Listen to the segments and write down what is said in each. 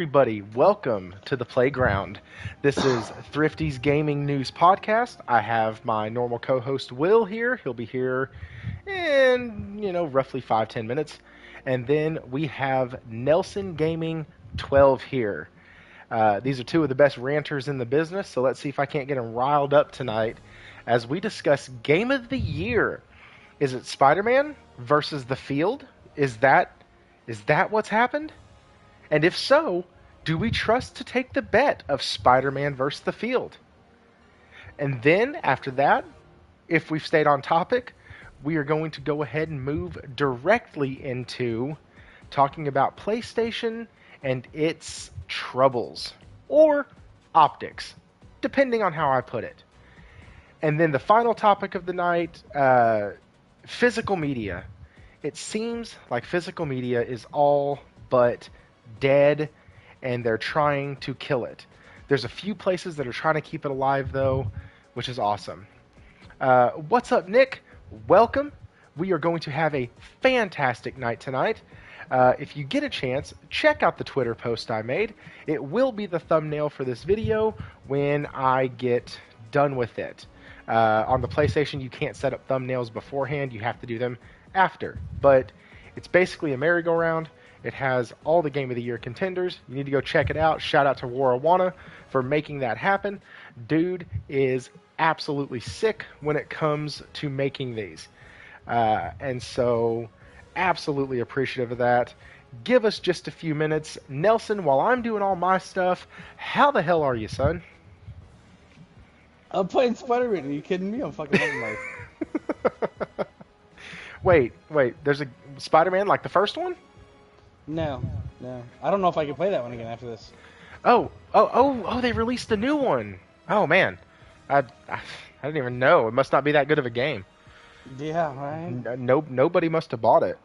Everybody, welcome to the playground. This is Thrifty's Gaming News Podcast. I have my normal co-host Will here. He'll be here in, roughly 5-10 minutes. And then we have Nelson Gaming 12 here. These are two of the best ranters in the business, so let's see if I can't get them riled up tonight as we discuss Game of the Year. Is it Spider-Man versus the Field? Is that what's happened? And if so, do we trust to take the bet of Spider-Man versus the Field? And then, after that, if we've stayed on topic, we are going to go ahead and move directly into talking about PlayStation and its troubles. Or optics, depending on how I put it. And then the final topic of the night, physical media. It seems like physical media is all but dead, and they're trying to kill it. There's a few places that are trying to keep it alive, though, which is awesome. What's up, Nick? Welcome. We are going to have a fantastic night tonight. If you get a chance, check out the Twitter post I made. It will be the thumbnail for this video when I get done with it. On the PlayStation, you can't set up thumbnails beforehand. You have to do them after. But it's basically a merry-go-round. It has all the Game of the Year contenders. You need to go check it out. Shout out to Warawana for making that happen. Dude is absolutely sick when it comes to making these. And so, absolutely appreciative of that. Give us just a few minutes. Nelson, while I'm doing all my stuff, how the hell are you, son? I'm playing Spider-Man. Are you kidding me? I'm fucking loving life. Wait. There's a Spider-Man like the first one? No. I don't know if I can play that one again after this. Oh, they released a new one. Oh, man. I didn't even know. It must not be that good of a game. Yeah, right? Nobody must have bought it.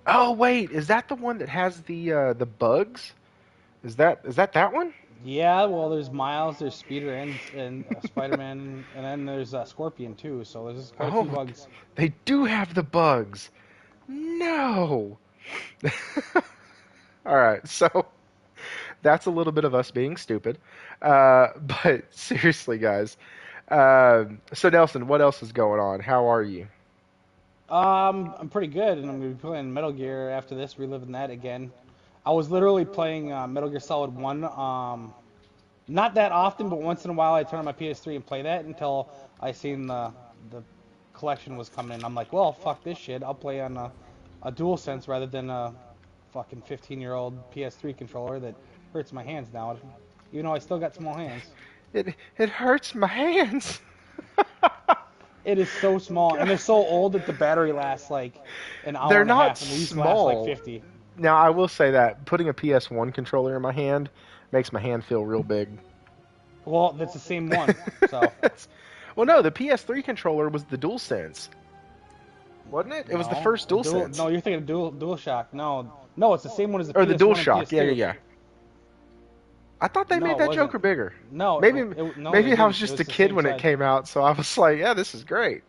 Oh, wait. Is that the one that has the bugs? Is that one? Yeah, well, there's Miles, there's Speeder, and Spider-Man, and then there's Scorpion, too, so there's quite a few bugs. They do have the bugs. No. Alright, so that's a little bit of us being stupid. But seriously, guys. So Nelson, what else is going on? How are you? I'm pretty good, and I'm going to be playing Metal Gear after this, reliving that again. I was literally playing Metal Gear Solid 1, not that often, but once in a while I turn on my PS3 and play that until I seen the collection was coming in. I'm like, well, fuck this shit. I'll play on a DualSense rather than a fucking 15-year-old PS3 controller that hurts my hands now, even though I still got small hands. It hurts my hands. It is so small, and they're so old that the battery lasts like an hour They're and a not half, and these small. last like 50. Now, I will say that putting a PS1 controller in my hand makes my hand feel real big. Well, that's the same one, so... Well, no, the PS3 controller was the DualSense. Wasn't it? It was the first DualSense. No, you're thinking of DualShock. No, it's the same one as the or PS1 the DualShock. and PS2. Yeah. I thought they made that Joker bigger. No, maybe it I was didn't. just It a was the kid same when it size. came out, so I was like, yeah, this is great.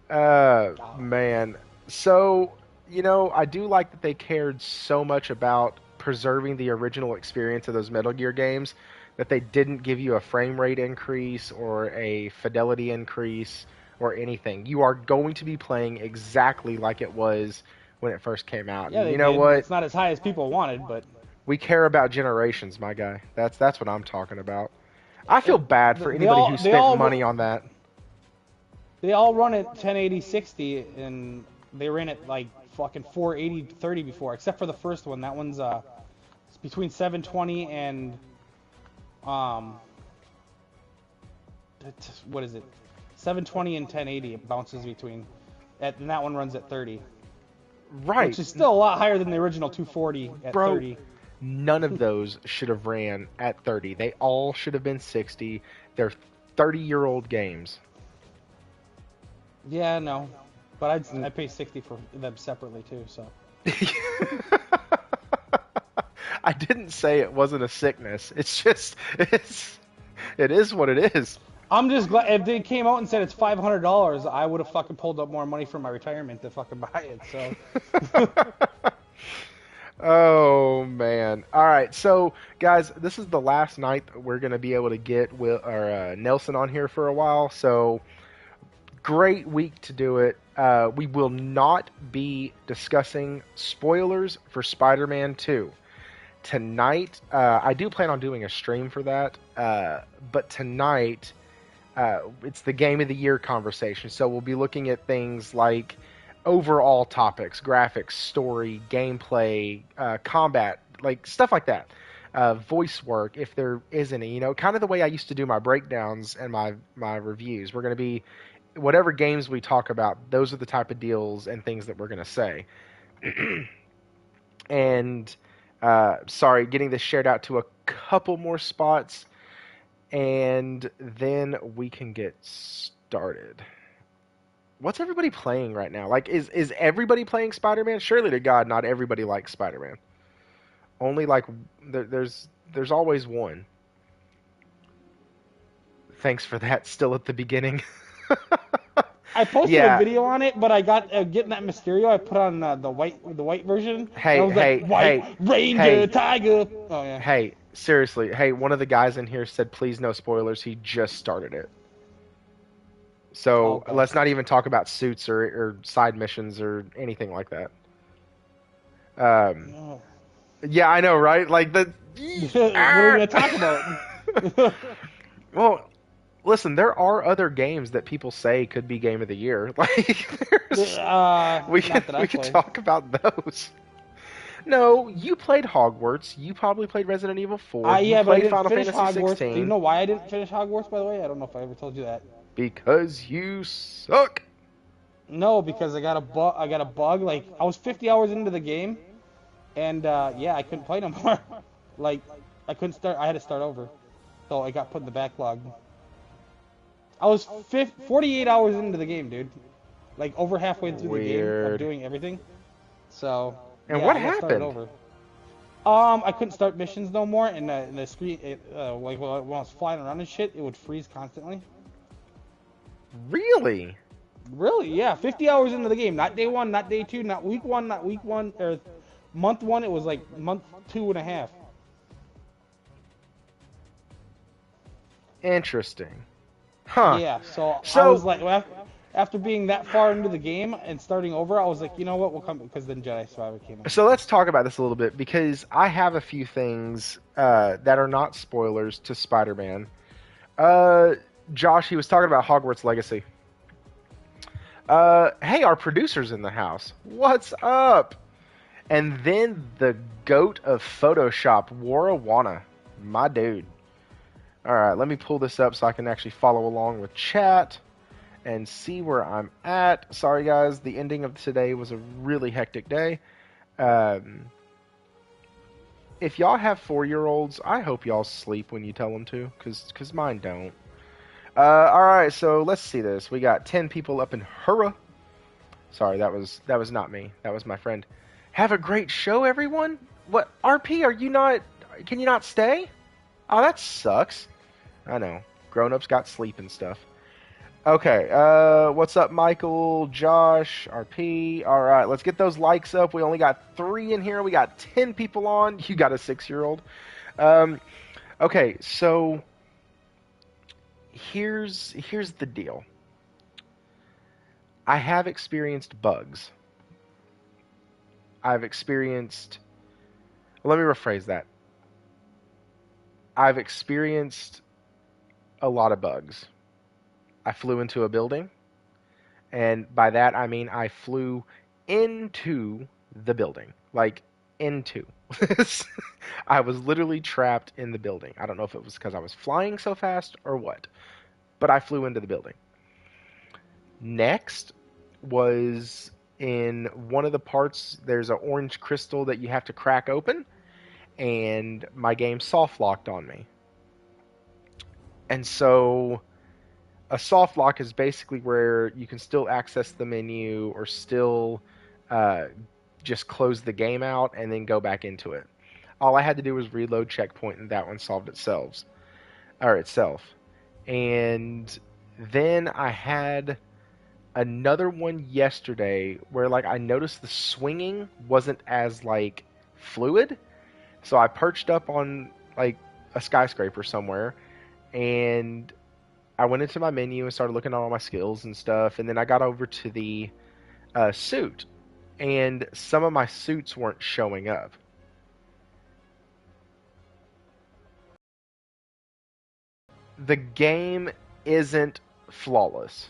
Man. So, I do like that they cared so much about preserving the original experience of those Metal Gear games that they didn't give you a frame rate increase or a fidelity increase or anything. You are going to be playing exactly like it was when it first came out. Yeah, And they you know did. what? It's not as high as people wanted, but We care about generations, my guy. That's what I'm talking about. I feel bad for anybody who spent money on that. they all run at 1080 60, and they ran at like fucking 480 30 before, except for the first one. That one's it's between 720 and what is it? 720 and 1080. It bounces between, and that one runs at 30. Right. Which is still a lot higher than the original 240 at 30. None of those should have ran at 30. They all should have been 60. They're 30-year-old games. Yeah, no. But I pay 60 for them separately too, so. I didn't say it wasn't a sickness. It's just it is what it is. I'm just glad if they came out and said it's $500, I would have fucking pulled up more money from my retirement to fucking buy it. So. Oh man! All right, so guys, this is the last night that we're gonna be able to get Nelson on here for a while. So great week to do it. We will not be discussing spoilers for Spider-Man 2 tonight. I do plan on doing a stream for that, but tonight it's the game of the year conversation. So we'll be looking at things like overall topics, graphics, story, gameplay, combat, like stuff like that. Voice work, if there is any, kind of the way I used to do my breakdowns and my reviews. We're going to be whatever games we talk about. Those are the type of deals and things that we're going to say. And sorry, getting this shared out to a couple more spots, and then we can get started. What's everybody playing right now? Like, is everybody playing Spider-Man? Surely to God, not everybody likes Spider-Man. Only like there's always one. Thanks for that. Still at the beginning. I posted a Yeah. video on it, but I got getting that Mysterio. I put on the white version. And I Hey, was hey, like, White hey, Ranger, hey, Tiger. Oh yeah. hey. Seriously. Hey, one of the guys in here said, "Please, no spoilers." He just started it. Oh, So okay. let's not even talk about suits or side missions or anything like that. Um, Oh. yeah, I know, right? Like the. What are we gonna talk about? Well, listen, there are other games that people say could be game of the year. Like we can Not that I we can played. talk about those. No, you played Hogwarts. You probably played Resident Evil 4. You Yeah, but I played didn't Final finish Fantasy Hogwarts. Do you 16 know why I didn't finish Hogwarts, by the way? I don't know if I ever told you that. because you suck. No, because I got a bug. I got a bug. Like I was 50 hours into the game, and yeah, I couldn't play no more. Like I couldn't start. I had to start over, so I got put in the backlog. I was 48 hours into the game, dude. Like over halfway through the game of Weird. doing everything. So And yeah, what I got started happened? over. I couldn't start missions no more, and the screen, like when I was flying around and shit, it would freeze constantly. Really? Really? Yeah, 50 hours into the game, not day one, not day two, not week one, not week one, or month one. It was like month 2.5. Interesting. Huh. Yeah, so I was So, like, after being that far into the game and starting over, I was like, you know what, we'll come, because then Jedi Survivor came out. so let's talk about this a little bit because I have a few things that are not spoilers to Spider-Man. Uh, Josh, he was talking about Hogwarts Legacy. Hey, our producer's in the house. What's up? And then the goat of Photoshop, Warawana, my dude. All right, let me pull this up so I can actually follow along with chat and see where I'm at. Sorry, guys, the ending of today was a really hectic day. If y'all have 4-year-olds, I hope y'all sleep when you tell them to, cause mine don't. All right, so let's see this. We got 10 people up in Hurrah. Sorry, that was not me. That was my friend. Have a great show, everyone. What RP? Are you not? Can you not stay? Oh, that sucks. I know. Grown-ups got sleep and stuff. Okay, what's up, Michael, Josh, RP? All right, let's get those likes up. We only got 3 in here. We got 10 people on. You got a 6-year-old. Okay, so here's the deal. I have experienced bugs. I've experienced. Let me rephrase that. I've experienced a lot of bugs. I flew into a building, and by that I mean I flew into the building. Like, into. I was literally trapped in the building. I don't know if it was because I was flying so fast or what, but I flew into the building. Next was in one of the parts, there's an orange crystal that you have to crack open, and my game soft locked on me. And so a soft lock is basically where you can still access the menu or still uh, just close the game out and then go back into it. All I had to do was reload checkpoint, and that one solved itself. And then I had another one yesterday where like I noticed the swinging wasn't as like fluid. So I perched up on like a skyscraper somewhere, and I went into my menu and started looking at all my skills and stuff. And then I got over to the suit, and some of my suits weren't showing up. The game isn't flawless.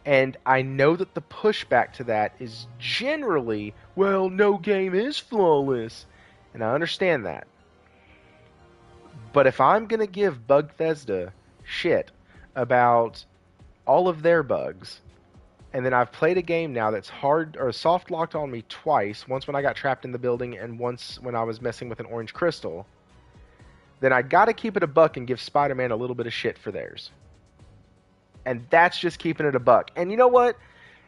And I know that the pushback to that is generally, well, no game is flawless. And I understand that. But if I'm going to give Bethesda shit about all of their bugs, and then I've played a game now that's hard or soft locked on me twice, once when I got trapped in the building and once when I was messing with an orange crystal, then I got to keep it a buck and give Spider-Man a little bit of shit for theirs. And that's just keeping it a buck. And you know what?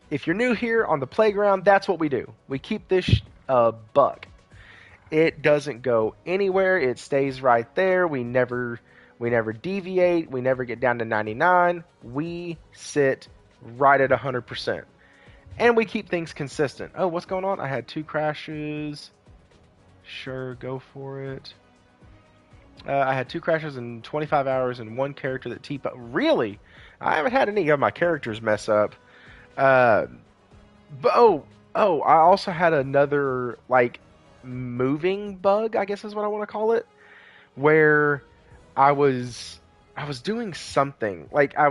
If you're new here on the playground, that's what we do. We keep this a buck. It doesn't go anywhere. It stays right there. We never deviate. We never get down to 99. We sit right at 100%. And we keep things consistent. Oh, what's going on? I had 2 crashes. Sure, go for it. I had 2 crashes in 25 hours and 1 character that T-Pop. Really? I haven't had any of my characters mess up. But I also had another like moving bug, I guess is what I want to call it, where I was doing something. Like I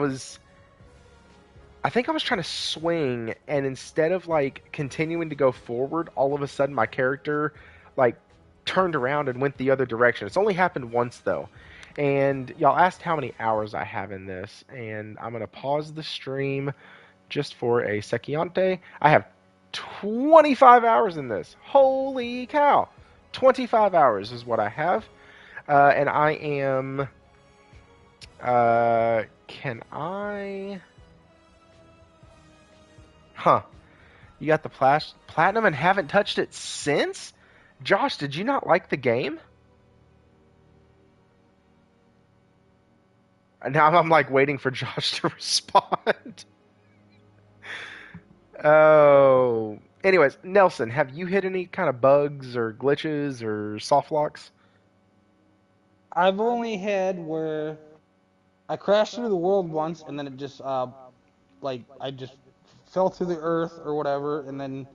think I was trying to swing, and instead of like continuing to go forward, all of a sudden my character like turned around and went the other direction. It's only happened once though. And y'all asked how many hours I have in this, and I'm going to pause the stream just for a secchiante. I have 25 hours in this. Holy cow. 25 hours is what I have. And I am... can I... Huh. You got the platinum and haven't touched it since? Josh, did you not like the game? Now I'm like waiting for Josh to respond. Oh. Anyways, Nelson, have you hit any kind of bugs or glitches or soft locks? I've only had where I crashed into the world once, and then it just like I just fell through the earth or whatever, and then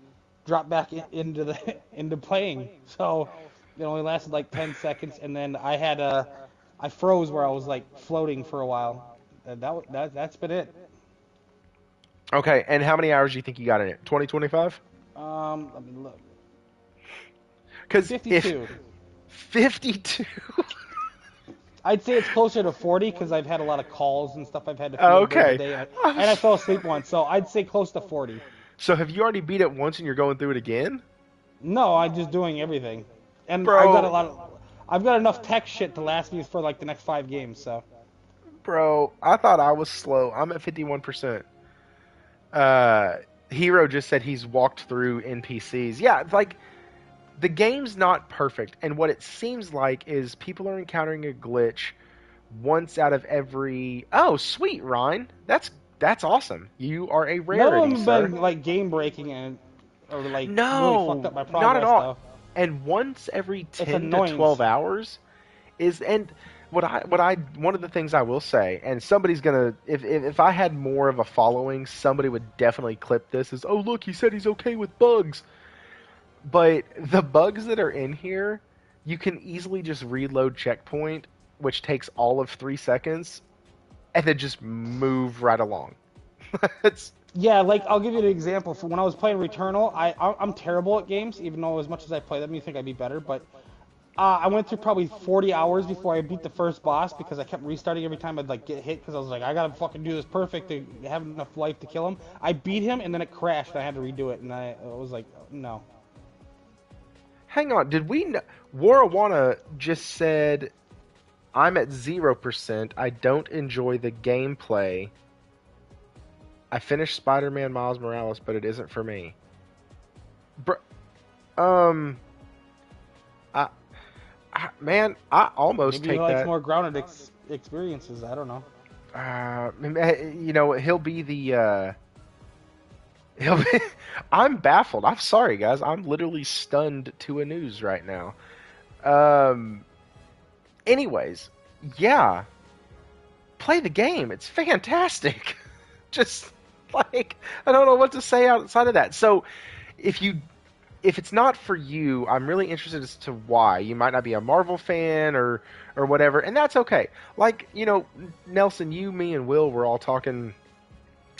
dropped back into playing. So it only lasted like 10 seconds, and then I froze where I was like floating for a while. That's been it. Okay, and how many hours do you think you got in it? 20, 25? Let me look. Because 52. 52? I'd say it's closer to 40 because I've had a lot of calls and stuff I've had to field okay. day, and I fell asleep once, so I'd say close to 40. So have you already beat it once and you're going through it again? No, I'm just doing everything, and Bro. I've got enough tech shit to last me for like the next 5 games. So. Bro, I thought I was slow. I'm at 51%. Hero just said he's walked through NPCs. Yeah, it's like the game's not perfect, and what it seems like is people are encountering a glitch once out of every. Oh, sweet, Ryan. That's awesome. You are a rarity, None of them sir. have been like game breaking and or like No, really fucked up my progress. not at all. Though. And once every 10 to 12 hours is and. One of the things I will say, and somebody's gonna, if I had more of a following, somebody would definitely clip this as, oh look, he said he's okay with bugs. But the bugs that are in here, you can easily just reload checkpoint, which takes all of 3 seconds, and then just move right along. Yeah, like I'll give you an example. For when I was playing Returnal, I'm terrible at games, even though as much as I play them, you think I'd be better, but. I went through probably 40 hours before I beat the first boss because I kept restarting every time I'd like get hit because I was like, I gotta fucking do this perfect to have enough life to kill him. I beat him and then it crashed. I had to redo it and I was like, no. Hang on, did we know? Warawana just said, I'm at 0%. I don't enjoy the gameplay. I finished Spider-Man Miles Morales, but it isn't for me. Man, I almost Maybe take he likes that. more grounded experiences. I don't know. You know, he'll be the I'm baffled. I'm sorry, guys. I'm literally stunned to a news right now. Um. Anyways, yeah, play the game. It's fantastic. Just like I don't know what to say outside of that. So if you if it's not for you, I'm really interested as to why. You might not be a Marvel fan or whatever, and that's okay. Like, Nelson, you, me, and Will were all talking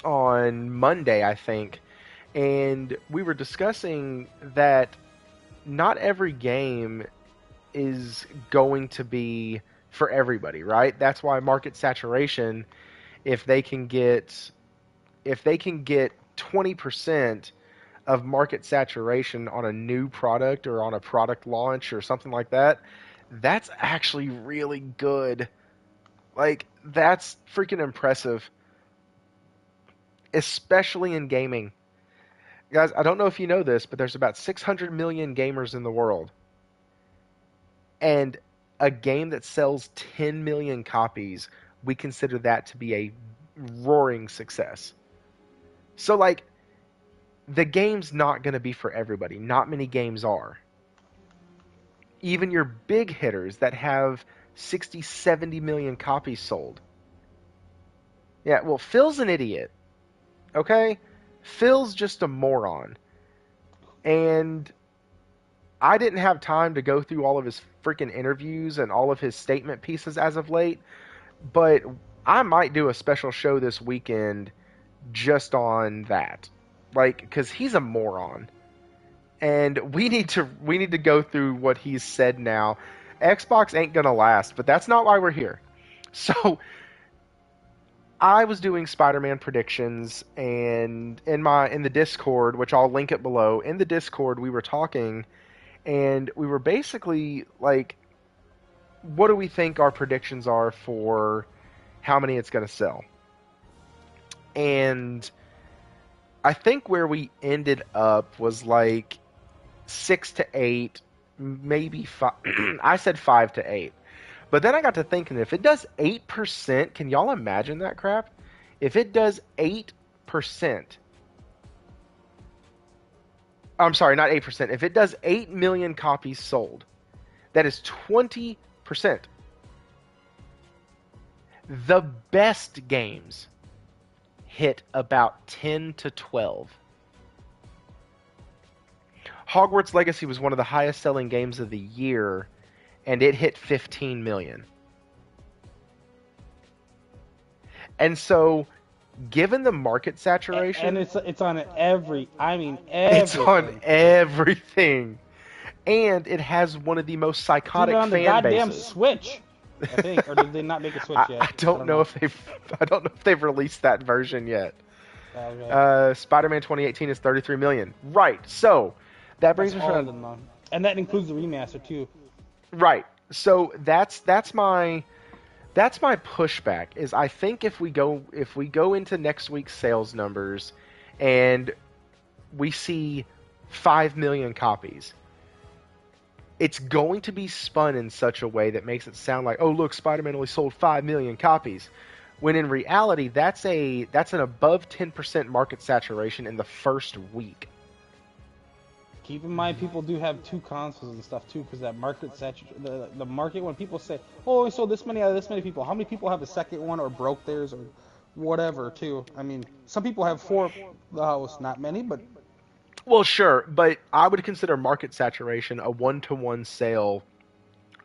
on Monday, I think, and we were discussing that not every game is going to be for everybody, right? That's why market saturation, if they can get 20% of market saturation on a new product or on a product launch or something like that, that's actually really good. Like, that's freaking impressive, especially in gaming. Guys, I don't know if you know this, but there's about 600 million gamers in the world. And a game that sells 10 million copies, we consider that to be a roaring success. So, like, the game's not going to be for everybody. Not many games are. Even your big hitters that have 60, 70 million copies sold. Yeah, well, Phil's an idiot. Okay? Phil's just a moron. And I didn't have time to go through all of his freaking interviews and all of his statement pieces as of late, but I might do a special show this weekend just on that. Like, because he's a moron. And we need to go through what he's said now. Xbox ain't gonna last, but that's not why we're here. So I was doing Spider-Man predictions, and in the Discord, which I'll link it below, in the Discord we were talking, and we were basically like, what do we think our predictions are for how many it's gonna sell? And I think where we ended up was like 6 to 8, maybe five. I said 5 to 8. But then I got to thinking, if it does 8%, can y'all imagine that crap? If it does 8%, I'm sorry, not 8%. If it does 8 million copies sold, that is 20%. The best games hit about 10 to 12. Hogwarts Legacy was one of the highest selling games of the year, and it hit 15 million. And so, given the market saturation, And it's on it's on everything. everything, and it has one of the most It's even psychotic on the fan goddamn bases. Switch, I think. Or did they not make a Switch yet? I don't know if they've released that version yet. Okay. Spider-Man 2018 is 33 million. Right. So that brings That's us all of around. them, though. And that includes the remaster, too. Right. So that's my pushback is I think if we go into next week's sales numbers and we see 5 million copies, it's going to be spun in such a way that makes it sound like, oh look, Spider-Man only sold 5 million copies, when in reality that's an above 10% market saturation in the first week. Keep in mind, people do have two consoles and stuff too, because that market the market, when people say, "Oh, we sold this many out of this many people," how many people have a second one or broke theirs or whatever too? I mean, some people have four the house, not many, but Well, sure, but I would consider market saturation a one-to-one sale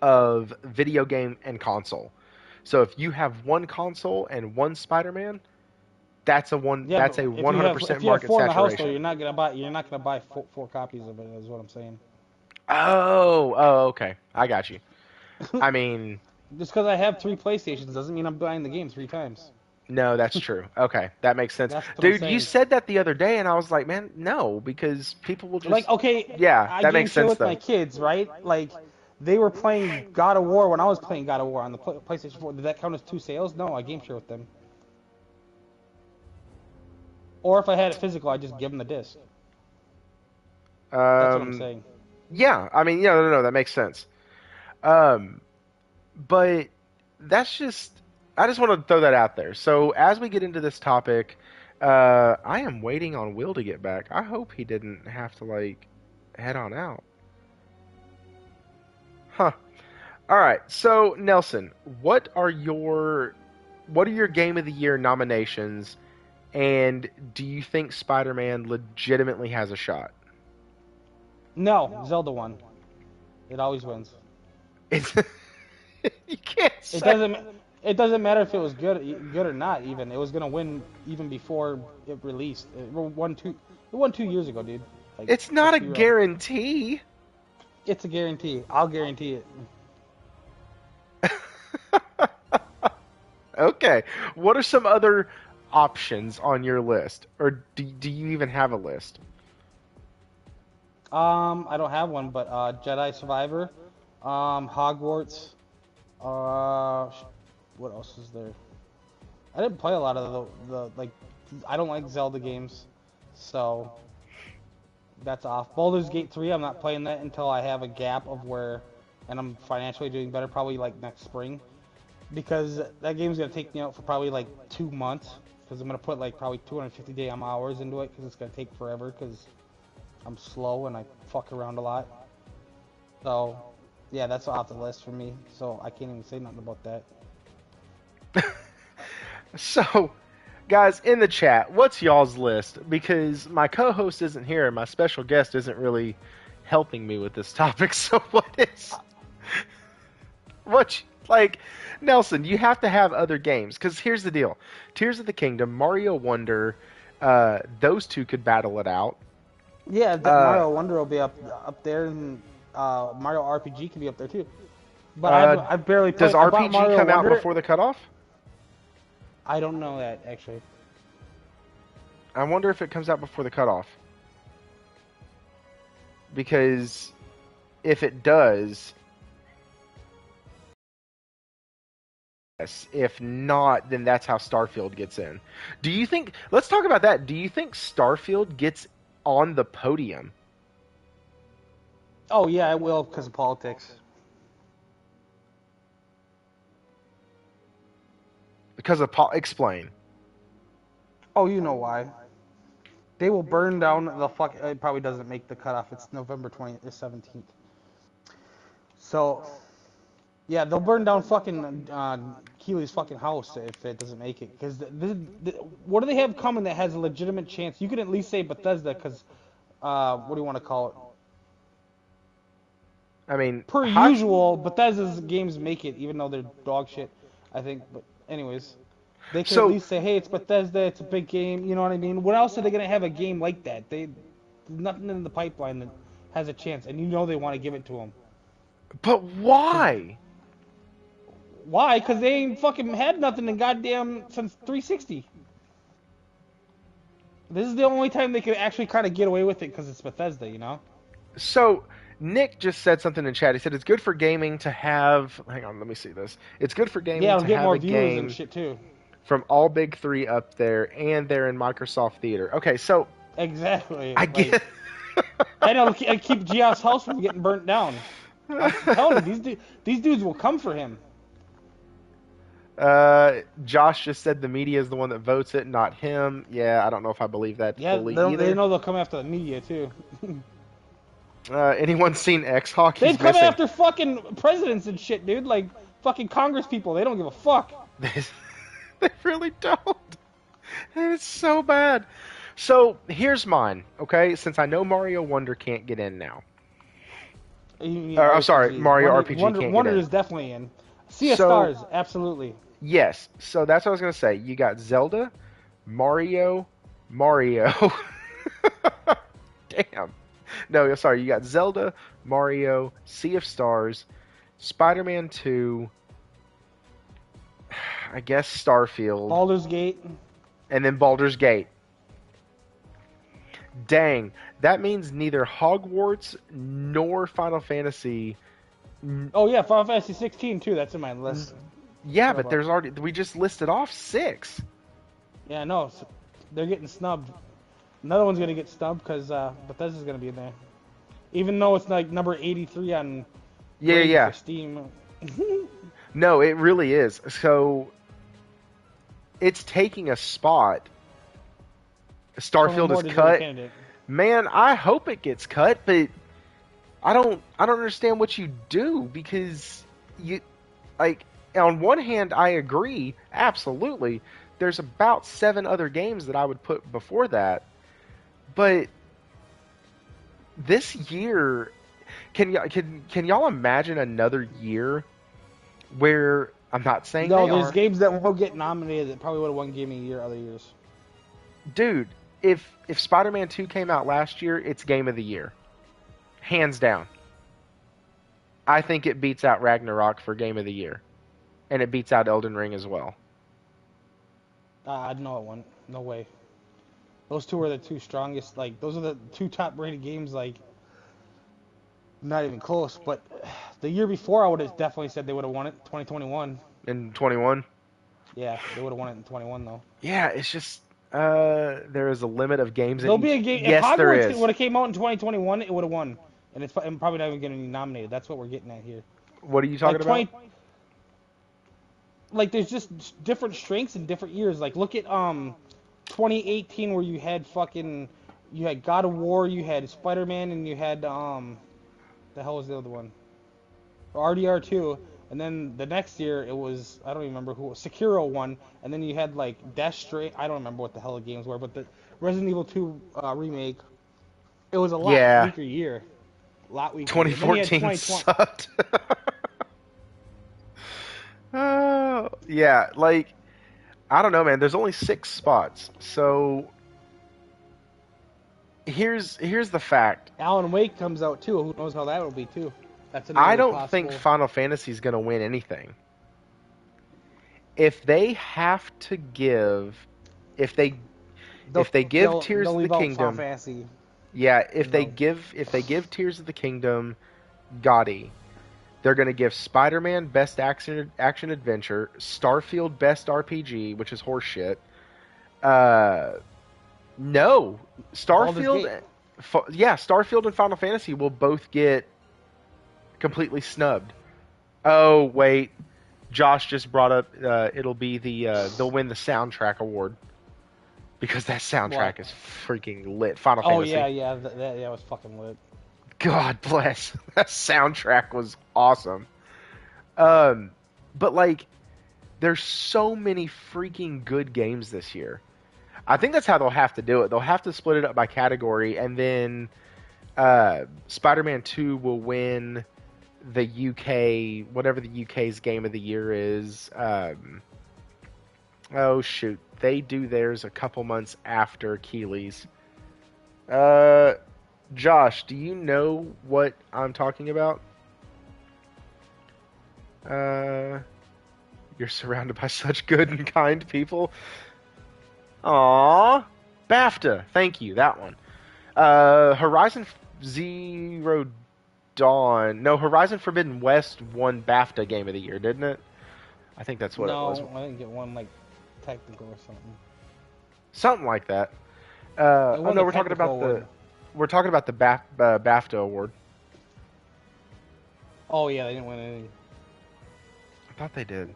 of video game and console. So if you have one console and one Spider-Man, yeah, that's but a if 100% you have market four in the house though, saturation. you're not gonna buy four copies of it. Is what I'm saying. Oh, okay. I got you. I mean, Just because I have three PlayStations doesn't mean I'm buying the game three times. no, that's true. Okay, that makes sense. That's what I'm Dude, you saying. said that the other day and I was like, man, no, because people will Like, just okay, yeah, I that game makes share sense with my though. kids, right? Like, they were playing God of War when I was playing God of War on the PlayStation 4. Did that count as two sales? No, I game share with them. Or if I had it physical, I just give them the disc. That's what I'm Um saying. yeah, I mean, yeah, no, that makes sense. Um But that's just I just want to throw that out there. So as we get into this topic, I am waiting on Will to get back. I hope he didn't have to like head on out. Huh. All right. So Nelson, what are your Game of the Year nominations? And do you think Spider-Man legitimately has a shot? No, Zelda won. It always wins. It's you can't It say. doesn't. It doesn't matter if it was good or not. Even it was gonna win even before it released. It won two. It won 2 years ago, dude. Like, It's not let's a be real. guarantee. It's a guarantee. I'll guarantee it. Okay. What are some other options on your list, or do you even have a list? I don't have one, but Jedi Survivor, Hogwarts. What else is there? I didn't play a lot of the like. I don't like Zelda games, so that's off. Baldur's Gate 3. I'm not playing that until I have a gap of where, and I'm financially doing better. Probably like next spring, because that game's gonna take me out for probably like 2 months. Because I'm gonna put like probably 250 damn hours into it. Because it's gonna take forever. Because I'm slow and I fuck around a lot. So, yeah, that's off the list for me. So I can't even say nothing about that. So, guys, in the chat, what's y'all's list? Because my co-host isn't here, and my special guest isn't really helping me with this topic. So, what, like, Nelson? You have to have other games. Because here's the deal: Tears of the Kingdom, Mario Wonder, those two could battle it out. Yeah, that Mario Wonder will be up there, and Mario RPG can be up there too. But I've barely Does played. I bought RPG Mario come out Wonder. before the cutoff? I don't know that actually. I wonder if it comes out before the cutoff. Because if it does, yes. If not, then that's how Starfield gets in. Do you think? Let's talk about that. Do you think Starfield gets on the podium? Oh yeah, I will because of politics. Because of explain. Oh, you know why? They will burn down the fuck. It probably doesn't make the cutoff. It's November 20th or 17th. So, yeah, they'll burn down fucking Keely's fucking house if it doesn't make it. Because what do they have coming that has a legitimate chance? You can at least say Bethesda, because what do you want to call it? I mean, Per usual, Bethesda's games make it, even though they're dog shit, I think. But anyways, they can at least say, hey, it's Bethesda, it's a big game. You know what I mean? What else are they gonna have a game like that? There's nothing in the pipeline that has a chance, and you know they want to give it to them. But why? Why? Because they ain't fucking had nothing in goddamn since 360. This is the only time they could actually kind of get away with it because it's Bethesda, you know? So Nick just said something in chat. He said it's good for gaming to have. Hang on, let me see this. It's good for gaming Yeah, to get have more a viewers game and shit too. from all big three up there, and they're in Microsoft Theater. Okay, so Exactly. I get. And it'll keep Geoff's house from getting burnt down. I'm telling you, these dudes will come for him. Josh just said the media is the one that votes it, not him. Yeah, I don't know if I believe that fully either. They know they'll come after the media too. Anyone seen X-Hawk? They've come after fucking presidents and shit, dude. Like fucking Congress people. They don't give a fuck. They really don't. It's so bad. So here's mine, okay? Since I know Mario Wonder can't get in now. I'm sorry, Mario RPG can't get in. Wonder is definitely in. Sea of Stars, absolutely. Yes, so that's what I was going to say. You got Zelda, Mario. Damn. No, sorry, you got Zelda, Mario, Sea of Stars, Spider-Man 2, I guess Starfield. Baldur's Gate. And then Baldur's Gate. Dang, that means neither Hogwarts nor Final Fantasy. Oh yeah, Final Fantasy 16 too. That's in my list. Yeah, but there's already, we just listed off 6. Yeah, no, they're getting snubbed. Another one's gonna get snubbed because Bethesda's gonna be in there, even though it's like number 83 on for Steam. No, it really is. So it's taking a spot Starfield more is deserving cut. candidate. Man, I hope it gets cut, but I don't understand what you do, because you, like, on one hand I agree, absolutely. There's about 7 other games that I would put before that. But this year, can y'all imagine another year where, I'm not saying No, they there's are. games that won't get nominated that probably would have won Game of the Year other years. Dude, if Spider-Man 2 came out last year, it's Game of the Year. Hands down. I think it beats out Ragnarok for Game of the Year. And it beats out Elden Ring as well. No, it won't. No way. Those two are the two strongest. Like, those are the two top-rated games. Like, not even close. But the year before, I would have definitely said they would have won it. 2021. In 21? Yeah, they would have won it in 21 though. Yeah, it's just there is a limit of games. There'll be a game. Yes, if there Hogwarts is. would have came out in 2021, it would have won, and it's probably not even getting nominated. That's what we're getting at here. What are you talking about? Like, there's just different strengths in different years. Like, look at 2018, where you had God of War, you had Spider-Man, and you had the hell was the other one? RDR 2. And then the next year, it was, I don't even remember who, Sekiro won, and then you had, like, Death Stranding, I don't remember what the hell the games were, but the Resident Evil 2 remake, it was a lot weaker year. A lot weaker. 2014 sucked. Yeah, like, I don't know, man. There's only 6 spots. So, here's the fact. Alan Wake comes out, too. Who knows how that will be, too. I don't think Final Fantasy is going to win anything. If they have to give, if they give Tears of the Kingdom, yeah, if they give Tears of the Kingdom GoTY, they're going to give Spider-Man Best Action Adventure, Starfield Best RPG, which is horseshit. No, Starfield, Starfield and Final Fantasy will both get completely snubbed. Oh wait, Josh just brought up it'll be they'll win the soundtrack award, because that soundtrack is freaking lit. Final Fantasy. Oh yeah, that was fucking lit. God bless. That soundtrack was awesome. But like, there's so many freaking good games this year. I think that's how they'll have to do it. They'll have to split it up by category, and then Spider-Man 2 will win the UK, whatever the UK's Game of the Year is. Oh shoot, they do theirs a couple months after Keeley's. Josh, do you know what I'm talking about? You're surrounded by such good and kind people. Aww. BAFTA, thank you, that one. Horizon Zero Dawn. No, Horizon Forbidden West won BAFTA Game of the Year, didn't it? I think that's what it was. No, I think it won, like, technical or something. Something like that. Oh no, we're talking about the BAFTA award. Oh yeah, they didn't win anything. I thought they did.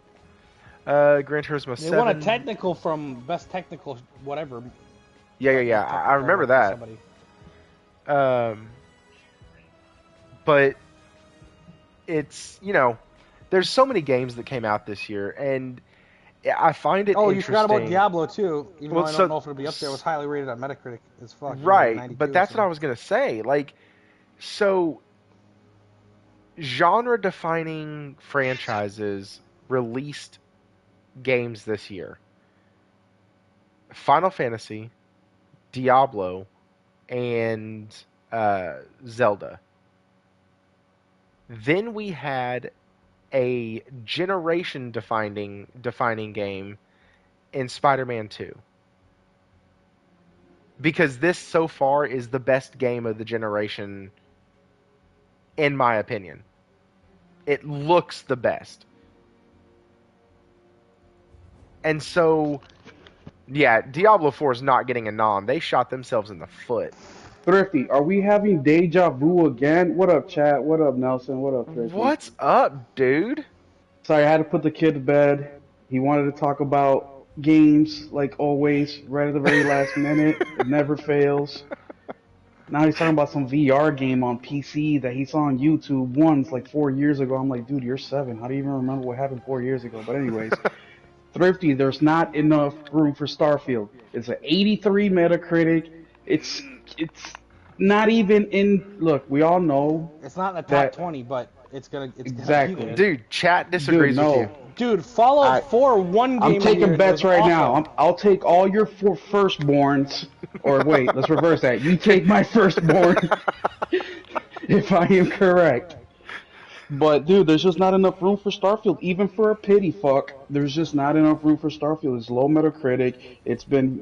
Gran Turismo 7. They won a technical from Best Technical whatever. Yeah. I remember that. But it's, there's so many games that came out this year, and I find it interesting. Oh, you forgot about Diablo too. Even though I don't know if it'll be up there. It was highly rated on Metacritic as fuck. Right, but that's what I was going to say. Like, so genre-defining franchises released games this year. Final Fantasy, Diablo, and Zelda. Then we had a generation-defining game in Spider-Man 2. Because this, so far, is the best game of the generation, in my opinion. It looks the best. And so, yeah, Diablo 4 is not getting a nom. They shot themselves in the foot. Thrifty, are we having deja vu again? What up, chat? What up, Nelson? What up, Thrifty? What's up, dude? Sorry, I had to put the kid to bed. He wanted to talk about games like always, right at the very last minute. It never fails. Now he's talking about some VR game on PC that he saw on YouTube once, like 4 years ago. I'm like, dude, you're 7. How do you even remember what happened 4 years ago? But anyways, Thrifty, there's not enough room for Starfield. It's an 83 Metacritic. It's not even in. Look, we all know It's not in the top that 20, but it's gonna exactly. be there. Dude, chat disagrees Dude, no. with you. Dude, Fallout 4 one game. I'm a taking year bets is right awesome. now. I'll take all your 4 firstborns. Or wait, let's reverse that. You take my firstborn if I am correct. But dude, there's just not enough room for Starfield, even for a pity fuck. There's just not enough room for Starfield. It's low Metacritic. It's been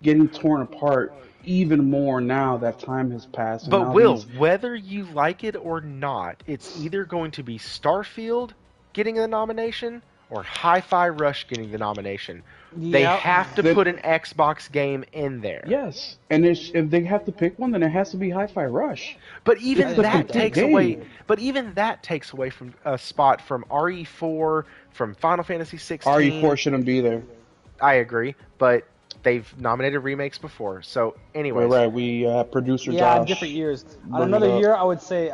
getting torn apart even more now that time has passed. And But now Will, these- whether you like it or not, it's either going to be Starfield getting the nomination or Hi-Fi Rush getting the nomination. They Yep. have to put an Xbox game in there. Yes, and if they have to pick one, then it has to be Hi-Fi Rush. But even It's the that complete takes game. away. But even that takes away from a spot from RE4, from Final Fantasy 16. RE4 shouldn't be there. I agree, but they've nominated remakes before. So, anyways, Right. We producer Yeah, Josh. different years. On bring it another up. year, I would say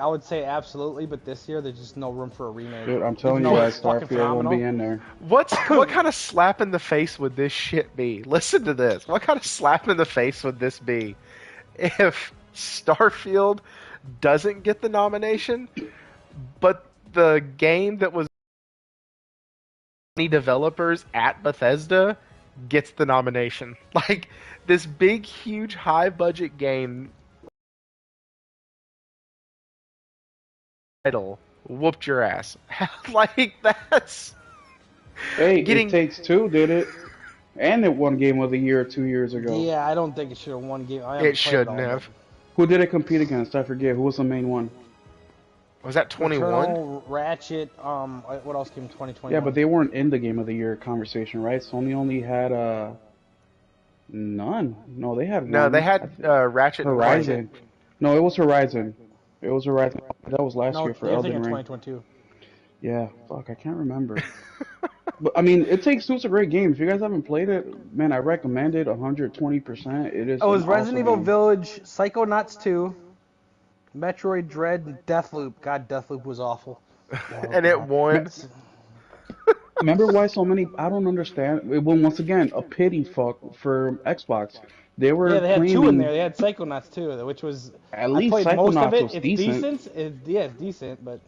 absolutely, but this year there's just no room for a remake. Dude, I'm telling you Even though guys, it's fucking Starfield won't phenomenal. be in there. what kind of slap in the face would this shit be? Listen to this. What kind of slap in the face would this be if Starfield doesn't get the nomination, but the game that was developers at Bethesda gets the nomination? Like, this big, huge, high-budget game title whooped your ass. Like, that's... Hey, Getting- It Takes Two did it, and it won Game of the Year 2 years ago. Yeah, I don't think it should have won game. I haven't It played shouldn't all of have. it. Who did it compete against? I forget. Who was the main one? Was that 21? Returnal, Ratchet. What else came in 2021? Yeah, but they weren't in the Game of the Year conversation, right? Sony only had none. No, they had No, one. they had Ratchet and Clank. Horizon. No, it was Horizon. It was Horizon. That was last no, year for you're thinking Elden of Ring. 2022. Yeah, fuck, I can't remember. But I mean, It Takes Two's a great game. If you guys haven't played it, man, I recommend it 120%. It is. Oh, it was an Resident awesome Evil game. Village, Psychonauts 2, Metroid Dread, and Deathloop. God, Deathloop was awful. And it won. Remember why so many? I don't understand. It was once again a pity fuck for Xbox. They were Yeah, they had claiming, two in there. They had Psychonauts 2, which was At I least played most of Psychonauts it. was It's decent. It's decent, but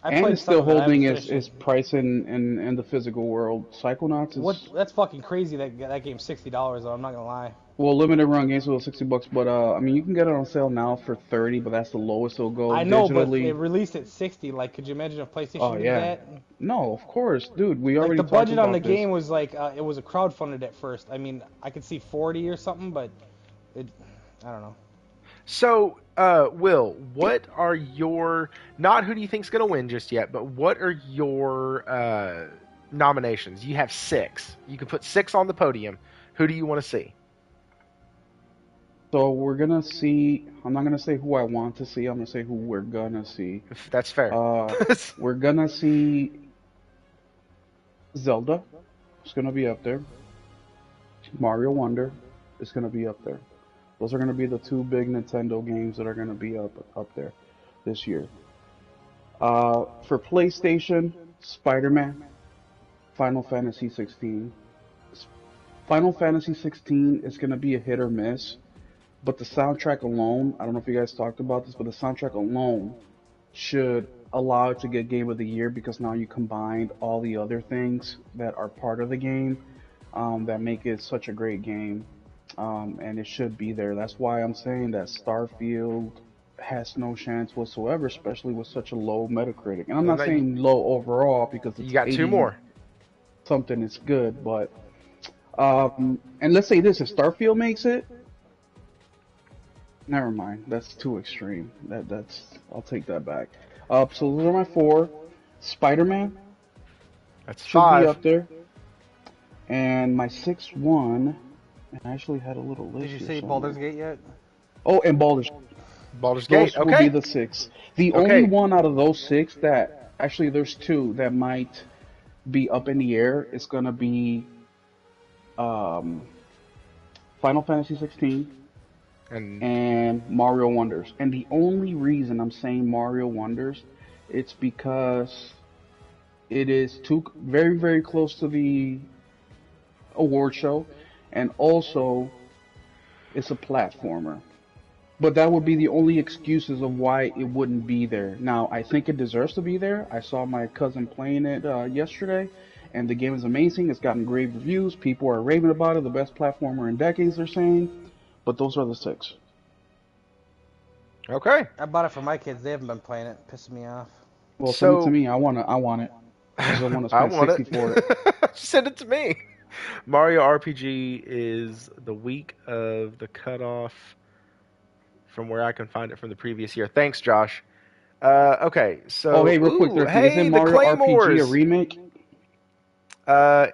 I and played it's still some of it. I holding haven't its, finished its price in the physical world. Psychonauts it. is What? That's fucking crazy. That game's $60 though. I'm not gonna lie. well, limited run games will $60, but I mean you can get it on sale now for 30, but that's the lowest it'll go. I know, but digitally. it released at 60. Like, could you imagine if PlayStation Oh did yeah. that? No, of course, dude. We Like already the talked budget on about the this. game was like it was a crowdfunded at first. I mean, I could see 40 or something, but I don't know. So, Will, what are your... Not who do you think's going to win just yet, but what are your nominations? You have 6. You can put 6 on the podium. Who do you want to see? So we're gonna see. I'm not gonna say who I want to see. I'm gonna say who we're gonna see. If that's fair. We're gonna see Zelda. It's gonna be up there. Mario Wonder is gonna be up there. Those are gonna be the 2 big Nintendo games that are gonna be up there this year. For PlayStation, Spider-Man, Final Fantasy 16. Final Fantasy 16 is gonna be a hit or miss. But the soundtrack alone, I don't know if you guys talked about this, but the soundtrack alone should allow it to get Game of the Year because now you combined all the other things that are part of the game that make it such a great game. And it should be there. That's why I'm saying that Starfield has no chance whatsoever, especially with such a low Metacritic. And I'm not Well, saying low overall because it's You got 2 80 more. something is good, but and let's say this: if Starfield makes it, never mind. That's too extreme. That's I'll take that back. So those are my 4. Spider-Man That's should 5. be up there, and my 6th one. And I actually had a little list. Did you here say somewhere. Baldur's Gate yet? Oh, and Baldur's. Baldur's Gate, Those will okay. be the 6. The Okay. only one out of those 6 that actually there's 2 that might be up in the air, it's gonna be um, Final Fantasy 16 And and Mario Wonders. And the only reason I'm saying Mario Wonders, it's because it is too very very close to the award show, and also it's a platformer. But that would be the only excuses of why it wouldn't be there. Now, I think it deserves to be there. I saw my cousin playing it yesterday, and the game is amazing. It's gotten great reviews. People are raving about it. The best platformer in decades, they're saying. But those are the six. okay, I bought it for my kids. They haven't been playing it. Pissing me off. Well, send it to so me. I want it because I want to I spend want it. 60 for it. Send it to me. Mario RPG is the week of the cutoff from where I can find it from the previous year. Thanks, Josh. Okay, Oh, so hey, real quick, Thrifty. Isn't hey, the Mario RPG a Claymores. remake?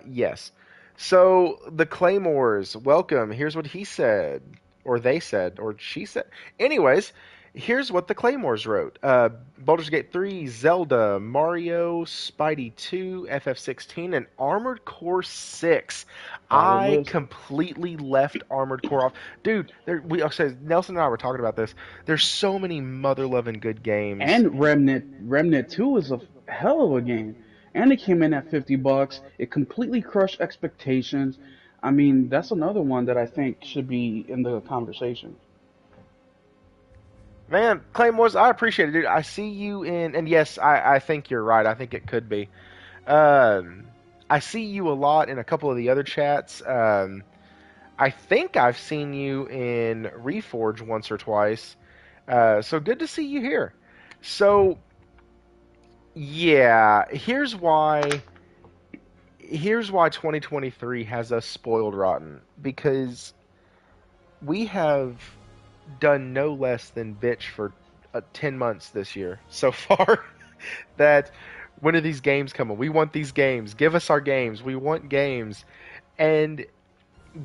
Yes. So the Claymores, welcome. Here's what he said, or they said, or she said. Anyways, here's what the Claymores wrote. Baldur's Gate 3, Zelda, Mario, Spidey 2, FF16, and Armored Core 6. Solid I list. completely left Armored Core off. Dude, okay, Nelson and I were talking about this. There's so many mother-loving good games. And Remnant 2 is a hell of a game. And it came in at $50. It completely crushed expectations. I mean, that's another one that I think should be in the conversation. Man, Claymores, I appreciate it, dude. I see you in, and yes, I think you're right. I think it could be. I see you a lot in a couple of the other chats. I think I've seen you in Reforge once or twice. So good to see you here. So, yeah, here's why 2023 has us spoiled rotten, because we have done no less than bitch for 10 months this year so far. That when are these games coming? We want these games. Give us our games. We want games. And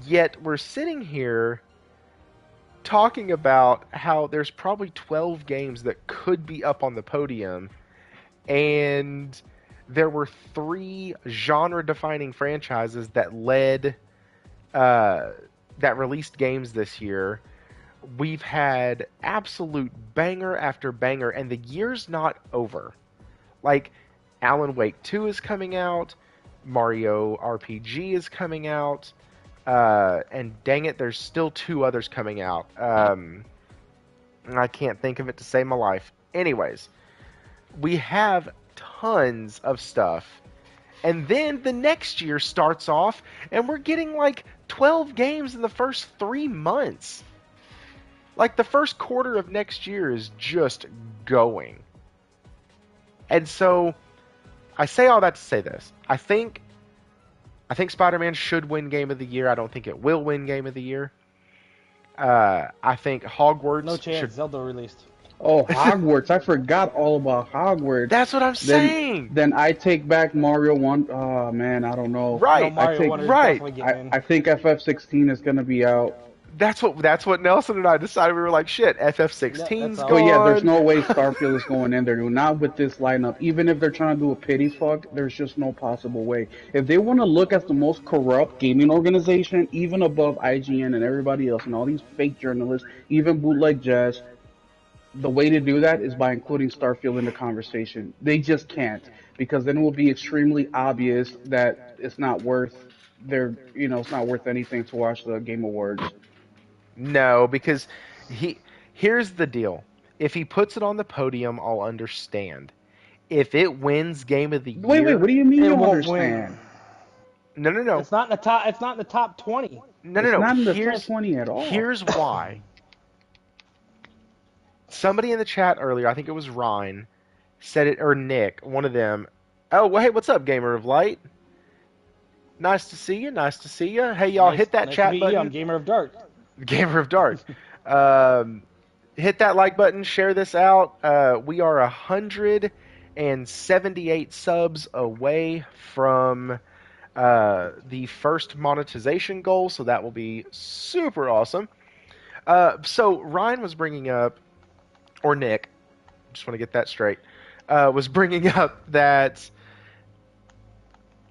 yet we're sitting here talking about how there's probably 12 games that could be up on the podium, and there were 3 genre-defining franchises that that released games this year. We've had absolute banger after banger, and the year's not over. Like, Alan Wake 2 is coming out, Mario RPG is coming out, and dang it, there's still 2 others coming out. I can't think of it to save my life. Anyways, we have tons of stuff. And then the next year starts off, and we're getting like 12 games in the first 3 months. Like, the first quarter of next year is just going. And so, I say all that to say this. I think Spider-Man should win Game of the Year. I don't think it will win Game of the Year. I think Hogwarts No chance. should... Zelda released. Oh, Hogwarts. I forgot all about Hogwarts. That's what I'm saying. Then I take back Mario 1. Oh, man, I don't know. Right. No, Mario take- Wonder is right. definitely getting in. I think FF16 is going to be out. That's what Nelson and I decided. We were like, shit, FF16's That's all. gone. But yeah, there's no way Starfield is going in there, dude. Not with this lineup. Even if they're trying to do a pity fuck, there's just no possible way. If they want to look at the most corrupt gaming organization, even above IGN and everybody else and all these fake journalists, even bootleg Jazz, the way to do that is by including Starfield in the conversation. They just can't, because then it will be extremely obvious that it's not worth it's not worth anything to watch the Game Awards. No, because here's the deal. If he puts it on the podium, I'll understand. If it wins Game of the Year... Wait, what do you mean It you won't understand? No. It's not in the top. It's not in the top 20. No. It's not in the Here's, top 20 at all. Here's why. Somebody in the chat earlier, I think it was Ryan, said it, or Nick, one of them. Oh, well, hey, what's up, Gamer of Light? Nice to see you. Hey, y'all, hit that nice chat to meet button. you. I'm Gamer of Dark. Gamer of Dark. Hit that like button. Share this out. We are 178 subs away from the first monetization goal, so that will be super awesome. So Ryan was bringing up, or Nick, just want to get that straight, was bringing up that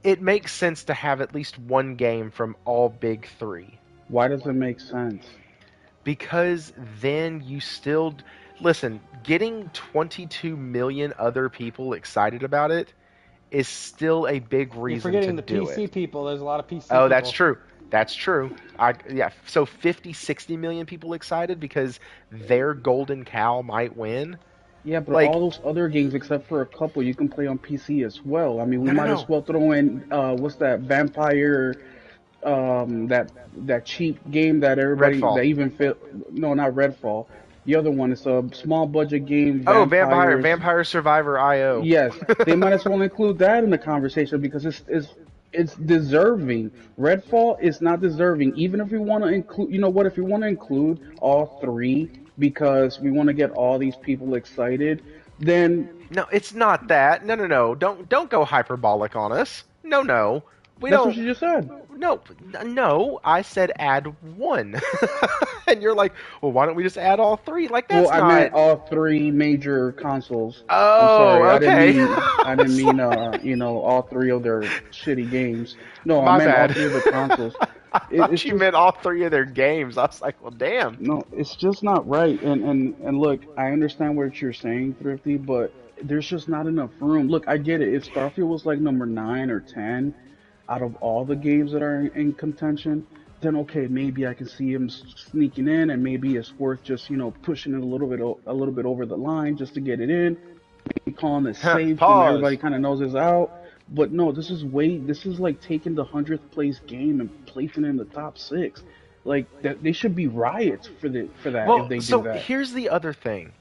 it makes sense to have at least one game from all big three. Why does it make sense? Because then you still listen, getting 22 million other people excited about it is still a big You're reason forgetting to the do PC it. people. There's a lot of PC Oh, people. that's true. That's true. Yeah, so 50, 60 million people excited because their golden cow might win. Yeah, but Like, all those other games, except for a couple, you can play on PC as well. I mean, we no, no, might as no. well throw in what's that vampire that cheap game that everybody Redfall. that even fit no, not Redfall. The other one is a small budget game, Oh, vampires. Vampire Survivor IO. Yes, they might as well include that in the conversation because it's deserving. Redfall is not deserving. Even if we want to include, you know what? If we want to include all three because we want to get all these people excited, then No, it's not that. No, no, no. Don't go hyperbolic on us. No, no. We that's what don't. you just said. No, no. I said add one, and you're like, well, why don't we just add all three? Like Well, that's I not. meant all three major consoles. I'm Oh, sorry, okay. I didn't mean all three of their shitty games. No, I My meant all bad. three of the consoles. I It's thought you just meant all three of their games. I was like, well, damn. no, it's just not right. And look, I understand what you're saying, Thrifty, but there's just not enough room. Look, I get it. If Starfield was like number 9 or 10 out of all the games that are in contention, then okay, maybe I can see him sneaking in, and maybe it's worth just pushing it a little bit over the line just to get it in, calling it safe when everybody Pause. kind of knows it's out. But no, this is like taking the 100th place game and placing it in the top six. Like that, they should be riots for that if Well, they do so that. here's the other thing,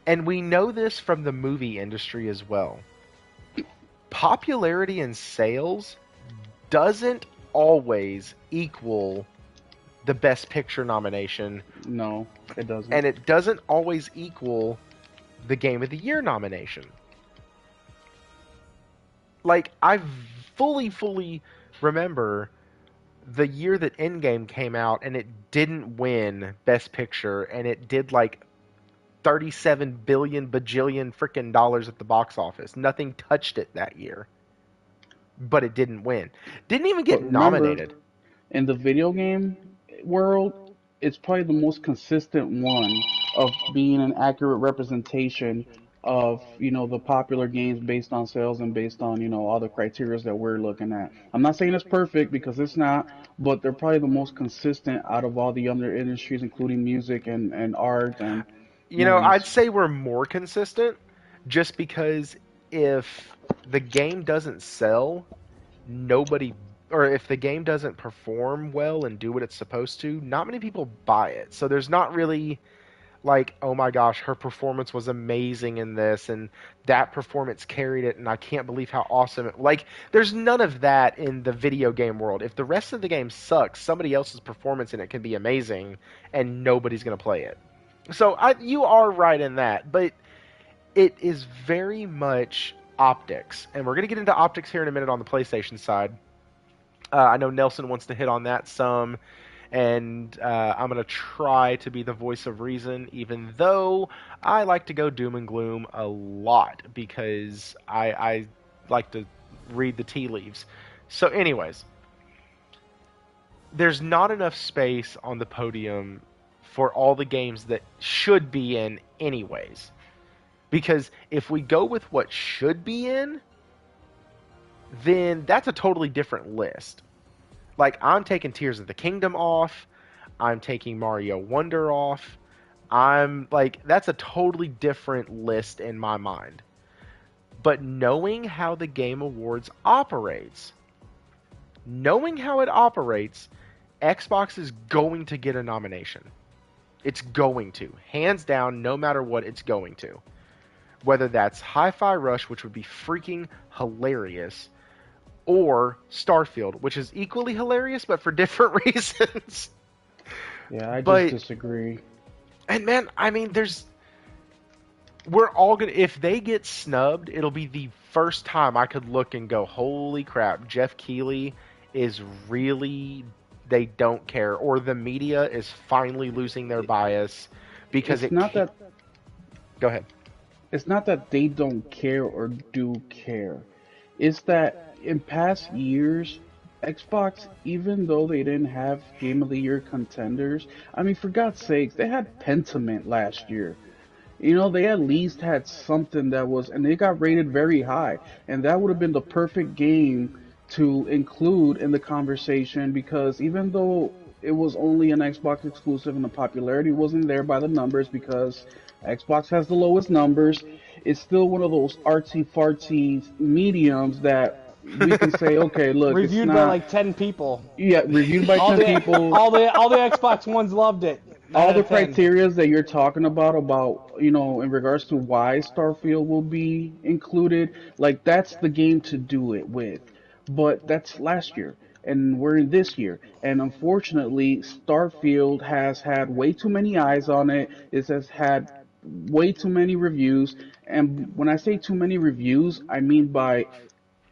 and we know this from the movie industry as well. Popularity and sales doesn't always equal the Best Picture nomination, No, it doesn't. and it doesn't always equal the Game of the Year nomination. Like, I fully remember the year that Endgame came out, and it didn't win Best Picture, and it did like 37 billion bajillion freaking dollars at the box office. Nothing touched it that year, but it didn't win. Didn't even get But remember, nominated. in the video game world, it's probably the most consistent one of being an accurate representation of the popular games based on sales and based on all the criteria that we're looking at. I'm not saying it's perfect because it's not, but they're probably the most consistent out of all the other industries, including music and art and I'd movies. say we're more consistent just because if the game doesn't sell, nobody, or if the game doesn't perform well and do what it's supposed to, not many people buy it. So there's not really like, oh my gosh, her performance was amazing in this, and that performance carried it, and I can't believe how awesome it. Like, there's none of that in the video game world. If the rest of the game sucks, somebody else's performance in it can be amazing, and nobody's gonna play it. So you are right in that, but it is very much optics, and we're gonna get into optics here in a minute on the PlayStation side. I know Nelson wants to hit on that some, and I'm going to try to be the voice of reason, even though I like to go doom and gloom a lot because I like to read the tea leaves. So, anyways, there's not enough space on the podium for all the games that should be in, anyways. Because if we go with what should be in, then that's a totally different list. Like, I'm taking Tears of the Kingdom off. I'm taking Mario Wonder off. I'm like, that's a totally different list in my mind. But knowing how the Game Awards operates, Xbox is going to get a nomination. It's going to. Hands down, no matter what, it's going to. Whether that's Hi-Fi Rush, which would be freaking hilarious, or Starfield, which is equally hilarious, but for different reasons. Yeah, I just But, disagree. and man, I mean, we're all gonna, if they get snubbed, it'll be the first time I could look and go, holy crap, Jeff Keighley is really, they don't care, or the media is finally losing their bias because It's it not can't. that Go ahead. it's not that they don't care or do care. is that in past years, Xbox, even though they didn't have Game of the Year contenders, I mean, for God's sakes, they had Pentiment last year. You know, they at least had something that was, and they got rated very high, and that would have been the perfect game to include in the conversation because even though it was only an Xbox exclusive and the popularity wasn't there by the numbers because Xbox has the lowest numbers, it's still one of those artsy fartsy mediums that we can say, okay, look, it's Reviewed by not, like 10 people. yeah, reviewed by All 10 the people, all the Xbox Ones loved it. 9 all out the of 10. criterias that you're talking about in regards to why Starfield will be included, like that's the game to do it with. But that's last year, and we're in this year, and unfortunately, Starfield has had way too many eyes on it. It has had way too many reviews, and when I say too many reviews, I mean by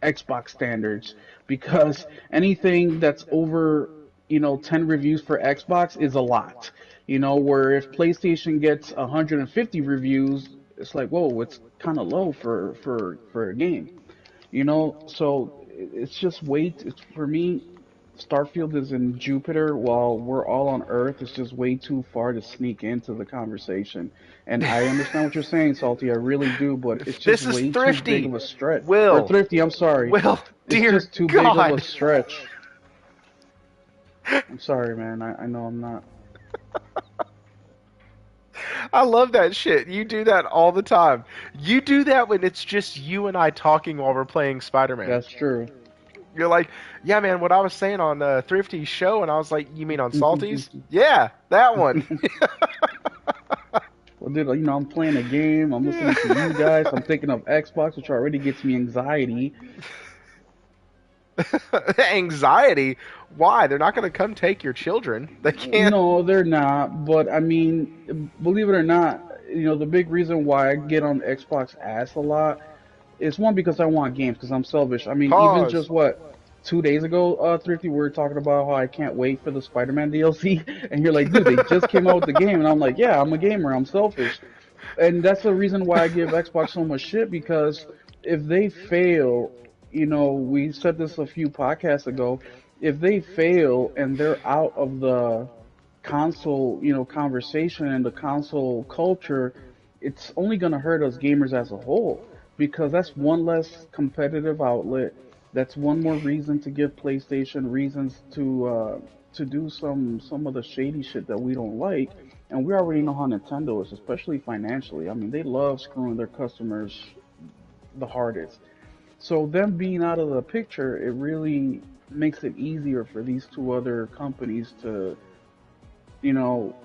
Xbox standards because anything that's over, 10 reviews for Xbox is a lot. Where if PlayStation gets 150 reviews, it's like, whoa, it's kind of low for a game. So it's just it's for me. Starfield is in Jupiter while we're all on Earth. It's just way too far to sneak into the conversation. And I understand what you're saying, Salty. I really do, but it's just This is way too big Thrifty. of a stretch. Or Will. Thrifty, I'm sorry. Will, It's dear just too big of a God. stretch. I'm sorry, man. I know I'm not. I love that shit. You do that all the time. You do that when it's just you and I talking while we're playing Spider-Man. That's true. You're like, yeah, man, what I was saying on Thrifty's show, and I was like, you mean on Salty's? Yeah, that one. Well, dude, I'm playing a game. I'm listening to you guys. I'm thinking of Xbox, which already gets me anxiety. Anxiety? Why? They're not going to come take your children. They can't. No, they're not. But I mean, believe it or not, the big reason why I get on Xbox ass a lot is one because I want games because I'm selfish. I mean, even Pause. just what 2 days ago, Thrifty, we were talking about how I can't wait for the Spider-Man DLC, and you're like, dude, they just came out with the game, and I'm like, yeah, I'm a gamer, I'm selfish, and that's the reason why I give Xbox so much shit because if they fail, we said this a few podcasts ago, if they fail and they're out of the console, conversation and the console culture, it's only going to hurt us gamers as a whole because that's one less competitive outlet. That's one more reason to give PlayStation reasons to do some of the shady shit that we don't like. And we already know how Nintendo is, especially financially. I mean, they love screwing their customers the hardest. So them being out of the picture, it really makes it easier for these two other companies to, you know,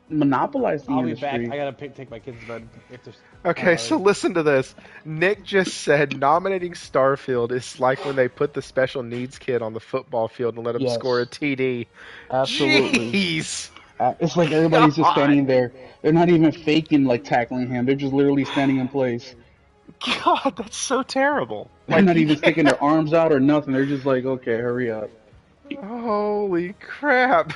monopolize the I'll be back. industry. I gotta take my kids to bed. If there's, Okay, so listen to this. Nick just said nominating Starfield is like when they put the special needs kid on the football field and let him score a Yes, TD. absolutely. Jeez. It's like everybody's just God. standing there. They're not even faking like tackling him. They're just literally standing in place. God, that's so terrible. They're Like, not you even sticking can't. their arms out or nothing. They're just like, okay, hurry up. Holy crap.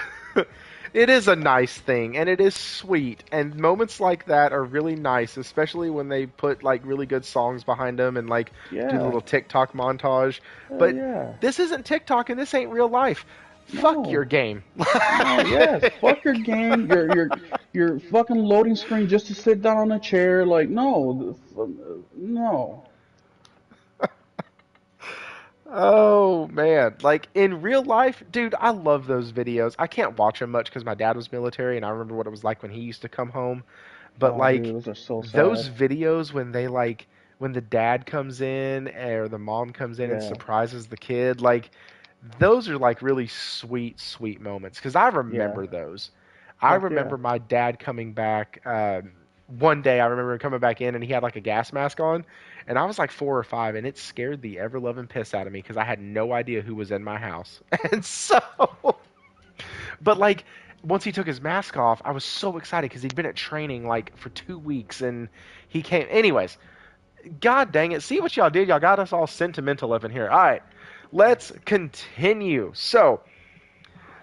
It is a nice thing, and it is sweet, and moments like that are really nice, especially when they put, like, really good songs behind them and, like, do the Yeah, little TikTok montage. hell But yeah. this isn't TikTok, and this ain't real life. Fuck your No. game. No, yes. Fuck your game. Your fucking loading screen just to sit down on a chair. Like, no. No. Oh man, like in real life, dude, I love those videos. I can't watch them much because my dad was military, and I remember what it was like when he used to come home. But Oh, dude, like those are so those sad. videos when they like when the dad comes in or the mom comes in and Yeah. surprises the kid, like those are like really sweet, sweet moments because I Yeah. remember those. I Fuck yeah. remember my dad coming back. One day, I remember him coming back in, and he had like a gas mask on, and I was like 4 or 5, and it scared the ever loving piss out of me because I had no idea who was in my house, and so. But like once he took his mask off, I was so excited because he'd been at training like for 2 weeks, and he came. Anyways, God dang it! See what y'all did? Y'all got us all sentimental up in here. All right, let's continue. So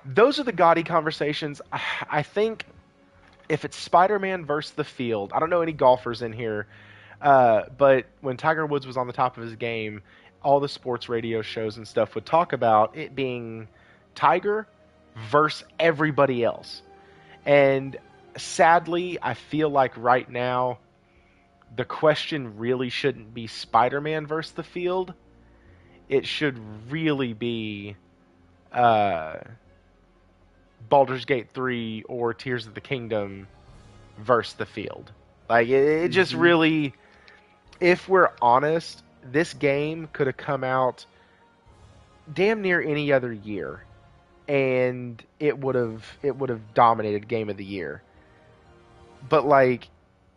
those are the gaudy conversations. I think if it's Spider-Man versus the field, I don't know any golfers in here, but when Tiger Woods was on the top of his game, all the sports radio shows and stuff would talk about it being Tiger versus everybody else. And sadly, I feel like right now the question really shouldn't be Spider-Man versus the field. It should really be uh, Baldur's Gate 3 or Tears of the Kingdom versus the field. Like, it just really, if we're honest, this game could have come out damn near any other year, and it would have dominated Game of the Year. But like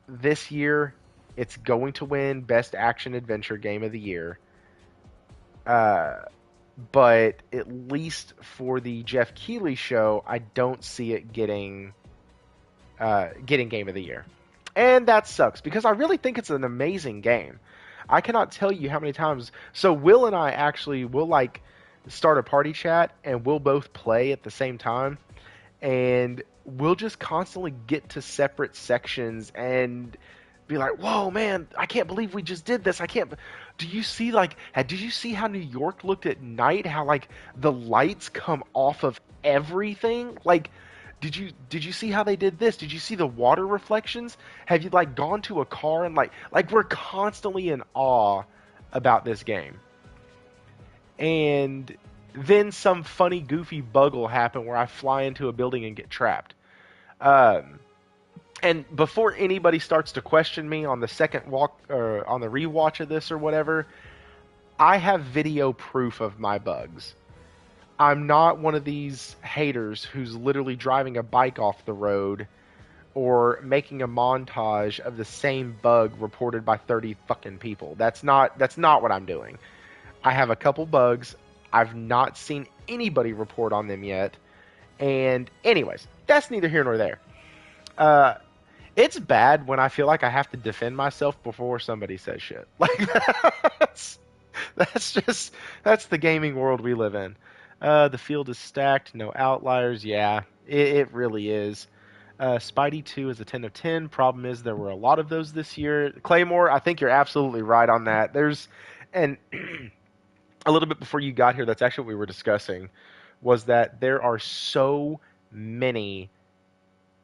this year, it's going to win Best Action Adventure Game of the Year. But at least for the Jeff Keighley show, I don't see it getting Game of the Year. And that sucks, because I really think it's an amazing game. I cannot tell you how many times. So Will and I actually will like start a party chat, and we'll both play at the same time, and we'll just constantly get to separate sections and be like, "Whoa, man! I can't believe we just did this! I can't." Did you see Did you see how New York looked at night? How like the lights come off of everything? Like, did you see how they did this? Did you see the water reflections? Have you like gone to a car and like we're constantly in awe about this game. And then some funny, goofy bug will happen where I fly into a building and get trapped. And before anybody starts to question me on the second walk or on the rewatch of this or whatever, I have video proof of my bugs. I'm not one of these haters who's literally driving a bike off the road or making a montage of the same bug reported by 30 fucking people. That's not what I'm doing. I have a couple bugs. I've not seen anybody report on them yet. And anyways, that's neither here nor there. It's bad when I feel like I have to defend myself before somebody says shit. Like that's the gaming world we live in. The field is stacked, no outliers. Yeah, it really is. Spidey 2 is a 10 of 10. Problem is there were a lot of those this year. Claymore, I think you're absolutely right on that. And a little bit before you got here, that's actually what we were discussing, was that there are so many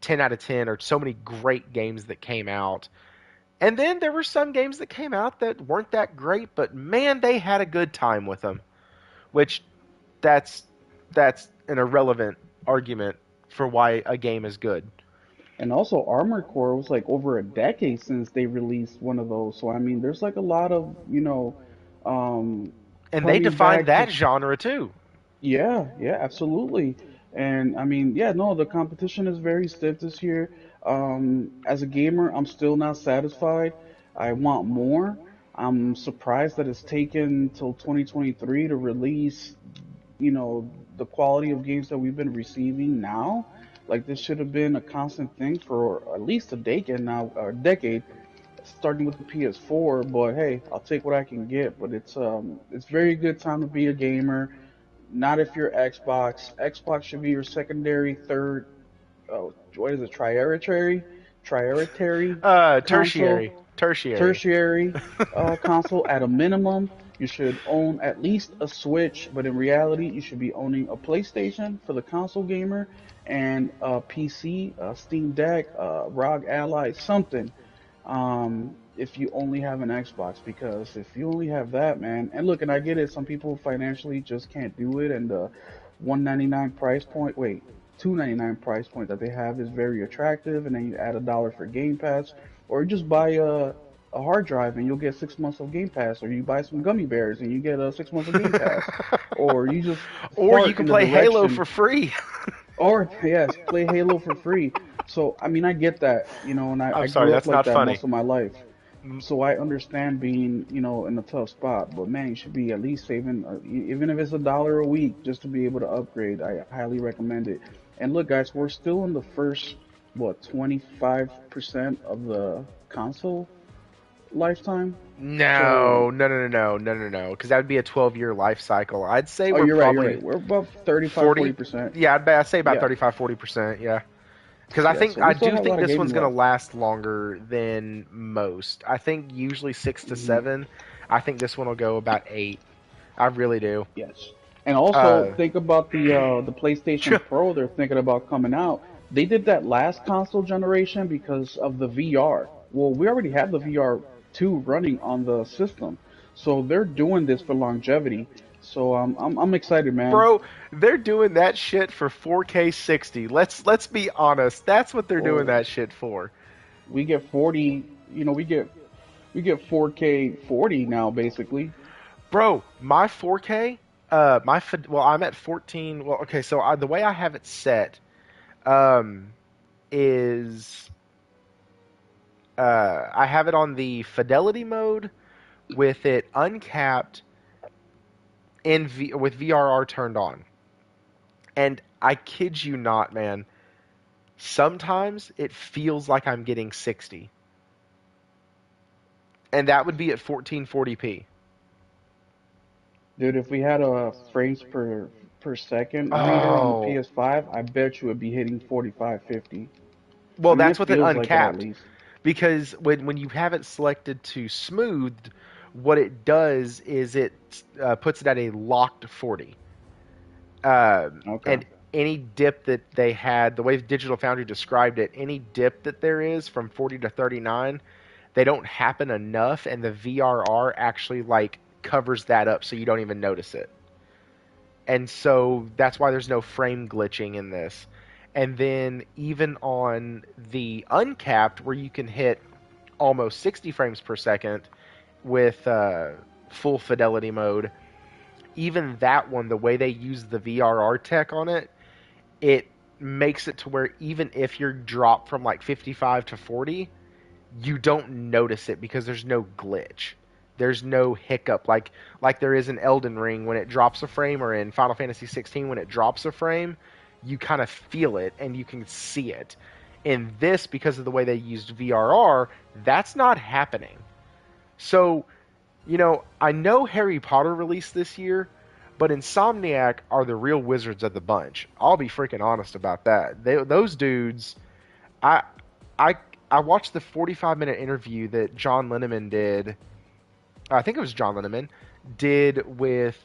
10 out of 10 or so many great games that came out. And then there were some games that came out that weren't that great, but man, they had a good time with them. Which that's an irrelevant argument for why a game is good. And also, Armored Core was like over a decade since they released one of those. So I mean, there's like a lot of and they coming defined back that to, genre too. yeah, yeah, absolutely. And I mean, yeah, no, the competition is very stiff this year. As a gamer, I'm still not satisfied. I want more. I'm surprised that it's taken till 2023 to release, the quality of games that we've been receiving now. Like this should have been a constant thing for at least a decade now, or a decade, starting with the PS4. But hey, I'll take what I can get. But it's very good time to be a gamer. Not if you're Xbox. Xbox should be your secondary, third, what is it, triaritary console, Tertiary. tertiary console at a minimum. You should own at least a Switch, but in reality, you should be owning a PlayStation for the console gamer and a PC, a Steam Deck, ROG Ally, something. If you only have an Xbox, because if you only have that, man, and look, and I get it, some people financially just can't do it, and the 199 price point, wait, 299 price point that they have is very attractive, and then you add $1 for Game Pass, or you just buy a hard drive and you'll get 6 months of Game Pass, or you buy some gummy bears and you get 6 months of Game Pass, or you just Or you fart can in the play Halo direction. for free. Or yes, play Halo for free. So I mean, I get that, and I I'm sorry, grew up that's like not that funny. most of my life. So I understand being, in a tough spot. But man, you should be at least saving, even if it's $1 a week, just to be able to upgrade. I highly recommend it. And look, guys, we're still in the first, what, 25% of the console lifetime. So, No, because that would be a 12-year life cycle. I'd say oh, we're you're right, you're probably right. We're above 35, 40. 40%. Yeah, I'd say about Yeah, 35, 40%. Yeah, because I yeah. think So we I still do have a think lot of this one's gaming gonna left. last longer than most. I think usually 6 to Hmm. 7. I think this one will go about 8. I really do. Yes. And also Uh, think about the PlayStation Pro they're thinking about coming out. They did that last console generation because of the VR. Well, we already have the VR 2 running on the system. So they're doing this for longevity. So I'm excited, man. Bro, they're doing that shit for 4K 60. Let's be honest. That's what they're doing Well, that shit for. we get 40, we get 4K 40 now basically. Bro, my 4K, well, I'm at 14. Well, okay, so the way I have it set, um, is I have it on the fidelity mode with it uncapped with VRR turned on. And I kid you not, man. Sometimes it feels like I'm getting 60, and that would be at 1440p. Dude, if we had a frames per second meter on the Oh, PS5, I bet you would be hitting 45, 50. I well, mean, that's it with it feels like it at uncapped. least. Because when you have it selected to smoothed, what it does is it puts it at a locked 40. Okay. And any dip that they had, the way Digital Foundry described it, any dip that there is from 40 to 39, they don't happen enough, and the VRR actually like covers that up, so you don't even notice it. And so that's why there's no frame glitching in this. And then even on the uncapped, where you can hit almost 60 frames per second with full fidelity mode, even that one, the way they use the VRR tech on it, it makes it to where even if you're dropped from like 55 to 40, you don't notice it because there's no glitch. There's no hiccup like there is in Elden Ring when it drops a frame, or in Final Fantasy 16 when it drops a frame. You kind of feel it and you can see it. In this, because of the way they used VRR, that's not happening. So, I know Harry Potter released this year, but Insomniac are the real wizards of the bunch. I'll be freaking honest about that. Those dudes, I, I, I watched the 45-minute interview that John Linneman did. I think it was John Linneman did with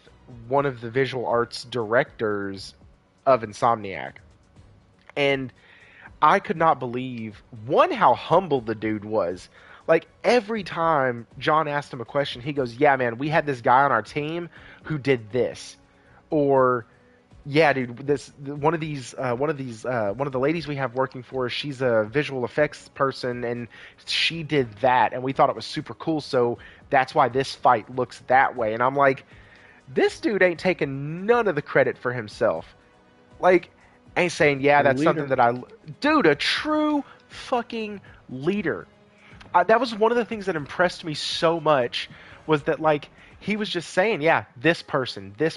one of the visual arts directors of Insomniac, and I could not believe, one, how humble the dude was. Like, every time John asked him a question, he goes, "Yeah, man, we had this guy on our team who did this," or, "Yeah, dude, this one of the ladies we have working for us, she's a visual effects person, and she did that, and we thought it was super cool, so that's why this fight looks that way." And I'm like, this dude ain't taking none of the credit for himself. Like, ain't saying, yeah, True that's something leader. that dude, a true fucking leader. That was one of the things that impressed me so much, was that, like, he was just saying, yeah, this person, this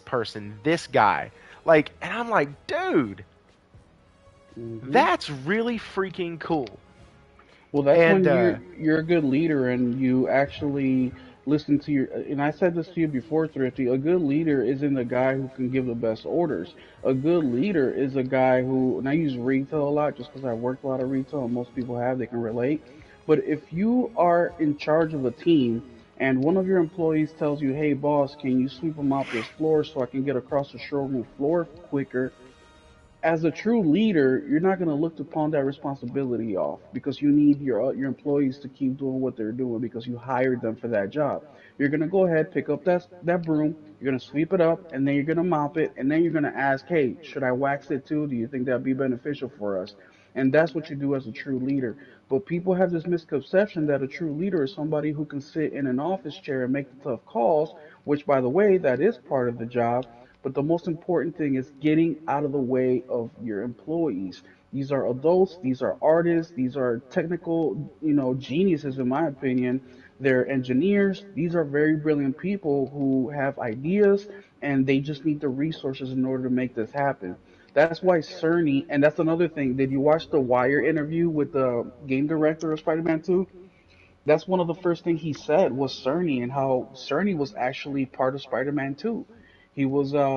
guy. Like, and I'm like, dude, Hmm. that's really freaking cool. Well, that's And, when you're a good leader and you actually listen to your. And I said this to you before, Thrifty. A good leader isn't a guy who can give the best orders. A good leader is a guy who. And I use retail a lot just because I worked a lot of retail, and most people have. They can relate. But if you are in charge of a team and one of your employees tells you, "Hey, boss, can you sweep them out this floor so I can get across the showroom floor quicker?" As a true leader, you're not going to look to pawn that responsibility off because you need your employees to keep doing what they're doing because you hired them for that job. You're going to go ahead, pick up that broom, you're going to sweep it up, and then you're going to mop it, and then you're going to ask, "Hey, should I wax it too? Do you think that'd be beneficial for us?" And that's what you do as a true leader. But people have this misconception that a true leader is somebody who can sit in an office chair and make the tough calls, which, by the way, that is part of the job. But the most important thing is getting out of the way of your employees. These are adults, these are artists, these are technical, geniuses in my opinion. They're engineers. These are very brilliant people who have ideas and they just need the resources in order to make this happen. That's why Cerny, and that's another thing. Did you watch the Wire interview with the game director of Spider-Man 2? That's one of the first things he said was Cerny and how Cerny was actually part of Spider-Man 2. He was I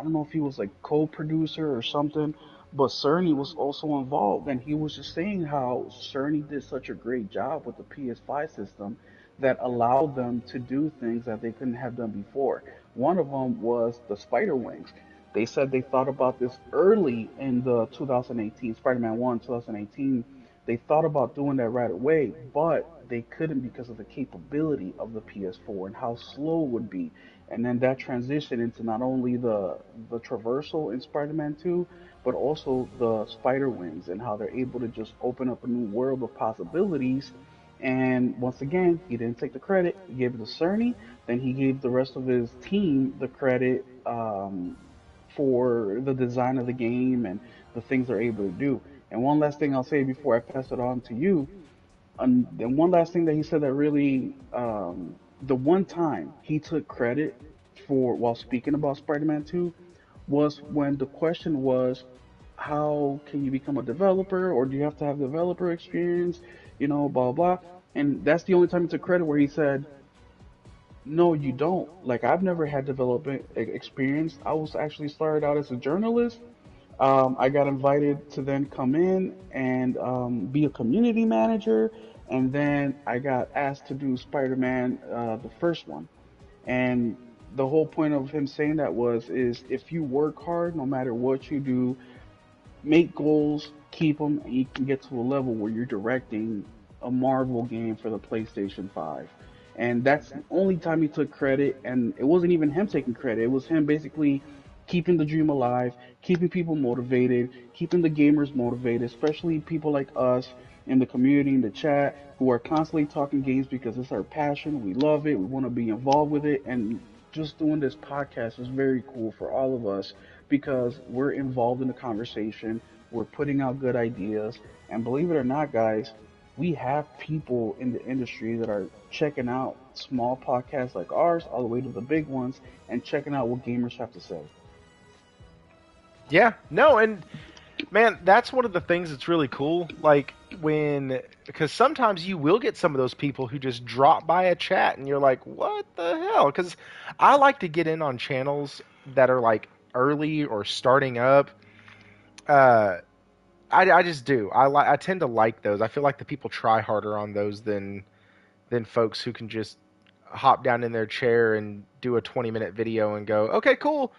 don't know if he was like co-producer or something, but Cerny was also involved and he was just saying how Cerny did such a great job with the PS5 system that allowed them to do things that they couldn't have done before. One of them was the spider wings. They said they thought about this early in the 2018 Spider-Man 1 2018. They thought about doing that right away, but they couldn't because of the capability of the PS4 and how slow it would be. And then that transition into not only the traversal in Spider-Man 2, but also the spider wings and how they're able to just open up a new world of possibilities. And once again, he didn't take the credit. He gave it to Cerny. Then he gave the rest of his team the credit for the design of the game and the things they're able to do. And one last thing I'll say before I pass it on to you, and one last thing that he said that really, the one time he took credit for while speaking about Spider-Man 2 was when the question was, how can you become a developer, or do you have to have developer experience, blah blah. And that's the only time he took credit where he said, no, you don't. Like, I've never had development experience. I was actually started out as a journalist. I got invited to then come in and be a community manager, and then I got asked to do Spider-Man, the first one. And the whole point of him saying that is if you work hard, no matter what you do, make goals, keep them, and you can get to a level where you're directing a Marvel game for the PlayStation 5. And that's the only time he took credit, and it wasn't even him taking credit. It was him basically keeping the dream alive, keeping people motivated, keeping the gamers motivated, especially people like us in the community, in the chat, who are constantly talking games because it's our passion. We love it. We want to be involved with it. And just doing this podcast is very cool for all of us because we're involved in the conversation. We're putting out good ideas. And believe it or not, guys, we have people in the industry that are checking out small podcasts like ours all the way to the big ones and checking out what gamers have to say. Yeah, no, and man, that's one of the things that's really cool. Like, because sometimes you will get some of those people who just drop by a chat and you're like, what the hell? Because I like to get in on channels that are like early or starting up. I just do. I tend to like those. I feel like the people try harder on those than folks who can just hop down in their chair and do a 20-minute video and go, okay, cool,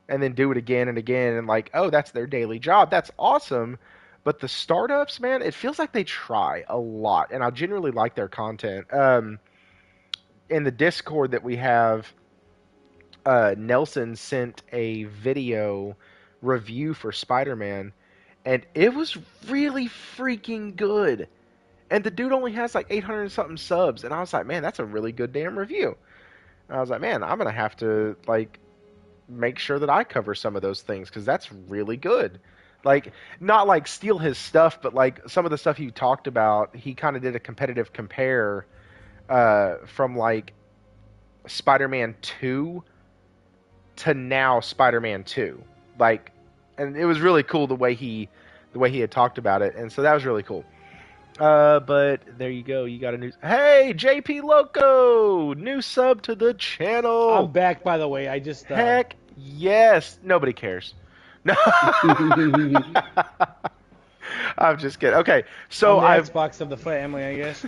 and then do it again and again and like, oh, that's their daily job. That's awesome. But the startups, man, it feels like they try a lot, and I generally like their content. In the Discord that we have, Nelson sent a video review for Spider-Man, and it was really freaking good. And the dude only has like 800 and something subs, and I was like, man, that's a really good damn review. And I was like, man, I'm gonna have to like make sure that I cover some of those things because that's really good. Like, not like steal his stuff, but like some of the stuff he talked about, he kind of did a competitive compare from like Spider-Man 2 to now Spider-Man 2. Like, and it was really cool the way he had talked about it, and so that was really cool. But there you go. You got a new. Hey, JP Loco, new sub to the channel. I'm back, by the way. I just heck yes. Nobody cares. No. I'm just kidding. Okay, so I'm the Xbox of the family, I guess.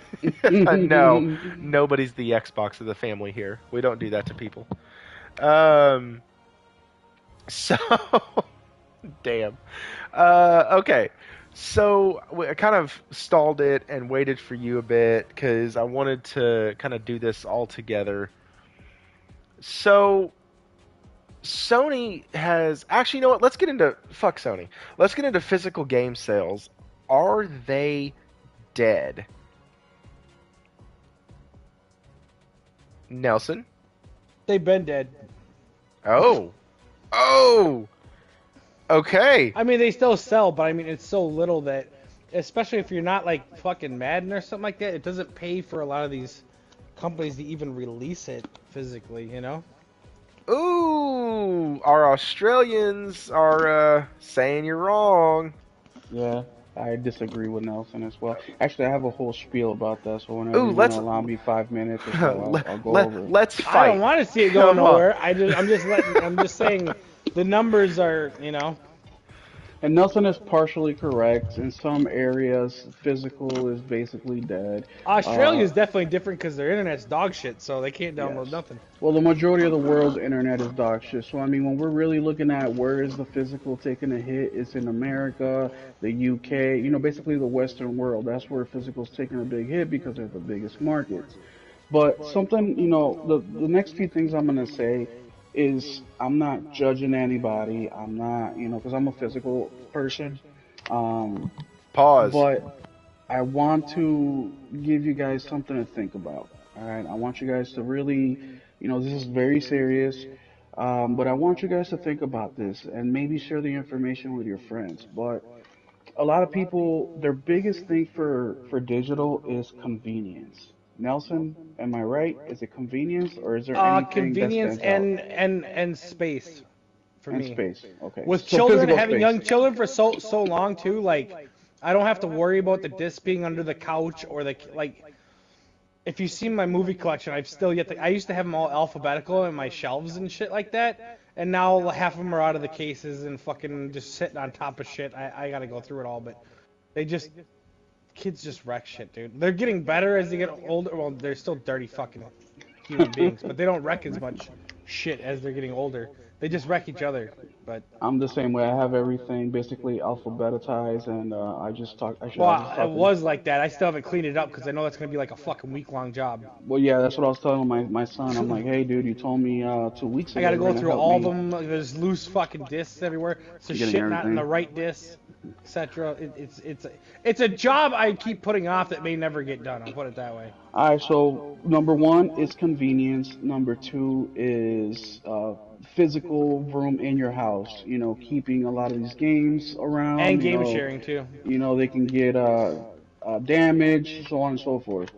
No, nobody's the Xbox of the family here. We don't do that to people. So, damn. Okay. So I kind of stalled it and waited for you a bit because I wanted to kind of do this all together. So Sony has actually, you know what? Let's get into fuck Sony. Let's get into physical game sales. Are they dead? Nelson? They've been dead. Oh. Okay. I mean, they still sell, but I mean, it's so little that, especially if you're not like fucking Madden or something like that, it doesn't pay for a lot of these companies to even release it physically, you know? Ooh, our Australians are saying you're wrong. Yeah, I disagree with Nelson as well. Actually, I have a whole spiel about that, so whenever you want to allow me 5 minutes or so, I'll go over it. Let's fight. I don't want to see it go nowhere. I'm just saying the numbers are, you know. And Nelson is partially correct. In some areas, physical is basically dead. Australia is definitely different because their internet's dog shit, so they can't download Yes. nothing. Well, the majority of the world's internet is dog shit. So, I mean, when we're really looking at where is the physical taking a hit, it's in America, the UK, basically the Western world. That's where physical's taking a big hit because they're the biggest markets. But something, the next few things I'm going to say is I'm not judging anybody. I'm not, because I'm a physical person. Um, Pause. but I want to give you guys something to think about. All right. I want you guys to really, this is very serious. But I want you guys to think about this and maybe share the information with your friends. But a lot of people, their biggest thing for digital is convenience. Nelson, am I right? Is it convenience or is there anything that Convenience stands out? and space for And me. space. Okay. With So children, physical having space. young children for so long too, like I don't have to worry about the disc being under the couch or the like. If you see my movie collection, I've still yet I used to have them all alphabetical in my shelves and shit like that, and now half of them are out of the cases and fucking just sitting on top of shit. I gotta go through it all, but they just kids just wreck shit, dude. They're getting better as they get older. Well, they're still dirty fucking human beings, but they don't wreck as much shit as they're getting older. They just wreck each other. But I'm the same way. I have everything basically alphabetized, and I just talk. Actually, I was just well, it talking. was like that. I still haven't cleaned it up because I know that's gonna be like a fucking week-long job. Well, yeah, that's what I was telling my son. I'm like, hey, dude, you told me 2 weeks I ago gotta you were go gonna through help all of me them. There's loose fucking discs everywhere. So getting shit not in everything. the right discs, etc. It's a job I keep putting off that may never get done. I'll put it that way. All right, so number one is convenience. Number two is physical room in your house. Keeping a lot of these games around. And game sharing too. They can get damaged, so on and so forth.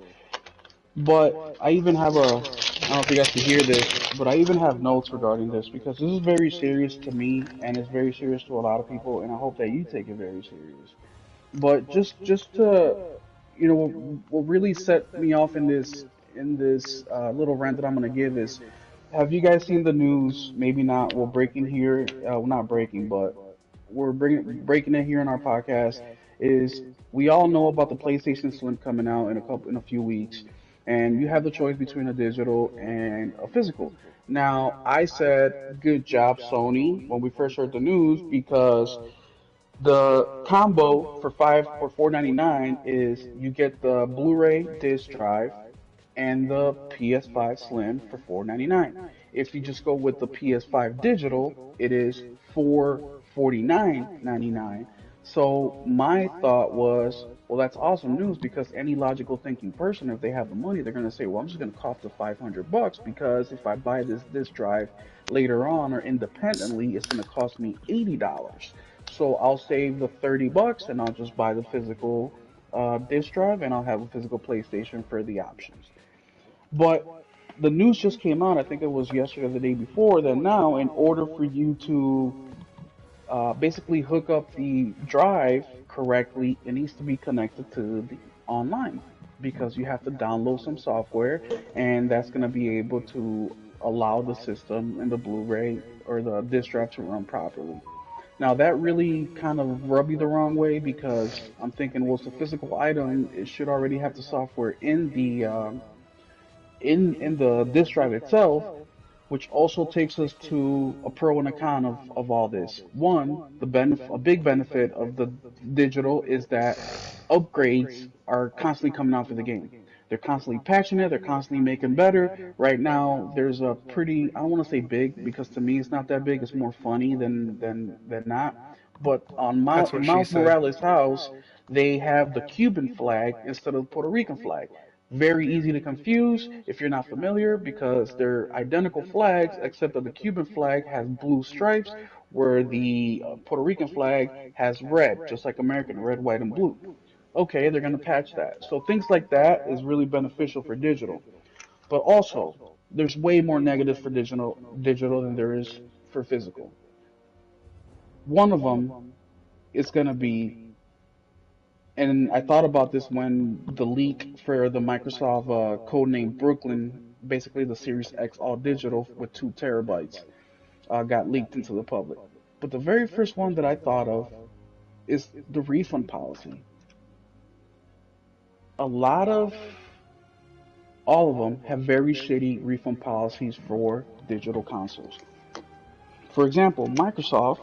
But I even have I don't know if you guys can hear this, but I even have notes regarding this because this is very serious to me and it's very serious to a lot of people, and I hope that you take it very serious. But just to, what really set me off in this little rant that I'm gonna give is, have you guys seen the news? Maybe not. We're breaking here, well, not breaking, but we're breaking it here in our podcast. Is we all know about the PlayStation Slim coming out in a few weeks, and you have the choice between a digital and a physical. Now, I said, good job, Sony, when we first heard the news because the combo for 499 is you get the Blu-ray disc drive and the PS5 Slim for 499. If you just go with the PS5 digital, it is 449.99. So my thought was, well, that's awesome news because any logical thinking person, if they have the money, they're gonna say, well, I'm just gonna cough the $500 because if I buy this drive later on or independently, it's gonna cost me $80. So I'll save the $30 and I'll just buy the physical disc drive and I'll have a physical PlayStation for the options. But the news just came out, I think it was yesterday or the day before, that now in order for you to basically hook up the drive correctly, it needs to be connected to the online because you have to download some software and that's going to be able to allow the system and the Blu-ray or the disc drive to run properly. Now that really kind of rubbed me the wrong way because I'm thinking, well, it's a physical item. It should already have the software in the disk drive itself, which also takes us to a pro and a con of all this. One, a big benefit of the digital is that upgrades are constantly coming out for the game. They're constantly patching it. They're constantly making better. Right now, there's a pretty, I don't want to say big because to me it's not that big. It's more funny than not. But That's in what she Miles said. Morales' house, they have the Cuban flag instead of the Puerto Rican flag. Very easy to confuse if you're not familiar because they're identical flags, except that the Cuban flag has blue stripes, where the Puerto Rican flag has red, just like American, red, white, and blue. Okay, they're going to patch that. So things like that is really beneficial for digital. But also, there's way more negatives for digital than there is for physical. One of them is going to be, and I thought about this when the leak for the Microsoft codename Brooklyn, basically the Series X all digital with 2 terabytes, got leaked into the public. But the very first one that I thought of is the refund policy. A lot of all of them have very shitty refund policies for digital consoles. For example, Microsoft,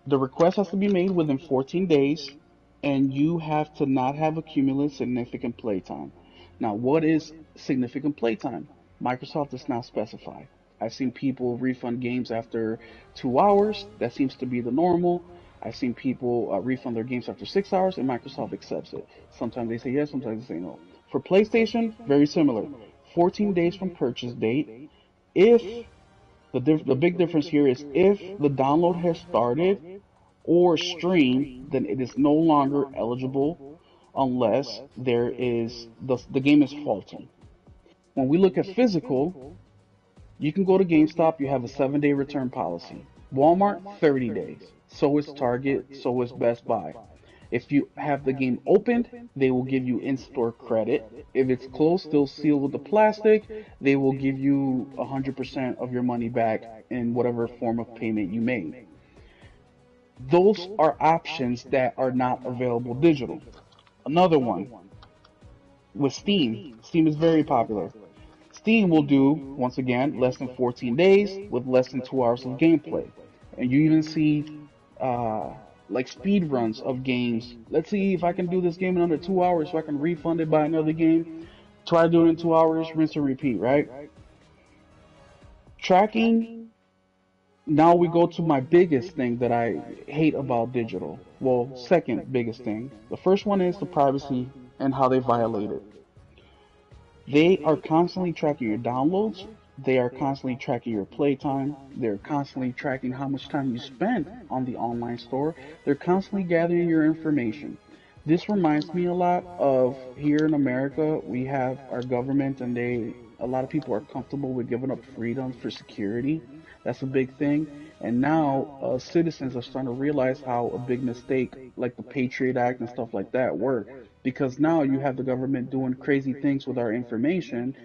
the request has to be made within 14 days, and you have to not have accumulated significant playtime. Now, what is significant playtime? Microsoft does not specify. I've seen people refund games after 2 hours. That seems to be the normal. I've seen people refund their games after 6 hours, and Microsoft accepts it. Sometimes they say yes, sometimes they say no. For PlayStation, very similar. 14 days from purchase date. If the big difference here is if the download has started or streamed, then it is no longer eligible unless the game is faulty. When we look at physical, you can go to GameStop, you have a 7-day return policy. Walmart, 30 days. So is Target, so is Best Buy. If you have the game opened, they will give you in-store credit. If it's closed, still sealed with the plastic, they will give you 100% of your money back in whatever form of payment you made. Those are options that are not available digital. Another one, with Steam. Steam is very popular. Steam will do, once again, less than 14 days with less than 2 hours of gameplay. And you even see like speed runs of games. Let's see if I can do this game in under 2 hours so I can refund it by another game. Try to do it in 2 hours, rinse and repeat, right? Tracking. Now we go to my biggest thing that I hate about digital. Well, second biggest thing. The first one is the privacy and how they violate it. They are constantly tracking your downloads. They are constantly tracking your playtime. They're constantly tracking how much time you spend on the online store. They're constantly gathering your information. This reminds me a lot of here in America, we have our government and a lot of people are comfortable with giving up freedom for security. That's a big thing. And now citizens are starting to realize how a big mistake like the Patriot Act and stuff like that were. Because now you have the government doing crazy things with our information,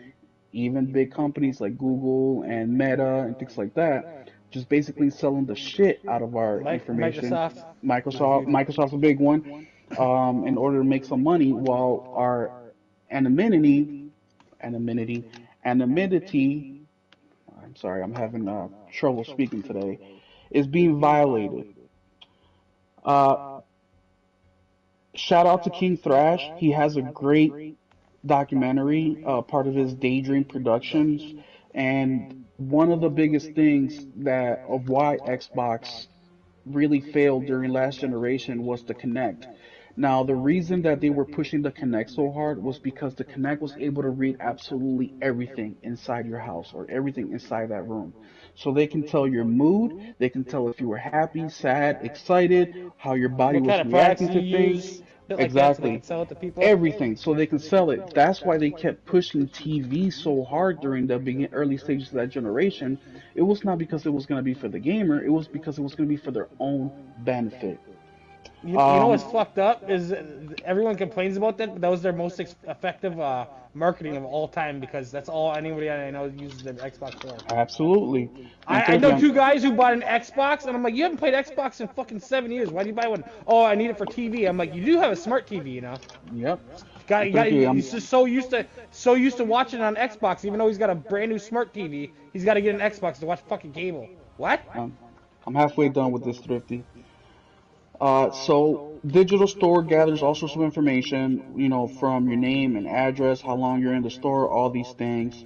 even big companies like Google and Meta and things like that, just basically selling the shit out of our information. Microsoft, not huge. Microsoft's a big one, in order to make some money, while our anonymity, anonymity, anonymity. I'm sorry, I'm having trouble speaking today. Is being violated. Uh, Shout out to King Thrash. He has a great documentary, part of his Daydream Productions, and one of the biggest things that of why Xbox really failed during last generation was the Kinect. Now, the reason that they were pushing the Kinect so hard was because the Kinect was able to read absolutely everything inside your house or everything inside that room. So they can tell your mood, they can tell if you were happy, sad, excited, how your body What was kind of products reacting you to things. use, bit like that, so they Exactly. can sell it to people. Everything, so they can sell it. That's why they kept pushing TV so hard during the early stages of that generation. It was not because it was going to be for the gamer, it was because it was going to be for their own benefit. You know what's Um, fucked up is everyone complains about that, but that was their most effective marketing of all time because that's all anybody I know uses their Xbox for. Absolutely. And I thirdly, know two guys who bought an Xbox, and I'm like, you haven't played Xbox in fucking 7 years. Why do you buy one? Oh, I need it for TV. I'm like, you do have a smart TV, you know. yep. And Got, thirdly, he's just so used to watching on Xbox, even though he's got a brand new smart TV. He's got to get an Xbox to watch fucking cable. What? um, I'm halfway done with this, Thrifty. So digital store gathers all sorts of information, from your name and address, how long you're in the store, all these things.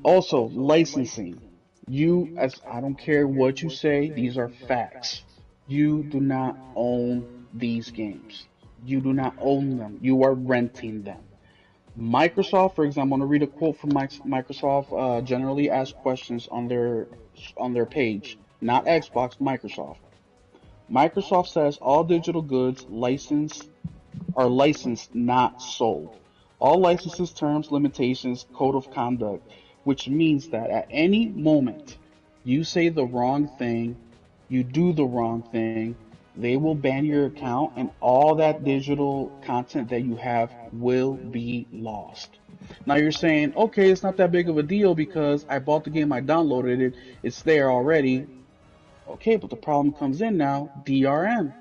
Also, licensing. As I don't care what you say, these are facts. You do not own these games. You do not own them. You are renting them. Microsoft, for example, I'm going to read a quote from Microsoft. Generally asked questions on their page, not Xbox, Microsoft. Microsoft says all digital goods are licensed, not sold. All licenses, terms, limitations, code of conduct, which means that at any moment you say the wrong thing, you do the wrong thing, they will ban your account and all that digital content that you have will be lost. Now you're saying, okay, it's not that big of a deal because I bought the game, I downloaded it, it's there already. Okay, but the problem comes in now, DRM.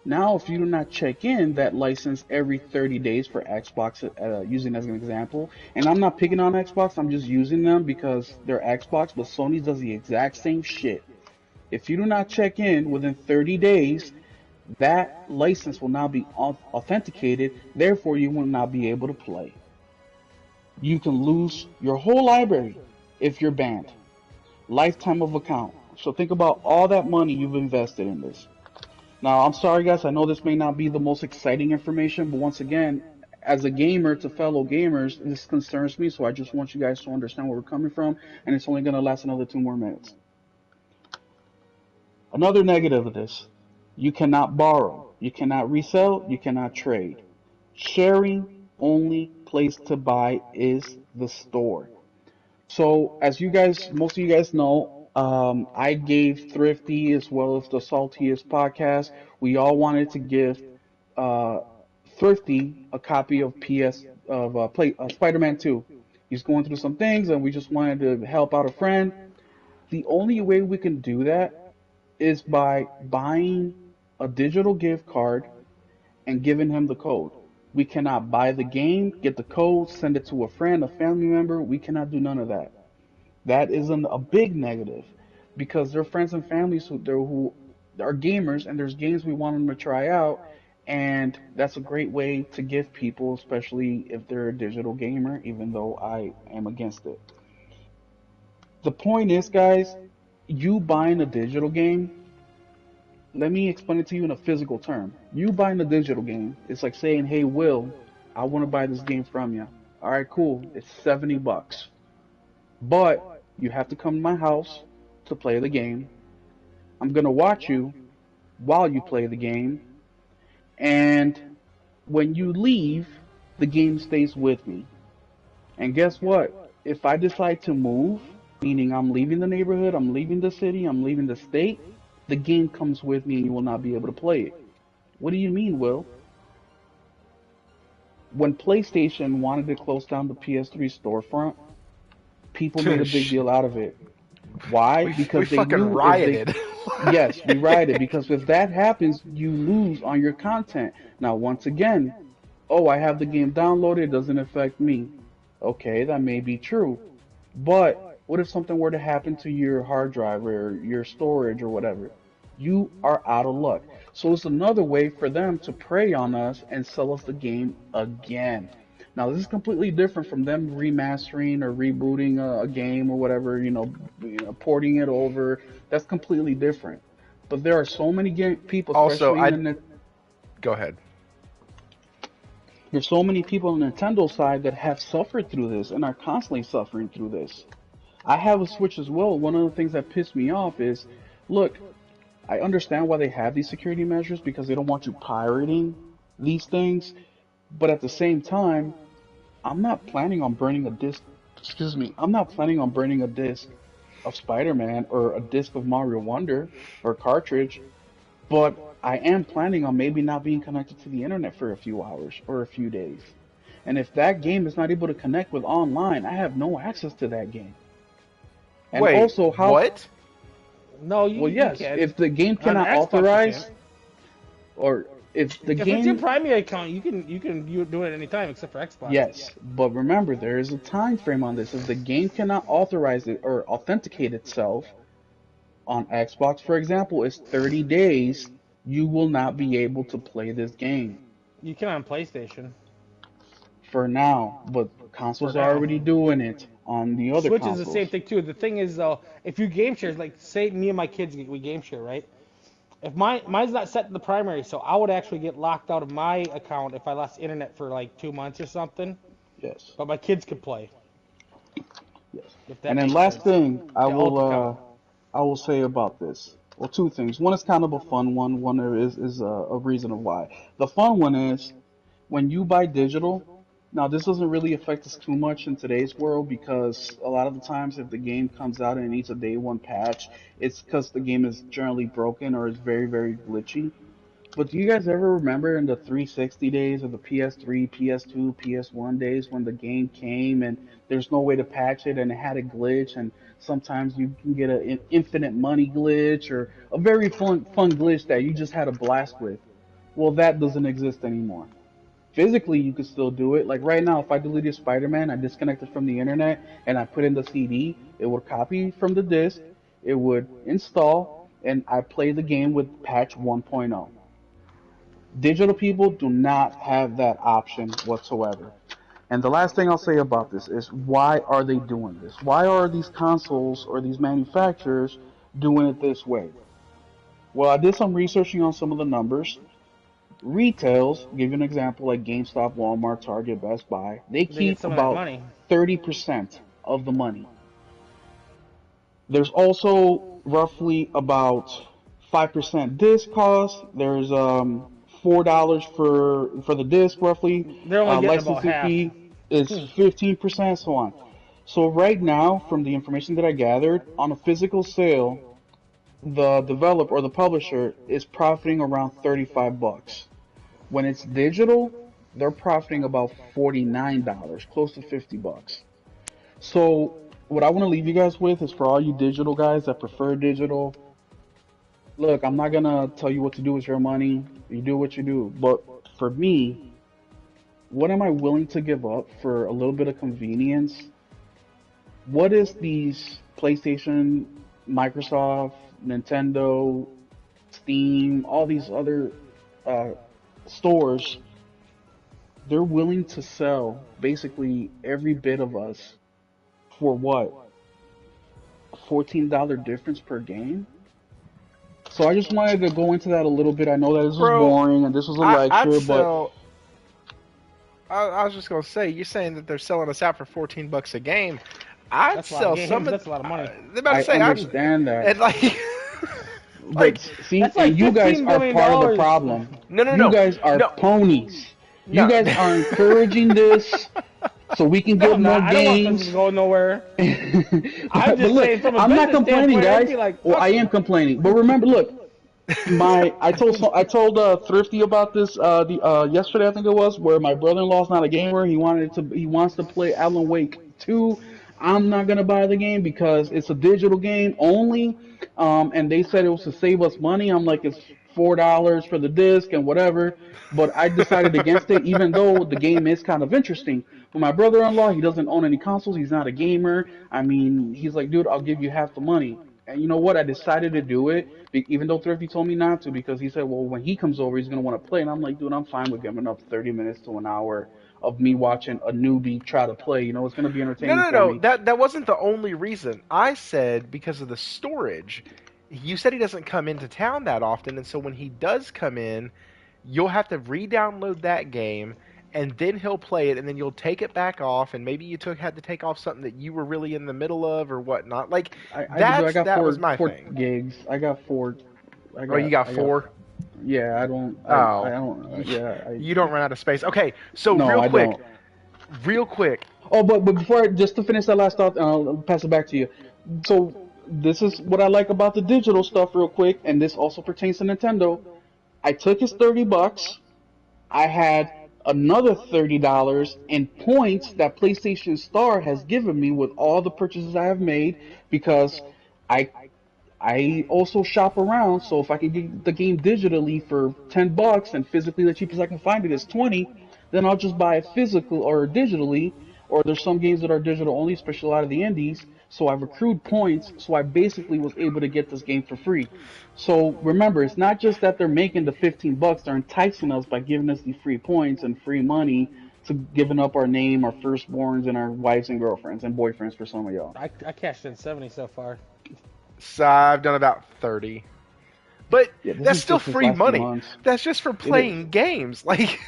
Now, if you do not check in that license every 30 days for Xbox, using as an example, and I'm not picking on Xbox, I'm just using them because they're Xbox, but Sony does the exact same shit. If you do not check in within 30 days, that license will not be authenticated, therefore you will not be able to play. You can lose your whole library if you're banned. Lifetime of account. So think about all that money you've invested in this. Now, I'm sorry, guys. I know this may not be the most exciting information, but once again, as a gamer to fellow gamers, this concerns me. So I just want you guys to understand where we're coming from, and it's only going to last another 2 more minutes. Another negative of this: you cannot borrow, you cannot resell, you cannot trade. Sharing only place to buy is the store. So, as you guys, most of you guys know, I gave Thrifty as well as the Saltiest podcast. We all wanted to give uh, Thrifty a copy of Spider-Man 2. He's going through some things, and we just wanted to help out a friend. The only way we can do that is by buying a digital gift card and giving him the code. We cannot buy the game, get the code, send it to a friend, a family member. We cannot do none of that. That is a big negative because there are friends and families who are gamers and there's games we want them to try out, and that's a great way to give people, especially if they're a digital gamer, even though I am against it. The point is, guys, you buying a digital game, let me explain it to you in a physical term. You buying a digital game, it's like saying, hey, Will, I want to buy this game from you. All right, cool. It's $70. But you have to come to my house to play the game. I'm going to watch you while you play the game. And when you leave, the game stays with me. And guess what? If I decide to move, meaning I'm leaving the neighborhood, I'm leaving the city, I'm leaving the state, the game comes with me and you will not be able to play it. What do you mean, Will? When PlayStation wanted to close down the PS3 storefront, people made a big deal out of it. Why? We Because they fucking knew if they, rioted. yes, we rioted, because if that happens, you lose on your content. Now, once again, oh, I have the game downloaded, it doesn't affect me. Okay, that may be true. But what if something were to happen to your hard drive or your storage or whatever? You are out of luck. So it's another way for them to prey on us and sell us the game again. Now, this is completely different from them remastering or rebooting a game or whatever, porting it over. That's completely different. But there are so many people, Also, especially in the go ahead. there's so many people on the Nintendo side that have suffered through this and are constantly suffering through this. I have a Switch as well. One of the things that pissed me off is, look, I understand why they have these security measures because they don't want you pirating these things, but at the same time, I'm not planning on burning a disc. Excuse me. I'm not planning on burning a disc of Spider-Man or a disc of Mario Wonder or cartridge, but I am planning on maybe not being connected to the internet for a few hours or a few days. And if that game is not able to connect with online, I have no access to that game. And Wait, also, how? what? No, Well, you yes. can. If the game On cannot Xbox, you authorize, can. or if the If it's your game, primary account, you do it anytime except for Xbox. yes. But remember, there is a time frame on this. If the game cannot authorize it or authenticate itself on Xbox, for example, it's 30 days. You will not be able to play this game You can on PlayStation. for now. But For consoles are now. already doing it on the other Switch is the same consoles. thing too. The thing is though, if you game share, like say me and my kids we game share, right? If mine's not set to the primary, so I would actually get locked out of my account if I lost internet for like 2 months or something. Yes. But my kids could play, Yes. if that And then makes last sense. thing The alt account. I will say about this. Well, two things. One is kind of a fun one. One is a reason of why. The fun one is when you buy digital. Now, this doesn't really affect us too much in today's world because a lot of the times, if the game comes out and it needs a day one patch, it's because the game is generally broken or is very, very glitchy. But do you guys ever remember in the 360 days of the PS3, PS2, PS1 days when the game came and there's no way to patch it and it had a glitch and sometimes you can get an infinite money glitch or a very fun glitch that you just had a blast with? Well, that doesn't exist anymore. Physically, you could still do it. Like right now, if I deleted Spider-Man, I disconnected from the internet and I put in the CD, it would copy from the disc, it would install, and I play the game with patch 1.0. Digital people do not have that option whatsoever. And the last thing I'll say about this is why are they doing this? Why are these consoles or these manufacturers doing it this way? Well, I did some researching on some of the numbers. Retails, give you an example like GameStop, Walmart, Target, Best Buy, they They get keep some of that about money. 30% of the money. There's also roughly about 5% disc cost. There's $4 for the disc roughly. They're only getting about Licensing half. fee is 15%, so on. So right now, from the information that I gathered, on a physical sale, the developer or the publisher is profiting around 35 bucks. When it's digital, they're profiting about $49, close to 50 bucks. So what I want to leave you guys with is for all you digital guys that prefer digital, look, I'm not gonna tell you what to do with your money. You do what you do. But for me, what am I willing to give up for a little bit of convenience? What is these PlayStation, Microsoft, Nintendo, Steam, all these other uh, stores, they're willing to sell basically every bit of us for what? $14 difference per game? So I just wanted to go into that a little bit. I know that this was Bro, boring and this was a I'd lecture, but sell. I was just gonna say, you're saying that they're selling us out for 14 bucks a game. I'd That's a lot of sell games. some of. That's a lot of money. They're about to I say, understand that. and like, But like, see, That's like and you guys $15 are billion. part of the problem. no, no, You no, guys are no, ponies. You no, guys are encouraging this so we can No, get I'm more not. I don't want them games. to go nowhere. But just look, saying from a I'm not business complaining, standpoint, I'd guys. be like, Well, fuck I am 'em. complaining. But remember, look, I told Thrifty about this the yesterday I think it was where my brother-in-law's not a gamer. He wants to play Alan Wake 2. I'm not gonna buy the game because it's a digital game only. And they said it was to save us money. I'm like it's $4 for the disc and whatever. But I decided against it, even though the game is kind of interesting. But my brother-in-law, he doesn't own any consoles. He's not a gamer. I mean, he's like, dude, I'll give you half the money. And you know what? I decided to do it, even though Thrifty told me not to, because he said, well, when he comes over, he's gonna want to play. And I'm like, dude, I'm fine with giving up 30 minutes to an hour of me watching a newbie try to play. You know, it's gonna be no, entertaining no, for no. me. That wasn't the only reason. I said because of the storage. You said he doesn't come into town that often, and so when he does come in, you'll have to re-download that game, and then he'll play it, and then you'll take it back off, and maybe you had to take off something that you were really in the middle of or whatnot. Like I got that was four my four thing. gigs. I got four. Oh, you got I got. four? Yeah, I Oh, don't. Yeah, you don't run out of space. Okay, so no, I don't. real quick. Oh, but before just to finish that last thought, I'll pass it back to you. So this is what I like about the digital stuff, real quick, and this also pertains to Nintendo. I took his 30 bucks. I had another $30 in points that PlayStation Star has given me with all the purchases I have made because I I also shop around, so if I can get the game digitally for 10 bucks and physically the cheapest I can find it is 20, then I'll just buy it physical or digitally. Or there's some games that are digital only, especially a lot of the indies. So I've accrued points, so I basically was able to get this game for free. So remember, it's not just that they're making the 15 bucks, they're enticing us by giving us the free points and free money to giving up our name, our firstborns, and our wives and girlfriends and boyfriends for some of y'all. I cashed in 70 so far. So I've done about 30. But Yeah, this that's is still just this free last few money. months. That's just for It is. playing games. Like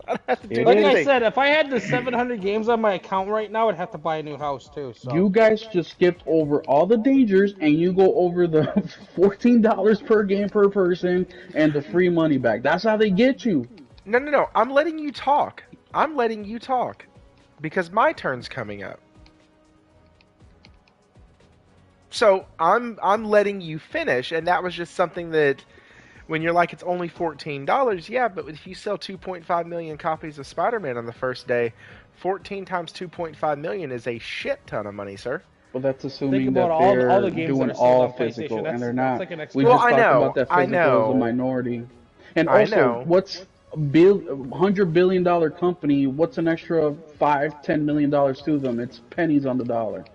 I don't have to do It Like is. I anything. said, if I had the 700 games on my account right now, I'd have to buy a new house too. So You guys just skipped over all the dangers and you go over the $14 per game per person and the free money back. That's how they get you. No, no, no. I'm letting you talk. I'm letting you talk because my turn's coming up. So I'm letting you finish, and that was just something that when you're like, it's only $14. Yeah, but if you sell 2.5 million copies of Spider-Man on the first day, 14 times 2.5 million is a shit ton of money, sir. Well, that's Think assuming about that all they're the games that doing are sold all on PlayStation. physical, and they're That's not. like an We extra. Well, just I talked about know, that I physical is a know, minority. And I also, know. what's $100 billion company? What's an extra $5, $10 million to them? It's pennies on the dollar.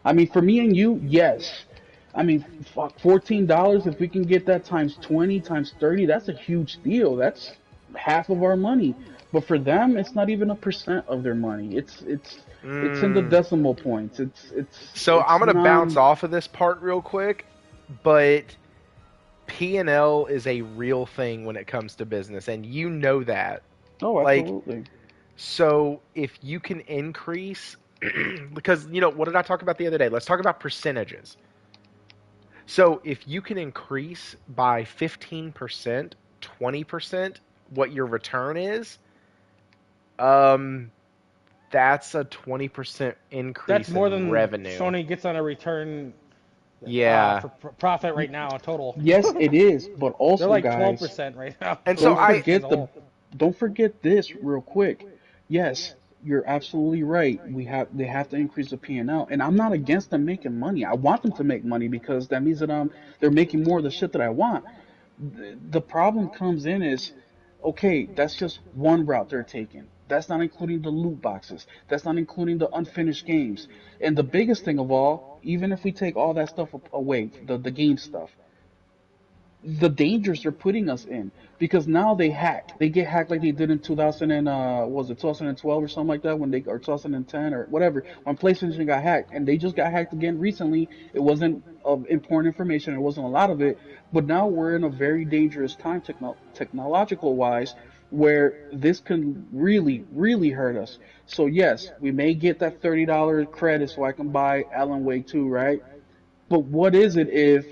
I mean, for me and you, yes. I mean, fuck, $14. If we can get that times 20, times 30, that's a huge deal. That's half of our money. But for them, it's not even a percent of their money. It's in the Mm. decimal points. So I'm It's gonna bounce non. off of this part real quick, but P&L is a real thing when it comes to business, and you know that. Oh, Like, absolutely. so if you can increase, because what did I talk about the other day? Let's talk about percentages. So if you can increase by 15%, 20% what your return is, um, that's a 20% That's increase more in than revenue. Sony gets on a return Yeah. for profit right now in total. Yes, it is. But They're also, like guys, 12% right now And for so don't I PlayStation as a forget whole. don't forget this real quick. Yes, you're absolutely right. They have to increase the P&L, and I'm not against them making money. I want them to make money because that means that they're making more of the shit that I want. The problem comes in is, okay, that's just one route they're taking. That's not including the loot boxes. That's not including the unfinished games. And the biggest thing of all, even if we take all that stuff away, the game stuff, the dangers they're putting us in, because now they get hacked like they did in 2000 and was it 2012 or something like that, when they, or 2010 or whatever, when PlayStation got hacked, and they just got hacked again recently. It wasn't of important information, it wasn't a lot of it, but now we're in a very dangerous time, technological wise, where this can really hurt us. So yes, we may get that $30 credit so I can buy Alan Wake 2, right? But what is it if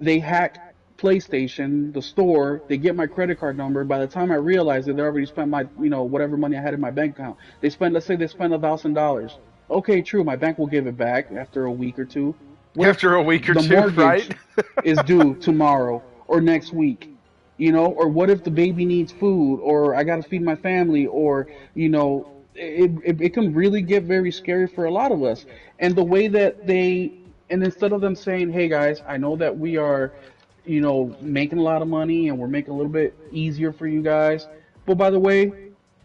they hack PlayStation, the store, they get my credit card number. By the time I realize it, they already spent my, whatever money I had in my bank account. Let's say they spend $1,000. Okay, true, my bank will give it back after a week or two. What if after a week or the two, right? mortgage is due tomorrow or next week? Or what if the baby needs food, or I gotta feed my family, or, it can really get very scary for a lot of us. And the way that and instead of them saying, hey guys, I know that we are, making a lot of money and we're making a little bit easier for you guys, but by the way,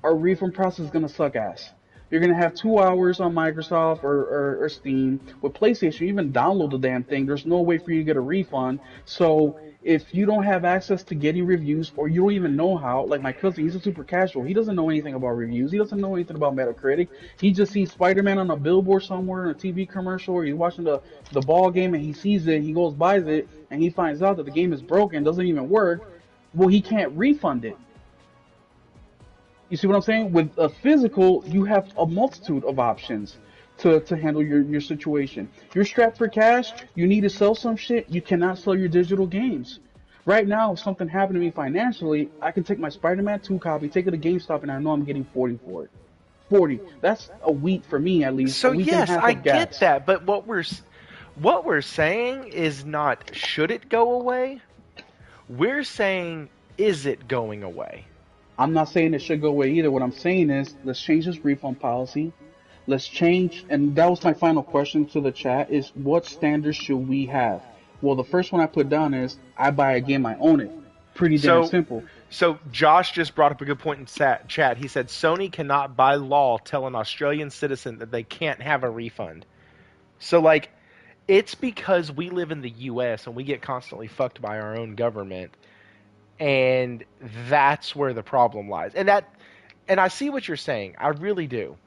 our refund process is gonna suck ass. You're gonna have 2 hours on Microsoft or Steam. With PlayStation, you even download the damn thing. There's no way for you to get a refund. So if you don't have access to getting reviews, or you don't even know how, like my cousin, he's a super casual. He doesn't know anything about reviews. He doesn't know anything about Metacritic. He just sees Spider-Man on a billboard somewhere in a TV commercial, or he's watching the ball game and he sees it. He goes buys it, and he finds out that the game is broken, doesn't even work. Well, he can't refund it. You see what I'm saying? With a physical, you have a multitude of options to handle your situation. You're strapped for cash, you need to sell some shit, you cannot sell your digital games. Right now, if something happened to me financially, I can take my Spider-Man 2 copy, take it to GameStop, and I know I'm getting 40 for it. 40. That's a week for me, at least. A So week and a yes, half I of get gas. that, but what we're saying is not should it go away? We're saying is it going away? I'm not saying it should go away either. What I'm saying is, let's change this refund policy. Let's change, and that was my final question to the chat, is what standards should we have? Well, the first one I put down is, I buy a game, I own it. Pretty damn So simple. so Josh just brought up a good point in chat. He said Sony cannot by law tell an Australian citizen that they can't have a refund. So like it's because we live in the US and we get constantly fucked by our own government, and that's where the problem lies. And I see what you're saying. I really do.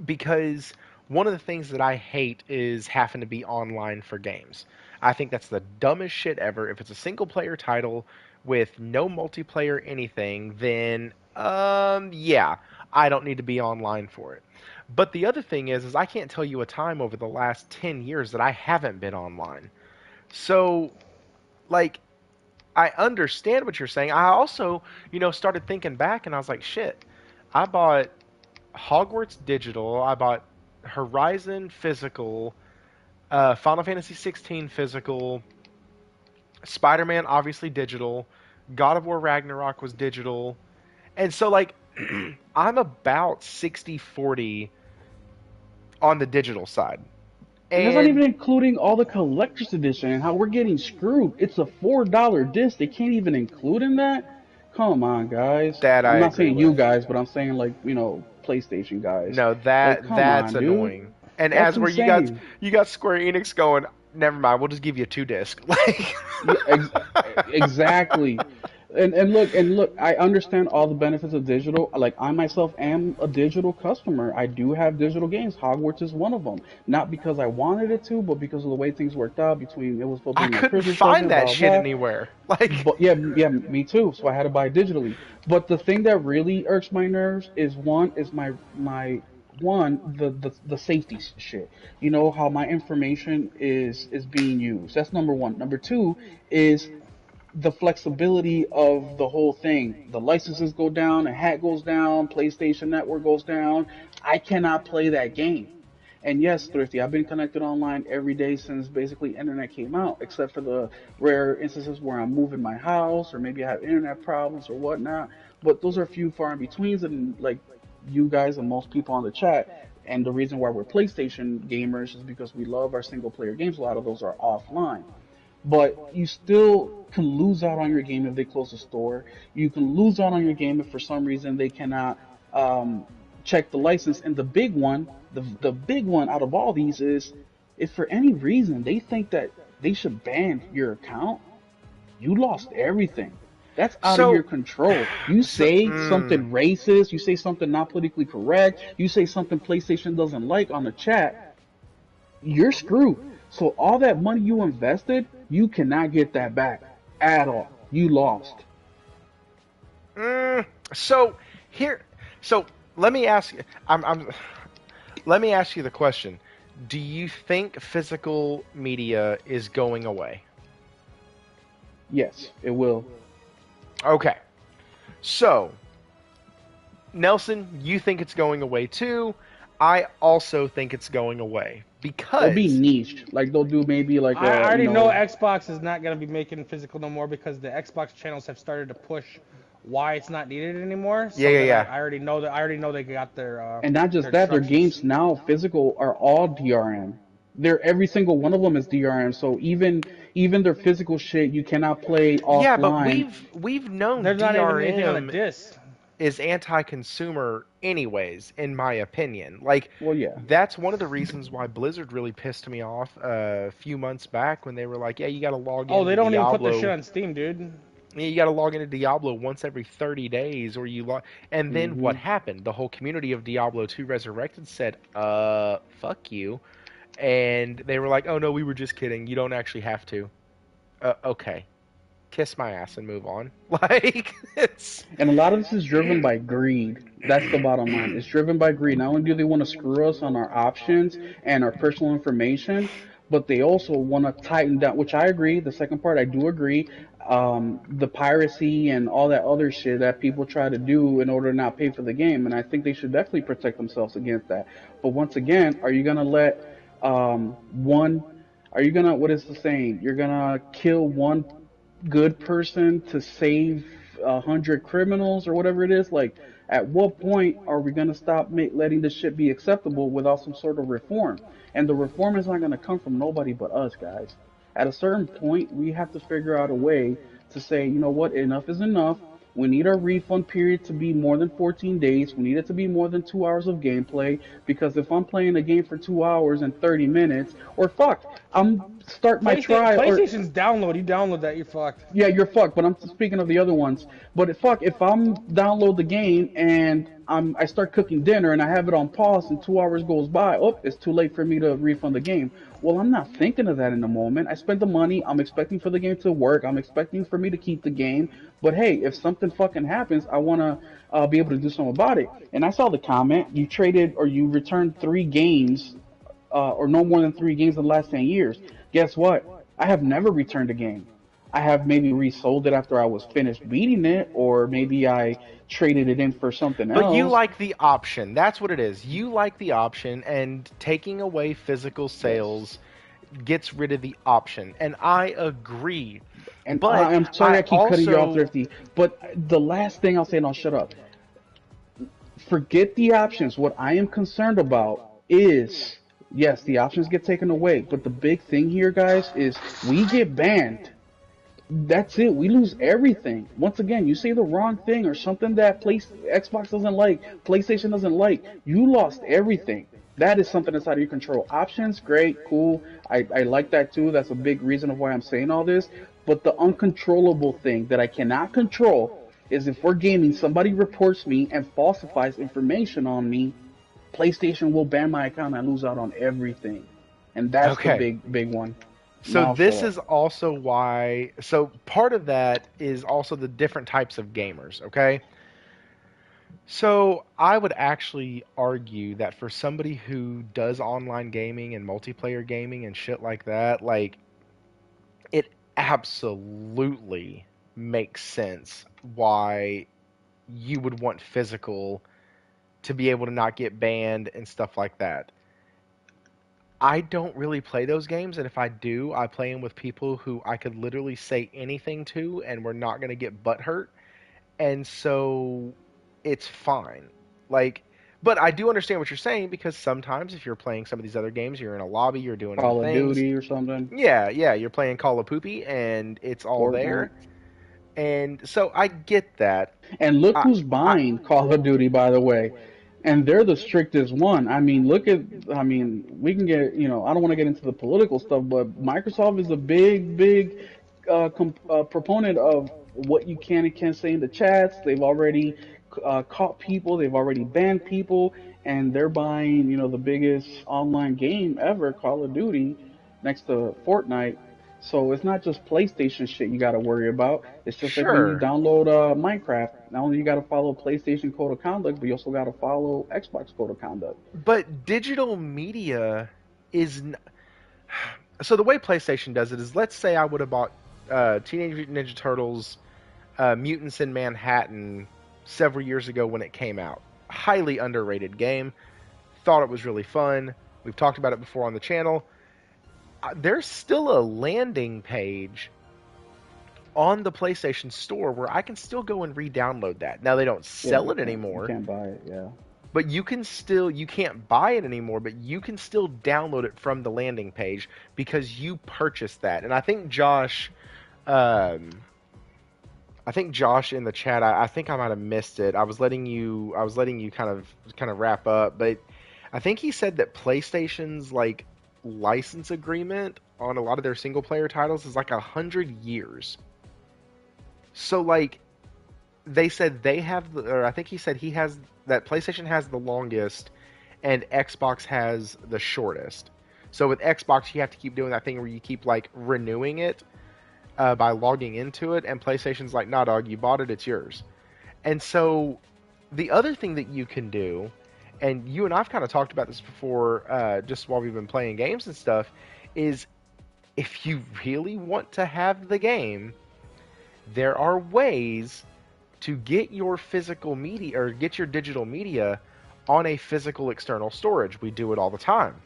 Because one of the things that I hate is having to be online for games. I think that's the dumbest shit ever. If it's a single player title with no multiplayer anything, then yeah, I don't need to be online for it. But the other thing is I can't tell you a time over the last 10 years that I haven't been online. So like I understand what you're saying. I also, started thinking back and I was like, shit. I bought Hogwarts Digital. I bought Horizon Physical, Final Fantasy 16 Physical, Spider-Man obviously digital. God of War Ragnarok was digital. And so like I'm about 60-40 on the digital side. And that's not And even including all the collector's edition and how we're getting screwed. It's a $4 disc. They can't even include in that. Come on, guys. that I I'm not agree saying you with. guys, but I'm saying like PlayStation guys. No, Like, come that's on, dude. annoying. And That's as where insane. you got Square Enix going, never mind, we'll just give you a 2 disc. Like Yeah, exactly. And look, I understand all the benefits of digital. Like I myself am a digital customer. I do have digital games. Hogwarts is one of them. Not because I wanted it to, but because of the way things worked out between it was supposed to I be my couldn't Christmas find present, that blah shit blah. anywhere. Like But yeah, yeah, me too. So I had to buy it digitally. But the thing that really irks my nerves is one is my one the safety shit. You know how my information is being used. That's number one. Number two is the flexibility of the whole thing. The licenses go down, a hack goes down, PlayStation Network goes down. I cannot play that game. And yes, Thrifty, I've been connected online every day since basically internet came out, except for the rare instances where I'm moving my house or maybe I have internet problems or whatnot. But those are few far in betweens, and like you guys and most people on the chat. And the reason why we're PlayStation gamers is because we love our single player games. A lot of those are offline, but you still can lose out on your game if they close the store. You can lose out on your game if for some reason they cannot um, check the license. And the big one, the big one out of all these is if for any reason they think that they should ban your account, you lost everything. That's out of your so control. You so say something racist, you say something not politically correct, you say something PlayStation doesn't like on the chat, you're screwed. So all that money you invested, you cannot get that back at all. You lost. so here so let me ask I'm let me ask you the question. Do you think physical media is going away? Yes, it will. Okay. So, Nelson, you think it's going away too. I also think it's going away It'll be because niched. Like they'll do maybe like I a already know Xbox is not going to be making physical no more because the Xbox channels have started to push why it's not needed anymore. yeah, So yeah, then yeah. I already know that I already know they got and not just their that, their instructions. games now physical are all DRM. They're every single one of them is DRM. So even their physical shit you cannot play Yeah, but offline. we've known There's not even anything on the DRM disc. is anti-consumer anyways, in my opinion. Like Well, yeah. that's one of the reasons why Blizzard really pissed me off a few months back when they were like, "Yeah, you got to log Oh, they into don't even put their shit Diablo. on Steam, dude. Yeah, you got to log into Diablo once every 30 days, or you log." And then what Hmm. happened? The whole community of Diablo 2 Resurrected said, fuck you," and they were like, "Oh no, we were just kidding. You don't actually have to." Okay, kiss my ass and move on. Like it's And a lot of this is driven by greed. That's the bottom line. It's driven by greed. Not only do they want to screw us on our options and our personal information, but they also want to tighten down, which I agree. The second part, I do agree. The piracy and all that other shit that people try to do in order to not pay for the game. And I think they should definitely protect themselves against that. But once again, are you going to let one, are you going to, what is the saying? You're going to kill one good person to save 100 criminals or whatever it is. Like, at what point are we gonna stop letting this shit be acceptable without some sort of reform? And the reform is not gonna come from nobody but us, guys. At a certain point, we have to figure out a way to say, you know what, enough is enough. We need our refund period to be more than 14 days. We need it to be more than 2 hours of gameplay. Because if I'm playing a game for 2 hours and 30 minutes, or fuck, I'm start my trial, or PlayStation's download. You download that, you're fucked. yeah, you're fucked. But I'm speaking of the other ones. But fuck, if I'm download the game and I start cooking dinner and I have it on pause and 2 hours goes by, oh, it's too late for me to refund the game. Well, I'm not thinking of that in the moment. I spent the money. I'm expecting for the game to work. I'm expecting for me to keep the game. But hey, if something fucking happens, I wanna be able to do something about it. And I saw the comment. You traded or you returned 3 games, or no more than 3 games in the last 10 years. Guess what? I have never returned a game. I have maybe resold it after I was finished beating it, or maybe I traded it in for something But you else. like the option. That's what it is. You like the option, and taking away physical Yes. sales gets rid of the option. And I agree. And But I'm sorry I I keep cutting you off, also Thrifty. But the last thing I'll say, and I'll shut up. Forget the options. What I am concerned about is, yes, the options get taken away. But the big thing here, guys, is we get banned. That's it. We lose everything. Once again, you say the wrong thing or something that Xbox doesn't like, PlayStation doesn't like, you lost everything. That is something that's out of your control. Options, great, cool. I like that too. That's a big reason of why I'm saying all this. But the uncontrollable thing that I cannot control is if we're gaming, somebody reports me and falsifies information on me, PlayStation will ban my account and I lose out on everything. And that's the okay. big one. So Now I'll shut this up. is also why. So part of that is also the different types of gamers. Okay. So I would actually argue that for somebody who does online gaming and multiplayer gaming and shit like that, like it absolutely makes sense why you would want physical to be able to not get banned and stuff like that. I don't really play those games, and if I do, I play them with people who I could literally say anything to, and we're not going to get butt hurt, and so it's fine. Like, but I do understand what you're saying because sometimes if you're playing some of these other games, you're in a lobby, you're doing other Call of things. Duty or something. Yeah, yeah, you're playing Call of Poopy, and it's all Fortnite. there, and so I get that. And look I, who's I buying Call of Duty, by the way. And they're the strictest one. I mean, look at, I mean, we can get, I don't want to get into the political stuff, but Microsoft is a big proponent of what you can and can't say in the chats. They've already caught people, they've already banned people, and they're buying, the biggest online game ever, Call of Duty, next to Fortnite. So it's not just PlayStation shit you got to worry about. It's just like when you sure, download Minecraft. Not only you got to follow PlayStation code of conduct, but you also got to follow Xbox code of conduct. but digital media is so the way PlayStation does it is, let's say I would have bought Teenage Mutant Ninja Turtles, Mutants in Manhattan several years ago when it came out. Highly underrated game. Thought it was really fun. We've talked about it before on the channel. There's still a landing page on the PlayStation Store where I can still go and re-download that. Now they don't Yeah, sell you it can't. You anymore, can't buy it. Yeah. but you can't buy it anymore, but you can still download it from the landing page because you purchased that. And um, I think Josh in the chat, I think I might have missed it. I was letting you kind of wrap up, but I think he said that PlayStation's like license agreement on a lot of their single player titles is like 100 years. So like they said they have, or I think he said he has that PlayStation has the longest and Xbox has the shortest. So with Xbox, you have to keep doing that thing where you keep like renewing it by logging into it, and PlayStation's like, nah, dog, you bought it, it's yours. And so the other thing that you can do, and you and I've kind of talked about this before, just while we've been playing games and stuff, is if you really want to have the game, there are ways to get your physical media or get your digital media on a physical external storage. We do it all the time.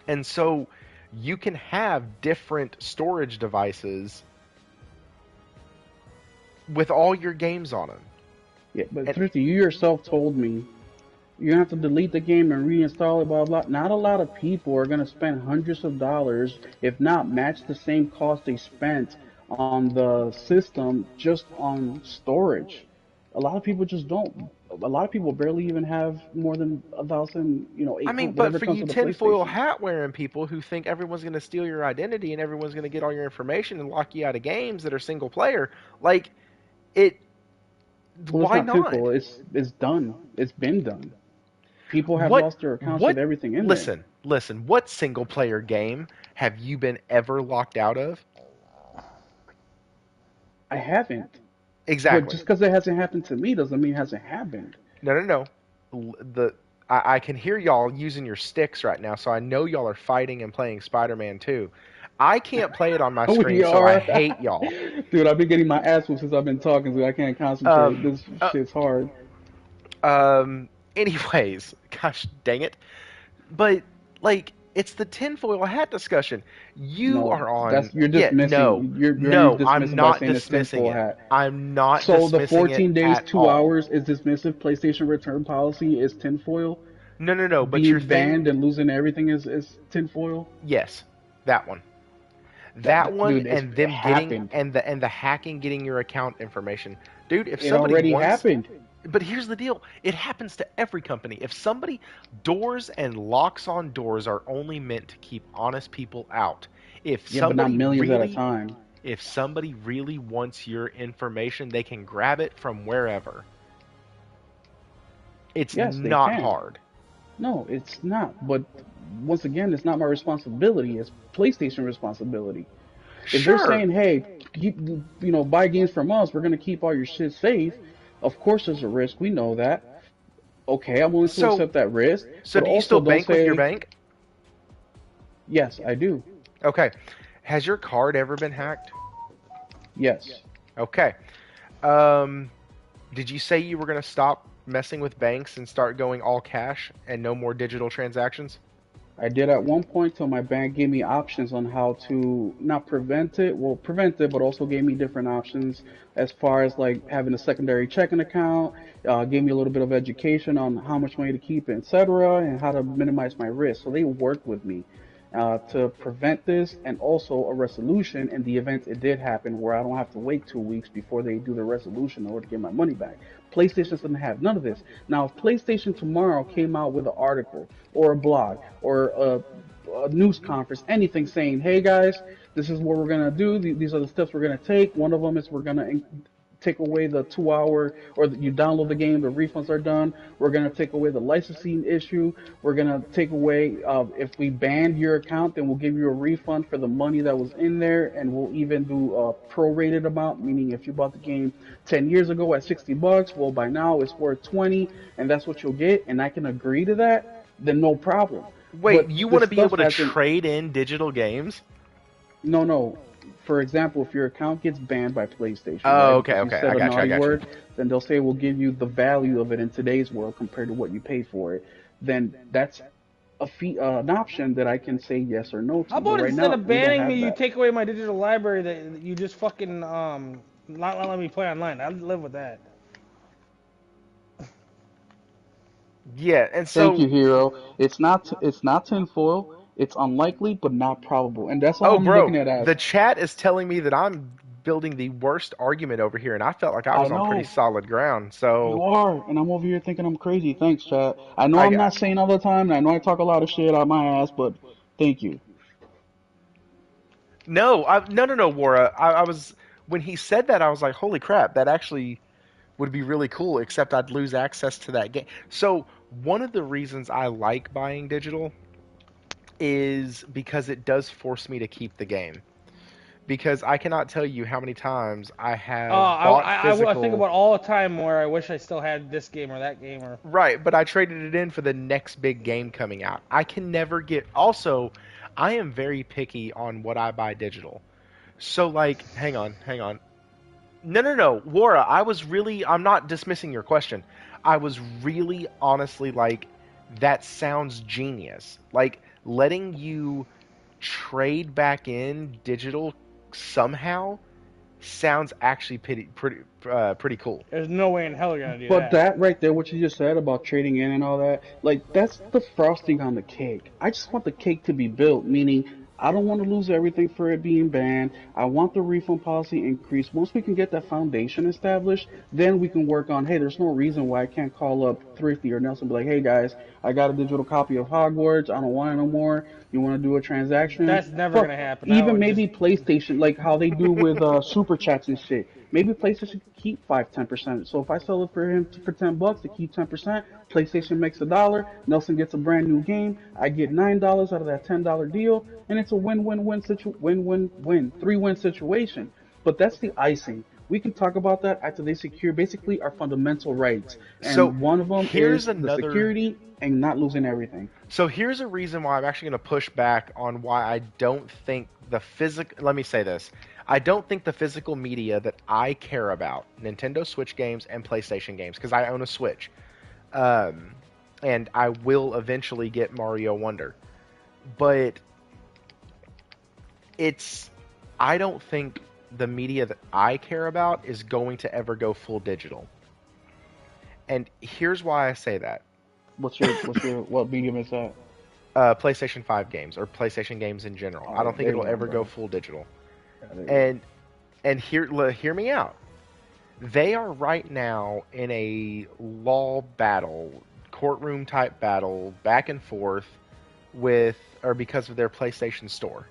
And so you can have different storage devices with all your games on them. Yeah, but And Thrifty, you yourself told me you have to delete the game and reinstall it, blah blah. Not a lot of people are gonna spend hundreds of dollars, if not match the same cost they spent on the system just on storage. A lot of people just don't. A lot of people barely even have more than 1,000, I eight mean, hundred, but whatever for comes you with the tinfoil PlayStation. hat wearing people who think everyone's going to steal your identity and everyone's going to get all your information and lock you out of games that are single player, like it, Well, it's why not not? tinfoil. It's done. It's been done. People have What lost their accounts with what everything in there. listen, what single player game have you been ever locked out of? I haven't. But Exactly. just because it hasn't happened to me doesn't mean it hasn't happened. No, no, no. The I can hear y'all using your sticks right now, so I know y'all are fighting and playing Spider-Man 2. I can't play it on my We screen, so I are. hate y'all. Dude, I've been getting my ass whooped since I've been talking, so I can't concentrate. Um, This uh, shit's hard. anyways, gosh dang it. But like It's the tinfoil hat discussion. You No, are on. that's you're Yeah, dismissing. You're already no, I'm dismissing by not saying it's dismissing tinfoil it. hat. I'm not So the dismissing it 14 days, at 2 all. hours is dismissive. PlayStation return policy is tinfoil. No, no, no. But your Being thing, banned and losing everything is tinfoil. yes, that one. That one Dude, and it them getting happened. and the hacking getting your account information. Dude, if It somebody already wants happened. but here's the deal. It happens to every company. If somebody doors and locks on doors are only meant to keep honest people out. If Yeah, but not somebody millions at a really time. if somebody really wants your information, they can grab it from wherever. It's Yes, they not can. hard. No, it's not. But once again, it's not my responsibility. It's PlayStation responsibility. If they're Sure. saying, "Hey, keep, buy games from us. We're gonna keep all your shit safe." Of course, there's a risk. We know that. Okay, I'm willing to So accept that risk. so But do you also, still don't bank with your say, bank? "Yes, I do." Okay. Has your card ever been hacked? Yes, Okay. Um, did you say you were going to stop messing with banks and start going all cash and no more digital transactions? I did at one point till my bank gave me options on how to not prevent it, well, prevent it, but also gave me different options as far as like having a secondary checking account, gave me a little bit of education on how much money to keep, etc., and how to minimize my risk. So they worked with me to prevent this and also a resolution in the event it did happen where I don't have to wait 2 weeks before they do the resolution in order to get my money back. PlayStation doesn't have none of this. Now, if PlayStation tomorrow came out with an article or a blog or a news conference, anything saying, "Hey guys, this is what we're gonna do. These are the steps we're gonna take. One of them is we're gonna take away the 2 hour, or you download the game, the refunds are done. We're gonna take away the licensing issue. We're gonna take away if we banned your account, then we'll give you a refund for the money that was in there, and we'll even do a prorated amount, meaning if you bought the game 10 years ago at $60, well by now it's worth 20, and that's what you'll get, and I can agree to that, then no problem. Wait, But you want this to be stuff able to hasn't. trade in digital games? No, no. For example, if your account gets banned by PlayStation, Oh, right, okay, because you okay. said I a got you. I naughty got you. word, then they'll say we'll give you the value of it in today's world compared to what you paid for it. Then that's a fee, an option that I can say yes or no How to. But about right instead now, of we don't banning me, have you that. take away my digital library that you just fucking not let me play online? I'd live with that. Yeah, and Thank so, you, Hero. It's not tinfoil. It's unlikely, but not probable, and that's all oh, I'm looking bro, at as. the chat is telling me that I'm building the worst argument over here, and I felt like I I was on pretty know. solid ground. You So, are, and I'm over here thinking I'm crazy. Thanks, chat. I know I I'm got not sane all the time, and I know I talk a lot of shit out my ass, but thank you. no, no, no, no, Wara. I was when he said that, I was like, holy crap, that actually would be really cool. Except I'd lose access to that game. So, one of the reasons I like buying digital is because it does force me to keep the game. Because I cannot tell you how many times I Oh, have bought I think physical. about all the time where I wish I still had this game or that game or. Right, but I traded it in for the next big game coming out. I can never get. Also, I am very picky on what I buy digital. So, like, hang on. No, no, no, Wara, I'm not dismissing your question. I was really honestly like, that sounds genius. Like, letting you trade back in digital somehow sounds actually pretty cool. There's no way in hell you're gonna do But that. that right there, what you just said about trading in and all that, like that's the frosting on the cake. I just want the cake to be built, meaning I don't want to lose everything for it being banned. I want the refund policy increased. Once we can get that foundation established, then we can work on, hey, there's no reason why I can't call up Thrifty or Nelson and be like, hey guys, I got a digital copy of Hogwarts. I don't want it no more. You want to do a transaction? That's never Fuck. gonna happen. That Even would just. maybe PlayStation, like how they do with super chats and shit. Maybe PlayStation could keep 5-10%. So if I sell it for him for $10 to keep 10%, PlayStation makes $1. Nelson gets a brand new game. I get $9 out of that $10 deal, and it's a win-win-win 3-win situation. But that's the icing. We can talk about that after they secure basically our fundamental rights, So and one of them here's is the another. security and not losing everything. So here's a reason why I'm actually going to push back on why I don't think the physical. Let me say this. I don't think the physical media that I care about, Nintendo Switch games and PlayStation games, because I own a Switch, um, and I will eventually get Mario Wonder. but I don't think the media that I care about is going to ever go full digital. And here's why I say that. What medium is that? PlayStation 5 games or PlayStation games in general. I don't think They it'll won't, ever go bro. full digital. Yeah, they won't. And hear me out. They are right now in a law battle, courtroom type battle, back and forth because of their PlayStation Store.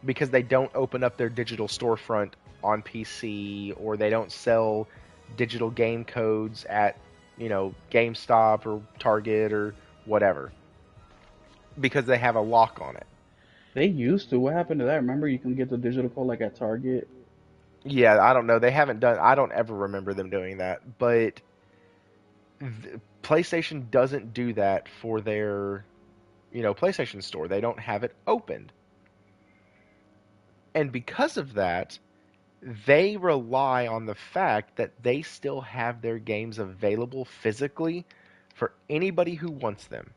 Because they don't open up their digital storefront on PC, or they don't sell digital game codes at, GameStop or Target or whatever. Because they have a lock on it. They used to. What happened to that? Remember, you can get the digital code like at Target. Yeah, I don't know. They haven't done. I don't ever remember them doing that. But PlayStation doesn't do that for their, PlayStation Store. They don't have it opened. And because of that, they rely on the fact that they still have their games available physically for anybody who wants them.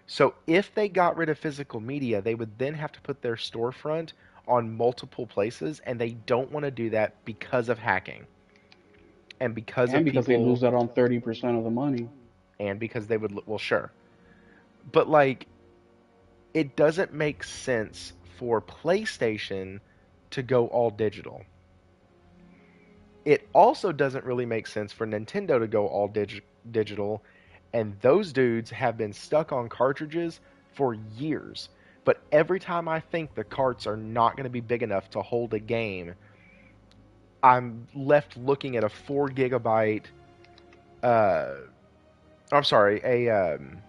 So if they got rid of physical media, they would then have to put their storefront on multiple places, and they don't want to do that because of hacking. And because And of because they people, lose out on 30% of the money. and because they would, well, sure. But like, it doesn't make sense for PlayStation to go all digital. It also doesn't really make sense for Nintendo to go all digital, and those dudes have been stuck on cartridges for years. But every time I think the carts are not going to be big enough to hold a game, I'm left looking at a 4 gigabyte, I'm sorry,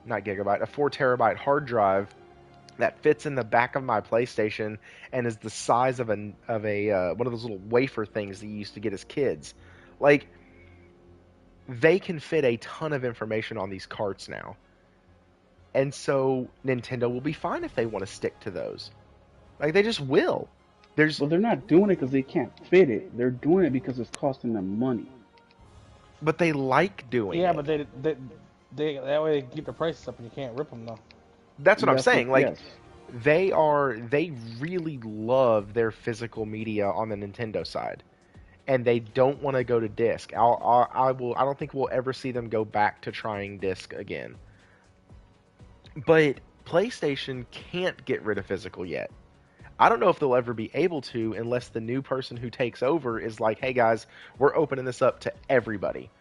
not gigabyte, a 4 terabyte hard drive that fits in the back of my PlayStation and is the size of one of those little wafer things that you used to get as kids. Like, they can fit a ton of information on these carts now. And so Nintendo will be fine if they want to stick to those. Like, they just will. Well, they're not doing it because they can't fit it. They're doing it because it's costing them money. But they like doing Yeah, it. but they that way they can keep the prices up and you can't rip them though. That's what I'm saying. Like, Yes. they really love their physical media on the Nintendo side, and they don't want to go to disc. I don't think we'll ever see them go back to trying disc again. But PlayStation can't get rid of physical yet. I don't know if they'll ever be able to unless the new person who takes over is like, hey guys, we're opening this up to everybody.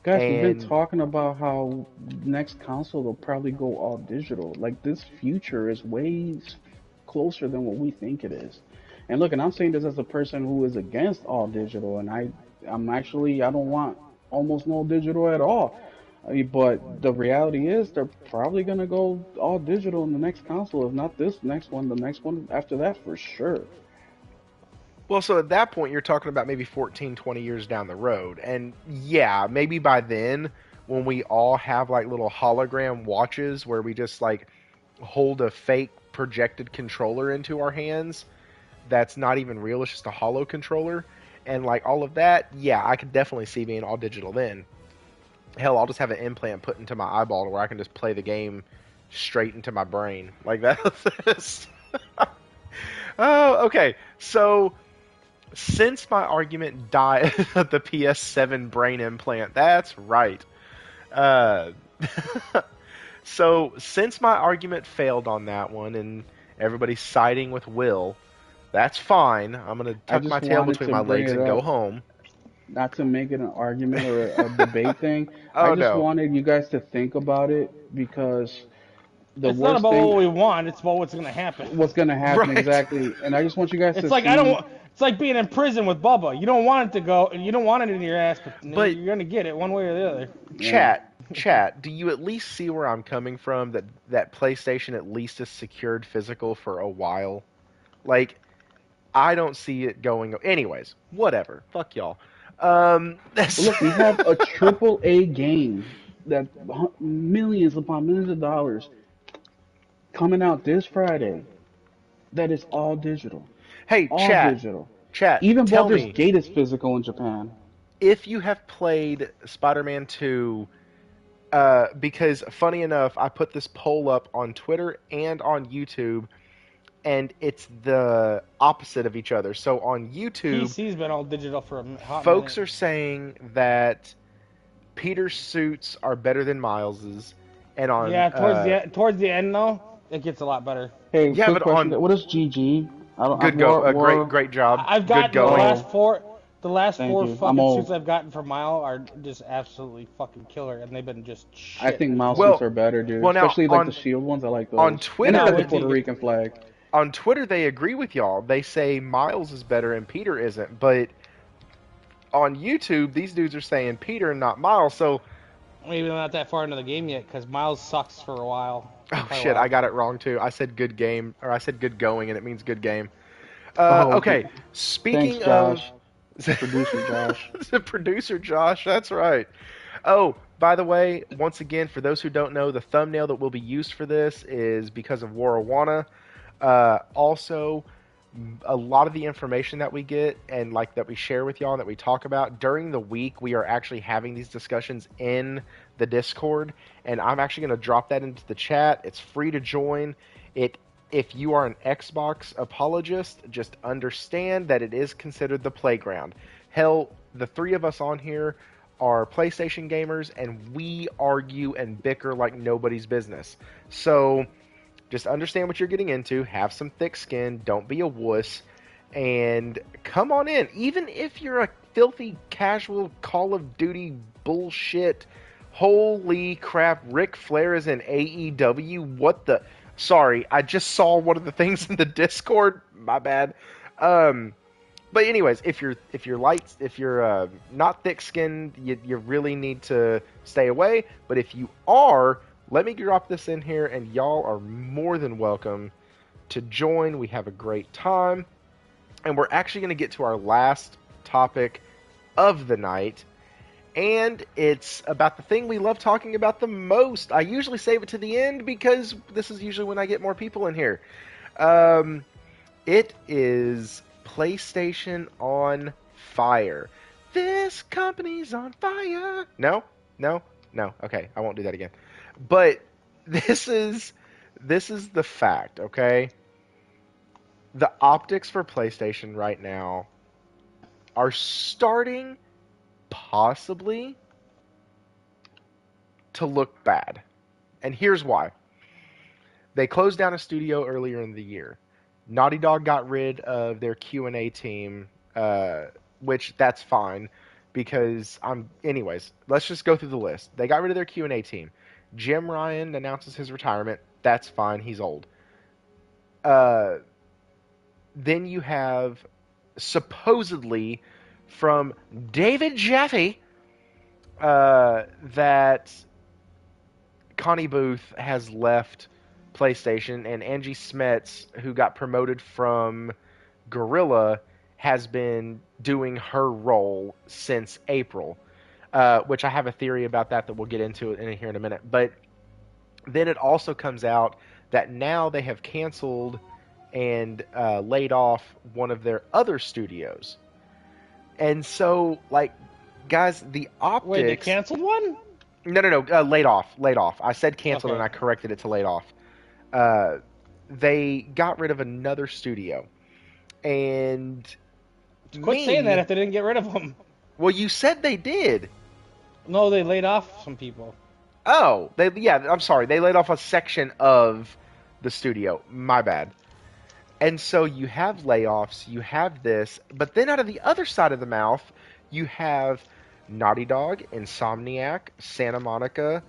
Guys, we've been And talking about how next console will probably go all digital. Like, this future is way closer than what we think it is. And look, and I'm saying this as a person who is against all digital, and I don't want almost no digital at all. But the reality is they're probably gonna go all digital in the next console. If not this next one, the next one after that for sure. well, so at that point, you're talking about maybe 14, 20 years down the road. And yeah, maybe by then, when we all have like little hologram watches where we just like hold a fake projected controller into our hands that's not even real, it's just a hollow controller, and like all of that, yeah, I could definitely see being all digital then. Hell, I'll just have an implant put into my eyeball to where I can just play the game straight into my brain. Like that's. Oh, okay. So since my argument died at the PS7 brain implant, that's right. Uh, so since my argument failed on that one and everybody's siding with Will, that's fine. I'm gonna I tuck my just tail wanted between to my bring legs it and go up, home. not to make it an argument or a debate thing. I Oh just no. wanted you guys to think about it because the It's not worst about thing, what we want, it's about what's gonna happen. what's going to happen Right. exactly. And I just want you guys It's to like see. it's like being in prison with Bubba. You don't want it to go, you don't want it in your ass, but But you're gonna get it one way or the other. Yeah. chat, do you at least see where I'm coming from that PlayStation at least is secured physical for a while? Like, I don't see it going. Anyways, whatever. Fuck y'all. But look, we have a triple A game that millions upon millions of dollars coming out this Friday that is all digital. Hey, All chat, digital. chat, Even tell Baldur's me Gate is physical in Japan. if you have played Spider-Man 2, Because funny enough, I put this poll up on Twitter and on YouTube, and it's the opposite of each other. So on YouTube, PC's been all digital for a hot folks minute. are saying that Peter's suits are better than Miles's, and on Yeah, towards the end though, it gets a lot better. Hey, yeah, quick but question. on What is GG? I don't. good War, great job, I've good gotten the going. last four. The last Thank four you. I'm fucking suits old. I've gotten from Mile are just absolutely fucking killer, and they've been just shit. I think mouse Well- suits are better, dude. well, now, Especially like on- the shield ones. I like those. on And Twitter- they got the Wait till Puerto you get- Rican flag. On Twitter, they agree with y'all. They say Miles is better and Peter isn't. But on YouTube, these dudes are saying Peter and not Miles. So, Maybe not that far into the game yet, because Miles sucks for a while. oh Quite a shit, while. I got it wrong too. I said good game, or I said good going, and it means good game. Oh, Okay, speaking Thanks, Josh. of Producer Josh. the producer Josh, that's right. Oh, by the way, once again, for those who don't know, the thumbnail that will be used for this is because of Warawana. Also, a lot of the information that we get and like that we share with y'all and that we talk about during the week, we are actually having these discussions in the Discord, and I'm actually going to drop that into the chat. It's free to join. If you are an Xbox apologist, just understand that it is considered the playground. Hell, the three of us on here are PlayStation gamers, and we argue and bicker like nobody's business. So just understand what you're getting into. Have some thick skin. Don't be a wuss. And come on in. Even if you're a filthy, casual Call of Duty bullshit, holy crap, Ric Flair is in AEW. What the... Sorry, I just saw one of the things in the Discord. My bad. But anyways, if you're not thick-skinned, you really need to stay away. But if you are, let me drop this in here, and y'all are more than welcome to join. We have a great time, and we're actually going to get to our last topic of the night, and it's about the thing we love talking about the most. I usually save it to the end because this is usually when I get more people in here. It is PlayStation on fire. This company's on fire. No. Okay, I won't do that again. But this is the fact, okay? The optics for PlayStation right now are starting possibly to look bad. And here's why. They closed down a studio earlier in the year. Naughty Dog got rid of their Q&A team, which that's fine because anyways, let's just go through the list. They got rid of their Q&A team. Jim Ryan announces his retirement. That's fine. He's old. Then you have supposedly from David Jaffe that Connie Booth has left PlayStation, and Angie Smets, who got promoted from Gorilla, has been doing her role since April, which I have a theory about that we'll get into in here in a minute. But then it also comes out that now they have canceled and laid off one of their other studios. And so, like, guys, the optics... Wait, they canceled one? No, laid off. I said canceled, Okay. and I corrected it to laid off. They got rid of another studio. And... Quit saying that if they didn't get rid of them. Well, you said they did. No, they laid off some people. Oh, I'm sorry. They laid off a section of the studio. My bad. And so you have layoffs, you have this, but then out of the other side of the mouth, you have Naughty Dog, Insomniac, Santa Monica,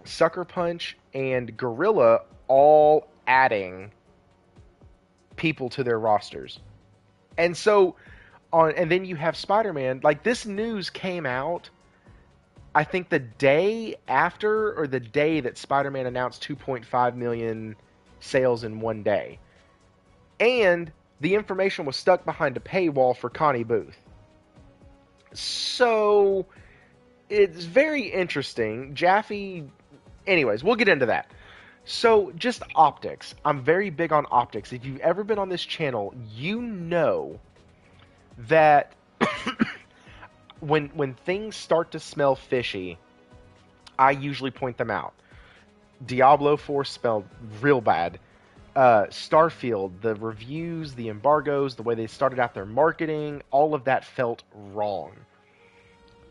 Sucker Punch, and Gorilla all adding people to their rosters. And so, and then you have Spider-Man. Like, this news came out, I think the day after, or the day that Spider-Man announced 2.5 million sales in one day. And the information was stuck behind a paywall for Connie Booth. So, it's very interesting. Jaffe... Anyways, we'll get into that. So, just optics. I'm very big on optics. If you've ever been on this channel, you know that when things start to smell fishy, I usually point them out. Diablo 4 spelled real bad. Starfield, the reviews, the embargoes, the way they started out their marketing, all of that felt wrong.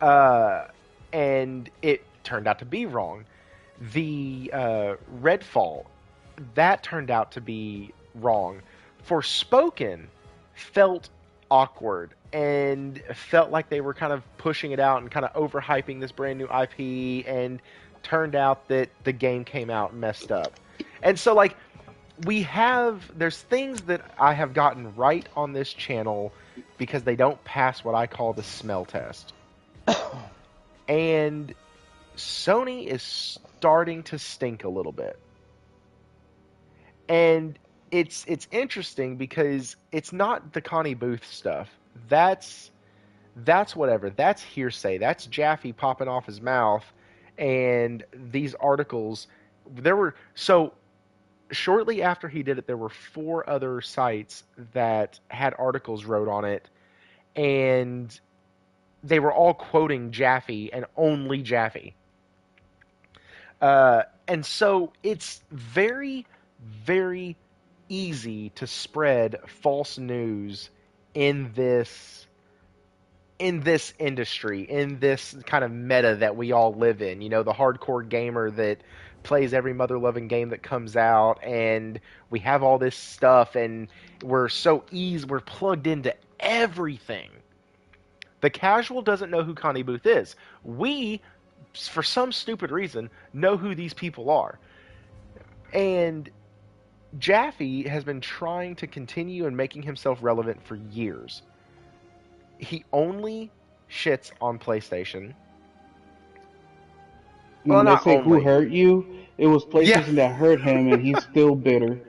And it turned out to be wrong. The Redfall, that turned out to be wrong. Forspoken felt awkward and felt like they were kind of pushing it out and kind of overhyping this brand new IP, and turned out that the game came out messed up. And so, like, there's things that I have gotten right on this channel because they don't pass what I call the smell test. And Sony is starting to stink a little bit. And it's interesting because it's not the Connie Booth stuff. That's whatever. That's hearsay. That's Jaffe popping off his mouth. And these articles, so shortly after he did it, there were 4 other sites that had articles wrote on it, and they were all quoting Jaffe and only Jaffe. And so it's very, very easy to spread false news in this industry, in this kind of meta that we all live in. You know, the hardcore gamer that plays every mother-loving game that comes out, and we have all this stuff, and we're plugged into everything. The casual doesn't know who Connie Booth is. We, for some stupid reason, know who these people are. And Jaffe has been trying to continue and making himself relevant for years. He only shits on PlayStation. When they say who hurt you, it was PlayStation that hurt him, and he's still bitter.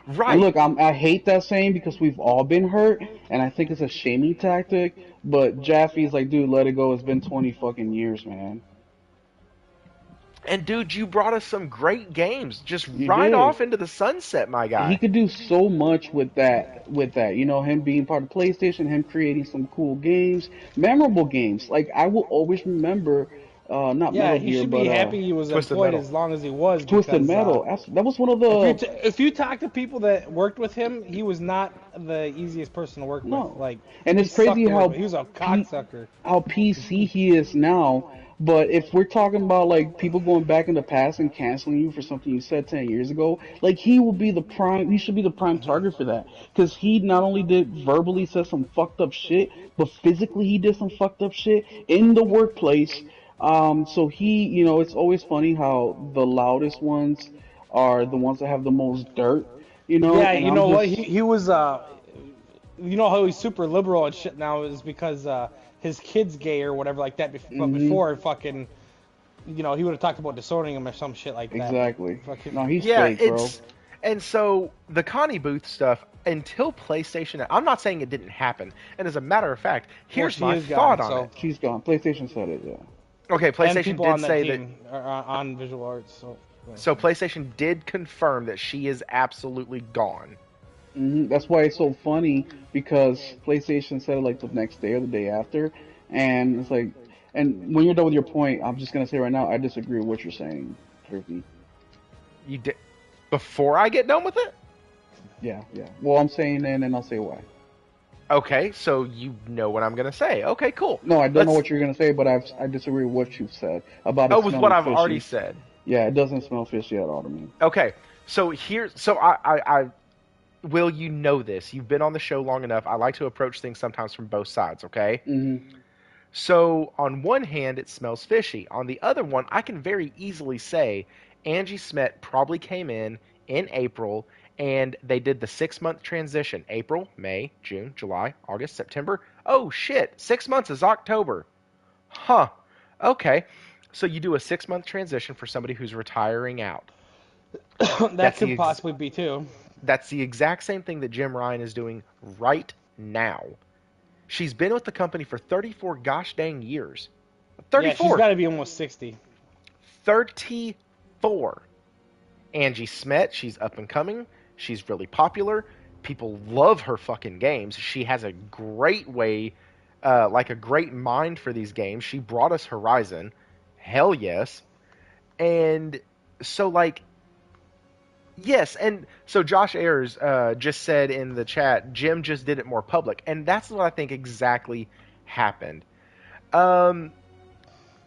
Right. And look, I hate that saying because we've all been hurt, and I think it's a shaming tactic. But Jaffe's like, dude, let it go. It's been 20 fucking years, man. And dude, you brought us some great games. Just ride off into the sunset, my guy. He could do so much with that. You know, him being part of PlayStation, him creating some cool games, memorable games. Like, I will always remember. Metal Gear, he should be happy he was employed as long as he was. Twisted Metal. That was one of the. If you talk to people that worked with him, he was not the easiest person to work with. Like, and it's crazy how he was a cocksucker. How PC he is now. But if we're talking about, like, people going back in the past and canceling you for something you said 10 years ago, like, he should be the prime target for that. Because he not only did verbally say some fucked up shit, but physically he did some fucked up shit in the workplace. So he, you know, it's always funny how the loudest ones are the ones that have the most dirt, you know? Yeah, you know what? He was, you know how he's super liberal and shit now is because, his kid's gay or whatever like that. But before, fucking, you know, he would have talked about disowning him or some shit like that. Exactly. No, he's fake, bro. And so the Connie Booth stuff, until PlayStation, I'm not saying it didn't happen. And as a matter of fact, here's my thought on it. She's gone. PlayStation said it, yeah. Okay, PlayStation did say that on Visual Arts. So PlayStation did confirm that she is absolutely gone. That's why it's so funny, because PlayStation said it like the next day or the day after, and it's like, and when you're done with your point, I'm just gonna say right now, I disagree with what you're saying, Turkey. You did before I get done with it? Yeah. Well, I'm saying and then I'll say why. Okay, so you know what I'm gonna say. Okay, cool. No, I don't know what you're gonna say, but I disagree with what you've said about it. Oh, with what I've already said. Yeah, it doesn't smell fishy at all to me. Okay, so I Will, you know this. You've been on the show long enough. I like to approach things sometimes from both sides, okay? Mm-hmm. So, on one hand, it smells fishy. On the other one, I can very easily say Angie Smet probably came in April, and they did the 6-month transition. April, May, June, July, August, September. Oh, shit. 6 months is October. Huh. Okay. So, you do a 6-month transition for somebody who's retiring out. That could possibly be, too. That's the exact same thing that Jim Ryan is doing right now. She's been with the company for 34 gosh dang years. 34. Yeah, she's got to be almost 60. 34. Angie Smet, she's up and coming. She's really popular. People love her fucking games. She has a great way, like a great mind for these games. She brought us Horizon. Hell yes. And so, like, yes, and so Josh Ayers just said in the chat, Jim just did it more public, and that's what I think exactly happened. Um,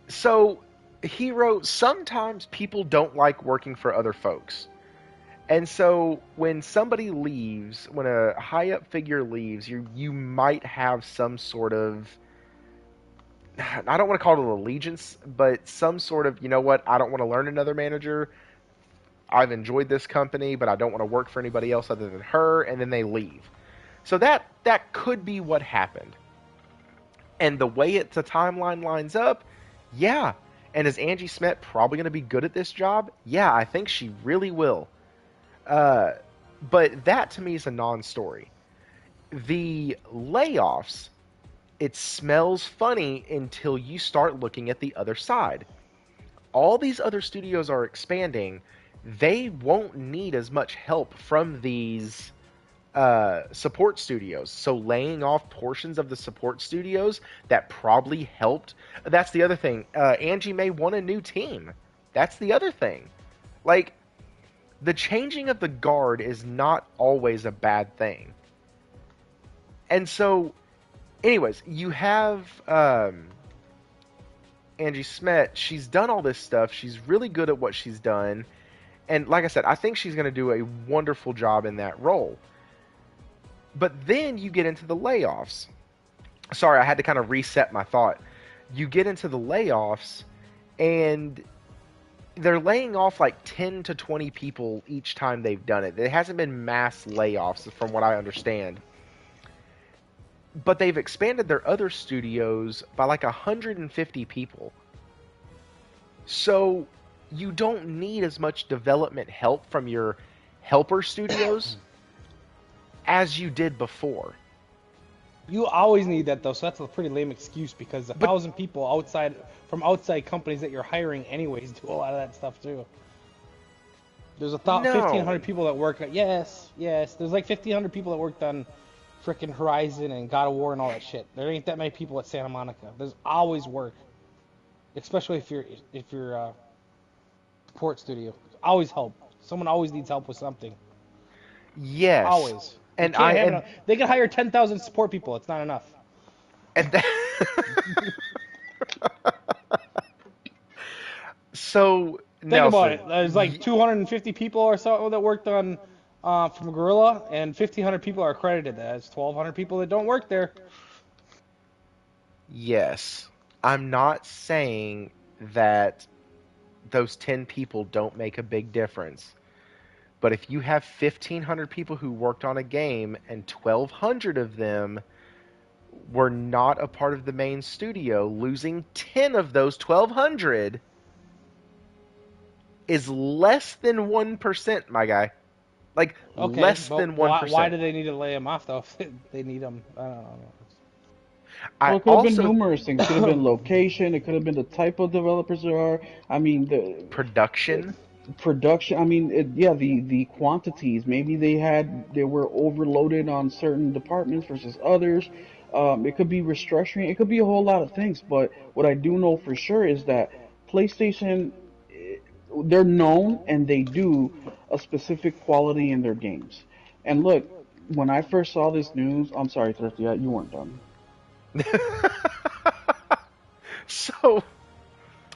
so he wrote, sometimes people don't like working for other folks. And so when somebody leaves, when a high up figure leaves, you might have some sort of, I don't want to call it an allegiance, but some sort of, you know what, I don't want to learn another manager. I've enjoyed this company, but I don't want to work for anybody else other than her, and then they leave. So that could be what happened. And the way the timeline lines up, yeah. And is Angie Smet probably going to be good at this job? Yeah, I think she really will. Uh, but that to me is a non-story. The layoffs, it smells funny until you start looking at the other side. All these other studios are expanding. They won't need as much help from these support studios. So laying off portions of the support studios that probably helped. That's the other thing. Angie may want a new team. That's the other thing. Like, the changing of the guard is not always a bad thing. And so, anyways, you have Angie Smet. She's done all this stuff. She's really good at what she's done. And like I said, I think she's going to do a wonderful job in that role. But then you get into the layoffs. Sorry, I had to kind of reset my thought. You get into the layoffs, and they're laying off like 10 to 20 people each time they've done it. It hasn't been mass layoffs, from what I understand. But they've expanded their other studios by like 150 people. So you don't need as much development help from your helper studios as you did before. You always need that though, so that's a pretty lame excuse because 1,000 people from outside companies that you're hiring anyways do a lot of that stuff too. There's 1,500 people that work. Yes. There's like 1,500 people that worked on frickin' Horizon and God of War and all that shit. There ain't that many people at Santa Monica. There's always work, especially if you're a support studio. Always help. Someone always needs help with something. Yes. Always. And they can hire 10,000 support people. It's not enough. And so think Nelson, about it. There's like 250 people or so that worked on from Gorilla, and 1,500 people are accredited. That's 1,200 people that don't work there. Yes, I'm not saying that those 10 people don't make a big difference. But if you have 1,500 people who worked on a game and 1,200 of them were not a part of the main studio, losing 10 of those 1,200 is less than 1%, my guy. Like, okay, less than 1%. Why do they need to lay them off, though, if they need them? I don't know. Well, it could have been numerous things. It could have been location. It could have been the type of developers there are. I mean, the production. I mean, the quantities. Maybe they were overloaded on certain departments versus others. It could be restructuring. It could be a whole lot of things. But what I do know for sure is that PlayStation, they're known and they do a specific quality in their games. And look, when I first saw this news, I'm sorry, Thrifty, you weren't done. So,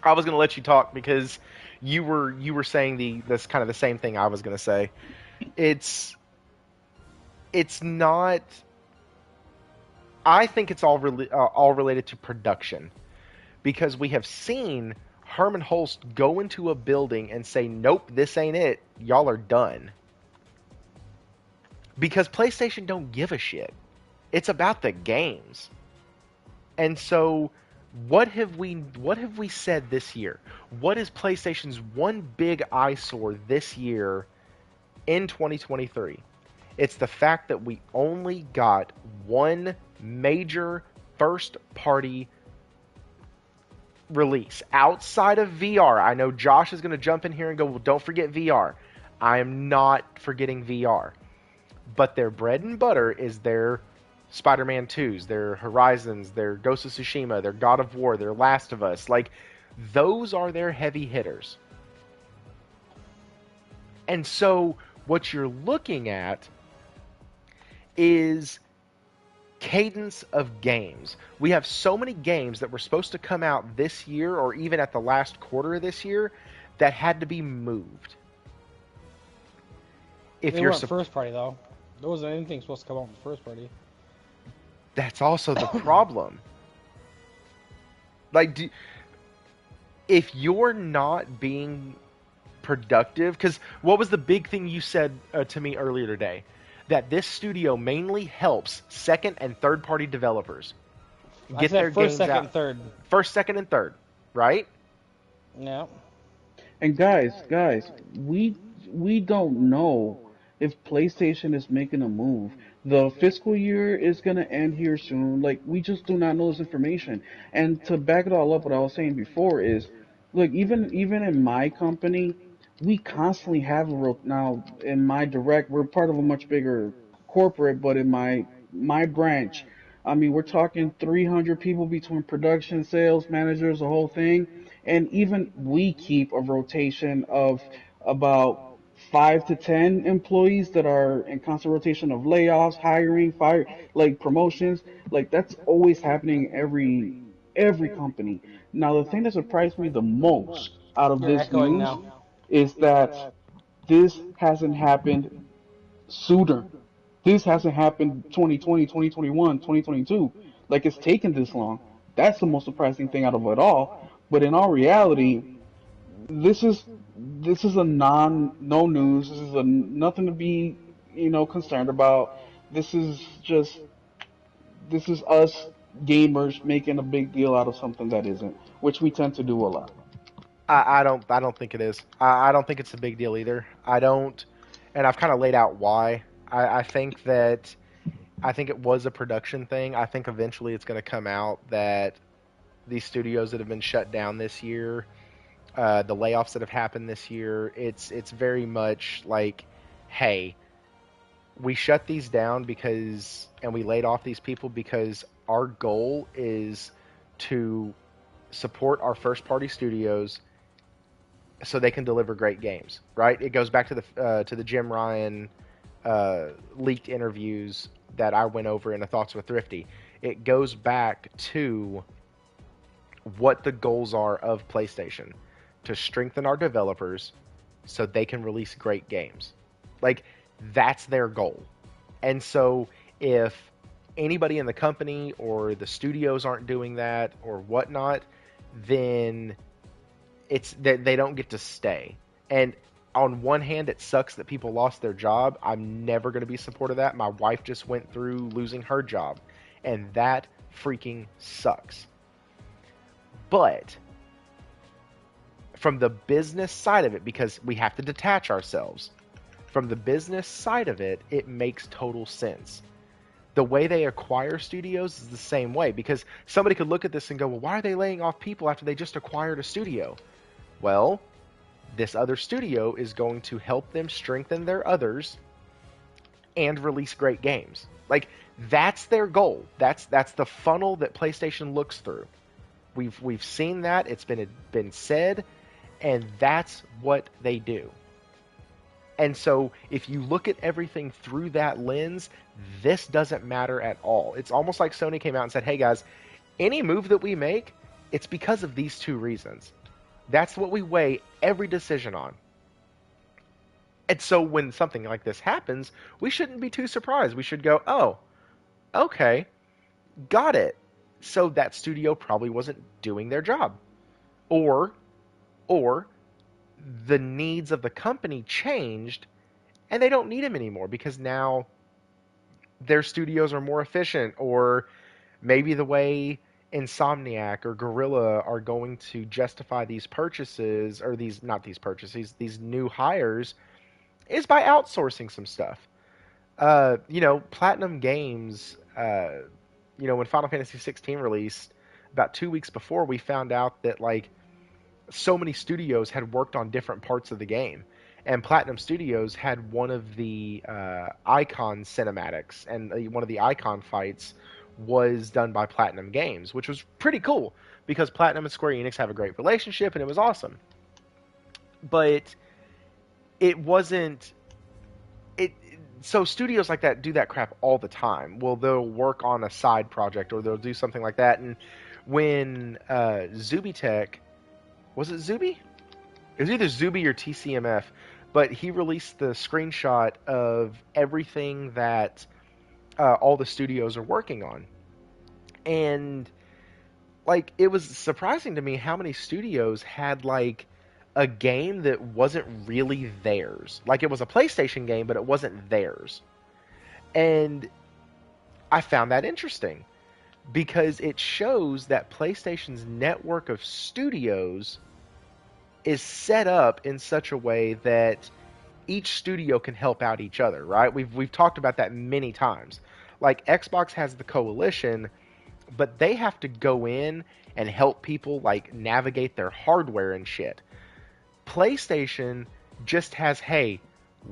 I was going to let you talk because you were saying that's kind of the same thing I was going to say. It's not. I think it's all related to production, because we have seen Herman Holst go into a building and say, "Nope, this ain't it. Y'all are done." Because PlayStation don't give a shit. It's about the games. And so, what have we said this year? What is PlayStation's one big eyesore this year in 2023? It's the fact that we only got one major first-party release outside of VR. I know Josh is going to jump in here and go, well, don't forget VR. I am not forgetting VR. But their bread and butter is their Spider-Man 2s, their Horizons, their Ghost of Tsushima, their God of War, their Last of Us. Like, those are their heavy hitters. And so what you're looking at is cadence of games. We have so many games that were supposed to come out this year or even at the last quarter of this year that had to be moved. If They you're weren't first party though. There wasn't anything supposed to come out with first party. That's also the problem. Like, if you're not being productive, because what was the big thing you said to me earlier today? That this studio mainly helps second and third party developers I get said their first, games second, out. and third. First, second, and third, right? Yeah. And guys, we don't know if PlayStation is making a move. The fiscal year is gonna end here soon. Like we just do not know this information. And to back it all up, what I was saying before is, look, even in my company, we constantly have now in my direct, we're part of a much bigger corporate, but in my branch, I mean, we're talking 300 people between production, sales, managers, the whole thing. And even we keep a rotation of about 5 to 10 employees that are in constant rotation of layoffs, hiring, fire, like promotions. Like that's always happening every company. Now, the thing that surprised me the most out of You're this echoing news now. is that this hasn't happened sooner. This hasn't happened 2020, 2021, 2022. Like it's taken this long. That's the most surprising thing out of it all. But in all reality, this is a no news. This is a nothing to be concerned about. This is just this is us gamers making a big deal out of something that isn't, which we tend to do a lot. I don't think it is. I don't think it's a big deal either. I don't, and I've kind of laid out why. I think that I think it was a production thing. I think eventually it's going to come out that these studios that have been shut down this year, the layoffs that have happened this year, it's very much like, hey, we shut these down because and we laid off these people because our goal is to support our first party studios so they can deliver great games, right? It goes back to the Jim Ryan leaked interviews that I went over in the Thoughts with Thrifty. It goes back to what the goals are of PlayStation to strengthen our developers so they can release great games. Like that's their goal. And so if anybody in the company or the studios aren't doing that or whatnot, then it's that they don't get to stay. And on one hand, it sucks that people lost their job. I'm never going to be supportive of that. My wife just went through losing her job, and that freaking sucks. But from the business side of it, because we have to detach ourselves, from the business side of it, it makes total sense. The way they acquire studios is the same way, because somebody could look at this and go, well, why are they laying off people after they just acquired a studio? Well, this other studio is going to help them strengthen their others and release great games. Like that's their goal. That's the funnel that PlayStation looks through. We've seen that. It's been said, and that's what they do. And so if you look at everything through that lens, this doesn't matter at all. It's almost like Sony came out and said, hey guys, any move that we make, it's because of these two reasons. That's what we weigh every decision on. And so when something like this happens, we shouldn't be too surprised. We should go, oh, okay, got it. So that studio probably wasn't doing their job. Or the needs of the company changed and they don't need them anymore because now their studios are more efficient, or maybe the way Insomniac or Gorilla are going to justify these purchases, or these not these purchases, these new hires, is by outsourcing some stuff. Platinum Games, when Final Fantasy 16 released, about 2 weeks before, we found out that like so many studios had worked on different parts of the game. And Platinum Studios had one of the Icon cinematics, and one of the Icon fights was done by Platinum Games, which was pretty cool because Platinum and Square Enix have a great relationship, and it was awesome. But it wasn't it. So studios like that do that crap all the time. Well, they'll work on a side project or they'll do something like that. And when Zubitech, was it Zuby? It was either Zuby or TCMF, but he released the screenshot of everything that all the studios are working on. And like it was surprising to me how many studios had like a game that wasn't really theirs. Like it was a PlayStation game, but it wasn't theirs. And I found that interesting because it shows that PlayStation's network of studios is set up in such a way that each studio can help out each other, right? We've talked about that many times. Like Xbox has the coalition, but they have to go in and help people like navigate their hardware and shit. PlayStation just has, hey,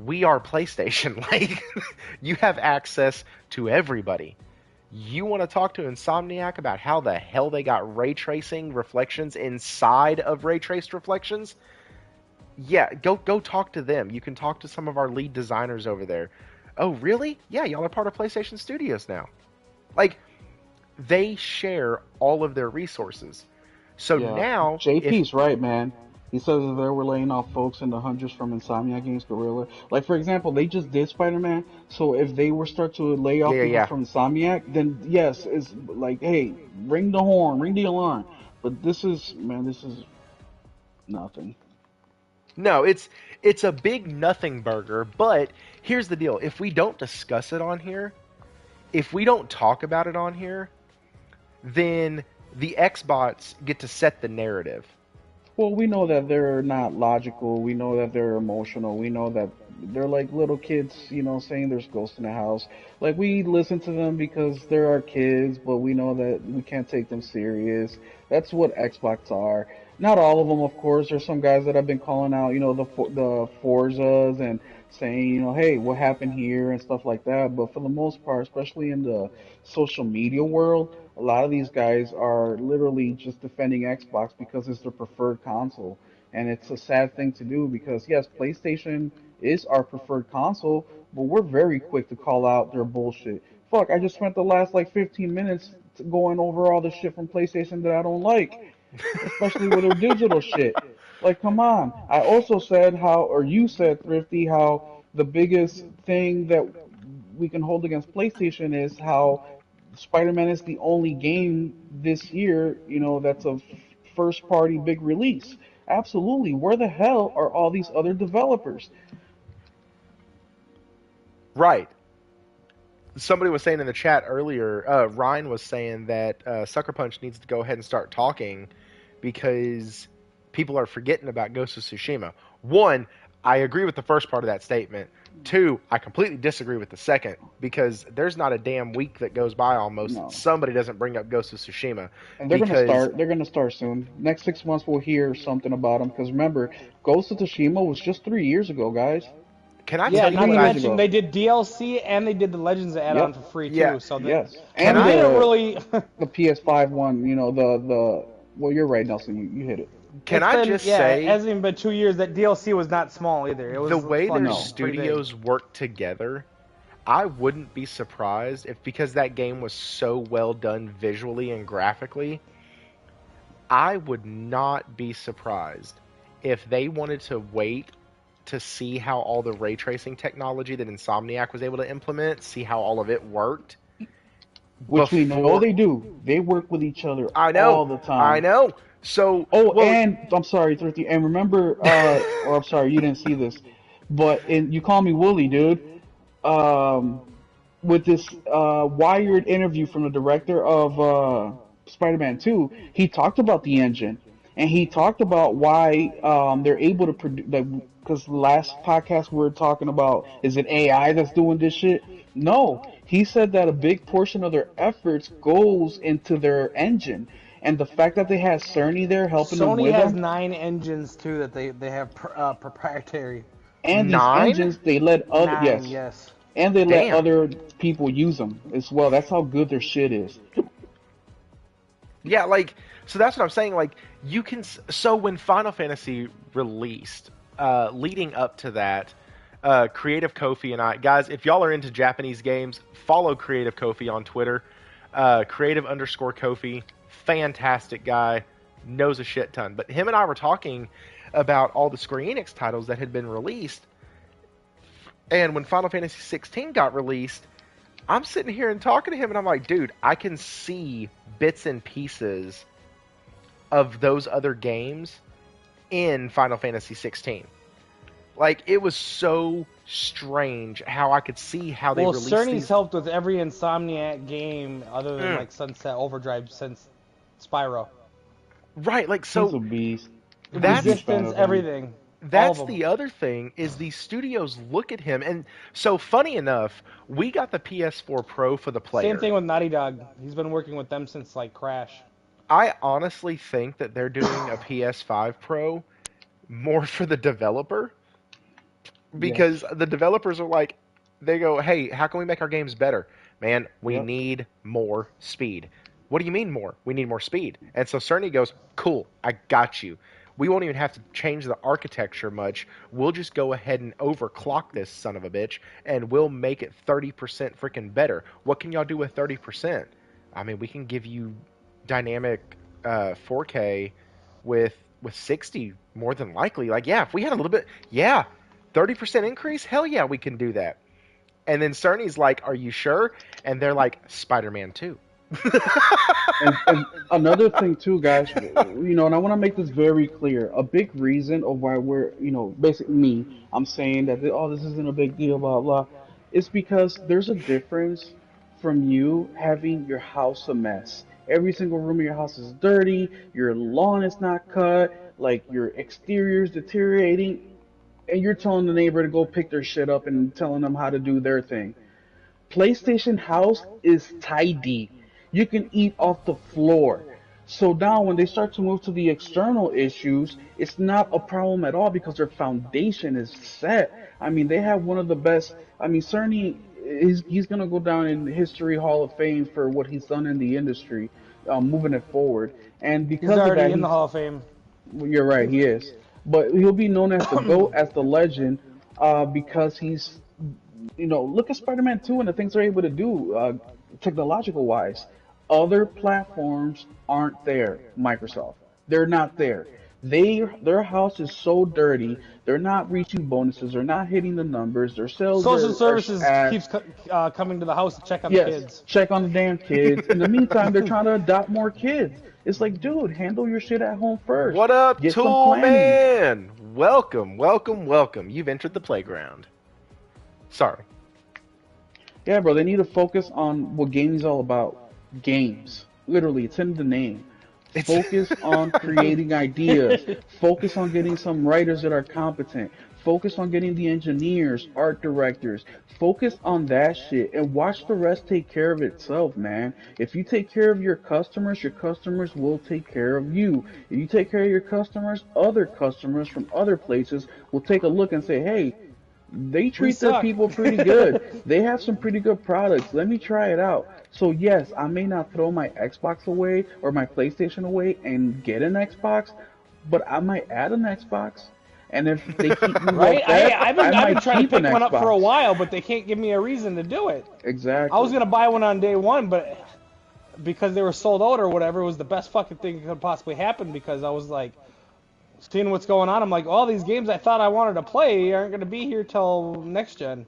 we are PlayStation. Like you have access to everybody. You want to talk to Insomniac about how the hell they got ray tracing reflections inside of ray traced reflections? Yeah, go talk to them. You can talk to some of our lead designers over there. Oh, really? Yeah, y'all are part of PlayStation Studios now. Like, they share all of their resources. So Yeah, now, JP's right, man. He says that they were laying off folks in the hundreds from Insomniac Games, Gorilla. Like, for example, they just did Spider-Man, so if they were start to lay off people yeah. from Insomniac, then yes, it's like, hey, ring the horn, ring the alarm. But this is, man, this is nothing. No, it's a big nothing burger, but here's the deal. If we don't discuss it on here, if we don't talk about it on here, then the Xbots get to set the narrative. Well, we know that they're not logical. We know that they're emotional. We know that they're like little kids, saying there's ghosts in the house. Like, we listen to them because they're our kids, but we know that we can't take them serious. That's what Xbox are. Not all of them, of course. There's some guys that have been calling out, the Forzas and saying, hey, what happened here and stuff like that. But for the most part, especially in the social media world, a lot of these guys are literally just defending Xbox because it's their preferred console. And it's a sad thing to do because, yes, PlayStation is our preferred console, but we're very quick to call out their bullshit. Fuck, I just spent the last like 15 minutes going over all the shit from PlayStation that I don't like, especially with their digital shit. Like, come on. I also said how, or you said, Thrifty, how the biggest thing that we can hold against PlayStation is how Spider-Man is the only game this year, that's a first party big release. Absolutely. Where the hell are all these other developers? Right. Somebody was saying in the chat earlier, Ryan was saying that Sucker Punch needs to go ahead and start talking because people are forgetting about Ghost of Tsushima. One, I agree with the first part of that statement. Two, I completely disagree with the second because there's not a damn week that goes by almost No. somebody doesn't bring up Ghost of Tsushima. And they're gonna start. They're gonna start soon. Next 6 months, we'll hear something about them. Because remember, Ghost of Tsushima was just 3 years ago, guys. Can I Yeah, tell you not to what mention they did DLC and they did the Legends add-on for free too. Yeah. So Yes, and and they didn't really. the PS5 one. The well, you're right, Nelson. You hit it. Can I just say, it hasn't even been 2 years. That DLC was not small either. It was the way their No. studios work together, I wouldn't be surprised if, because that game was so well done visually and graphically, I would not be surprised if they wanted to wait to see how all the ray tracing technology that Insomniac was able to implement, see how all of it worked. Which we know they do. They work with each other all the time. I know. So, and I'm sorry, Thrifty. And remember, or I'm sorry, you didn't see this, but you call me Wooly, dude. With this Wired interview from the director of Spider-Man 2, he talked about the engine, and he talked about why they're able to produce. Because last podcast we were talking about, is it AI that's doing this shit? No, he said that a big portion of their efforts goes into their engine. And the fact that they had Sony there helping them with Sony has them, 9 engines too that they have proprietary. and 9? these engines they let other 9, yes. and they let Damn. other people use them as well. That's how good their shit is. yeah, like, so that's what I'm saying. Like, you can. So when Final Fantasy released, leading up to that, Creative Kofi and I, guys, if y'all are into Japanese games, follow Creative Kofi on Twitter. Creative_Kofi, fantastic guy, knows a shit ton. But him and I were talking about all the Square Enix titles that had been released, and when Final Fantasy 16 got released, I'm sitting here and talking to him, and I'm like, dude, I can see bits and pieces of those other games in Final Fantasy 16. Like, it was so strange how I could see how they released Cerny's these. helped with every Insomniac game other than like Sunset Overdrive since Spyro. Right, like, He's so a beast. That's- Resistance, everything. that's the other thing, is these studios look at him, and so funny enough, we got the PS4 Pro for the player. Same thing with Naughty Dog. He's been working with them since like Crash. I honestly think that they're doing a PS5 Pro more for the developer, because the developers are like, they go, hey, how can we make our games better? Man, we need more speed. What do you mean more? We need more speed. And so Cerny goes, cool, I got you. We won't even have to change the architecture much. We'll just go ahead and overclock this son of a bitch, and we'll make it 30% freaking better. What can y'all do with 30%? I mean, we can give you dynamic 4K with 60 more than likely. Like, yeah, if we had a little bit, 30% increase? Hell yeah, we can do that. And then Cerny's like, are you sure? And they're like, Spider-Man 2. And another thing too, guys, you know, and I want to make this very clear. A big reason of why we're, you know, basically me, I'm saying that, oh, this isn't a big deal, blah blah, it's because there's a difference from you having your house a mess. Every single room of your house is dirty. Your lawn is not cut. Like your exterior is deteriorating, and you're telling the neighbor to go pick their shit up and telling them how to do their thing. PlayStation House is tidy. You can eat off the floor. So now when they start to move to the external issues, it's not a problem at all because their foundation is set. I mean, they have one of the best. I mean, Cerny, he's going to go down in History Hall of Fame for what he's done in the industry, moving it forward. And because He's of already that, in the Hall of Fame. you're right, he is. But he'll be known as the GOAT, as the legend, because he's, you know, look at Spider-Man 2 and the things they're able to do, technological wise. Other platforms aren't there, Microsoft. They're not there. Their house is so dirty. They're not reaching bonuses. They're not hitting the numbers. Their sales Social are services ass. keeps coming to the house to check on the kids. Check on the damn kids. In the meantime, they're trying to adopt more kids. It's like, dude, handle your shit at home first. What up, Get some Tool planning. Man? Welcome, welcome, welcome. You've entered the playground. Sorry. Yeah, bro, they need to focus on what gaming's all about. Games. Literally, it's in the name. Focus on creating ideas. Focus on getting some writers that are competent. Focus on getting the engineers, art directors. Focus on that shit and watch the rest take care of itself, man. If you take care of your customers will take care of you. If you take care of your customers, other customers from other places will take a look and say, hey, they treat their people pretty good. They have some pretty good products. Let me try it out. So yes, I may not throw my Xbox away or my PlayStation away and get an Xbox, but I might add an Xbox. And if they keep me Right? like that, I've been trying to keep an pick one up for a Xbox. while, but they can't give me a reason to do it. Exactly. I was gonna buy one on day one, but because they were sold out or whatever, it was the best fucking thing that could possibly happen because I was like, seeing what's going on, I'm like, all these games I thought I wanted to play aren't going to be here till next gen.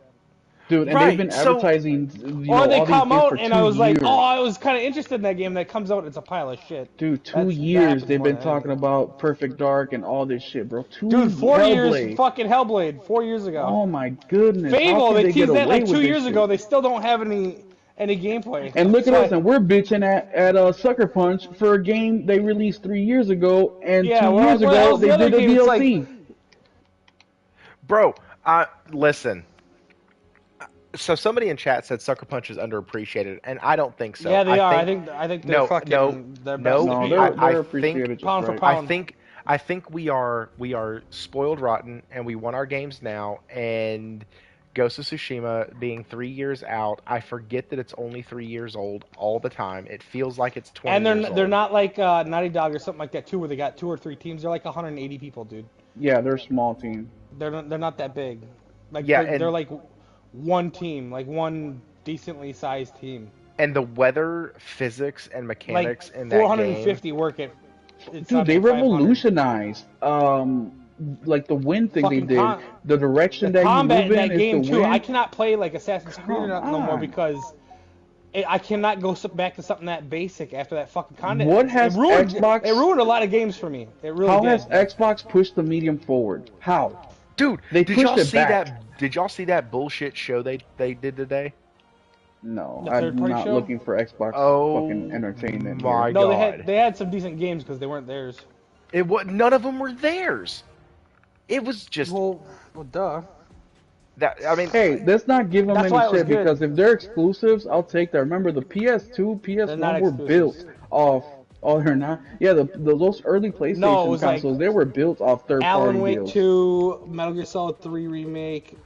Dude, and they've been advertising, you Or know, they all these come games out for and 2 I was like, years. oh, I was kind of interested in that game. That comes out, and it's a pile of shit. Dude, 2 That years happens they've more been than talking anything. about Perfect Dark and all this shit, bro. Dude, 4 Hellblade. years, fucking Hellblade, 4 years ago. Oh my goodness. Fable, How they could they get teased that away like with 2 this years shit? ago. They still don't have any gameplay. And look at So us, and we're bitching at Sucker Punch for a game they released 3 years ago, and 2 years ago they did a DLC. Bro, listen. So somebody in chat said Sucker Punch is underappreciated, and I don't think so. Yeah, they are. I think they're fucking. They're best. No, they're appreciated just pound for right. pound. I think we are spoiled rotten, and we want our games now. And Ghost of Tsushima being 3 years out, I forget that it's only 3 years old all the time. It feels like it's 20 And years old. they're not like Naughty Dog or something like that too, where they got 2 or 3 teams. They're like 180 people, dude. Yeah, they're a small team. They're not that big. Like Yeah, they're like one team, like one decently sized team. and the weather, physics, and Like mechanics in that game. 450 work at Dude, they at 500. revolutionized like the wind thing they Fucking did. The the direction that you combat move in that in is the game too. I wind. cannot play like Assassin's Creed or Come nothing no more on. because I cannot go back to something that basic after that fucking combat. What has Xbox? It ruined a lot of games for me. It really How did. has Xbox pushed the medium forward? How? Dude, They did pushed y'all it see back. that? Did y'all see that bullshit show they did today? No, The I'm third-party not show? looking for Xbox Oh fucking entertainment my here. No, God. they had some decent games because they weren't theirs. It was none of them were theirs. It was just Well, duh. that. I mean, Hey, let's not give them That's any why it was shit good. because if they're exclusives, I'll take that. Remember, the PS2, They're not PS1 were built exclusives. off. Oh, they're not. Yeah, those early PlayStation No, it was like consoles, they were built off third-party Alan Wake deals. 2, Metal Gear Solid 3 remake.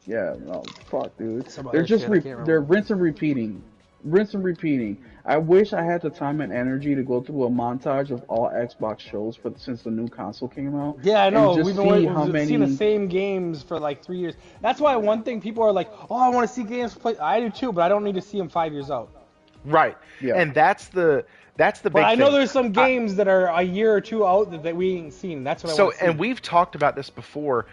Yeah, no, fuck, dude. Some They're other just shit, I can't remember. they're rinse and repeating, rinse and repeating. I wish I had the time and energy to go through a montage of all Xbox shows since the new console came out. Yeah, I know. And just We've see been how we've seen the many. same games for like 3 years. That's why one thing people are like, "Oh, I want to see games play." I do too, but I don't need to see them 5 years out. right. Yeah. And that's the But big I know thing. there's some games that are a year or two out that we ain't seen. That's what I So, want to see. and we've talked about this before.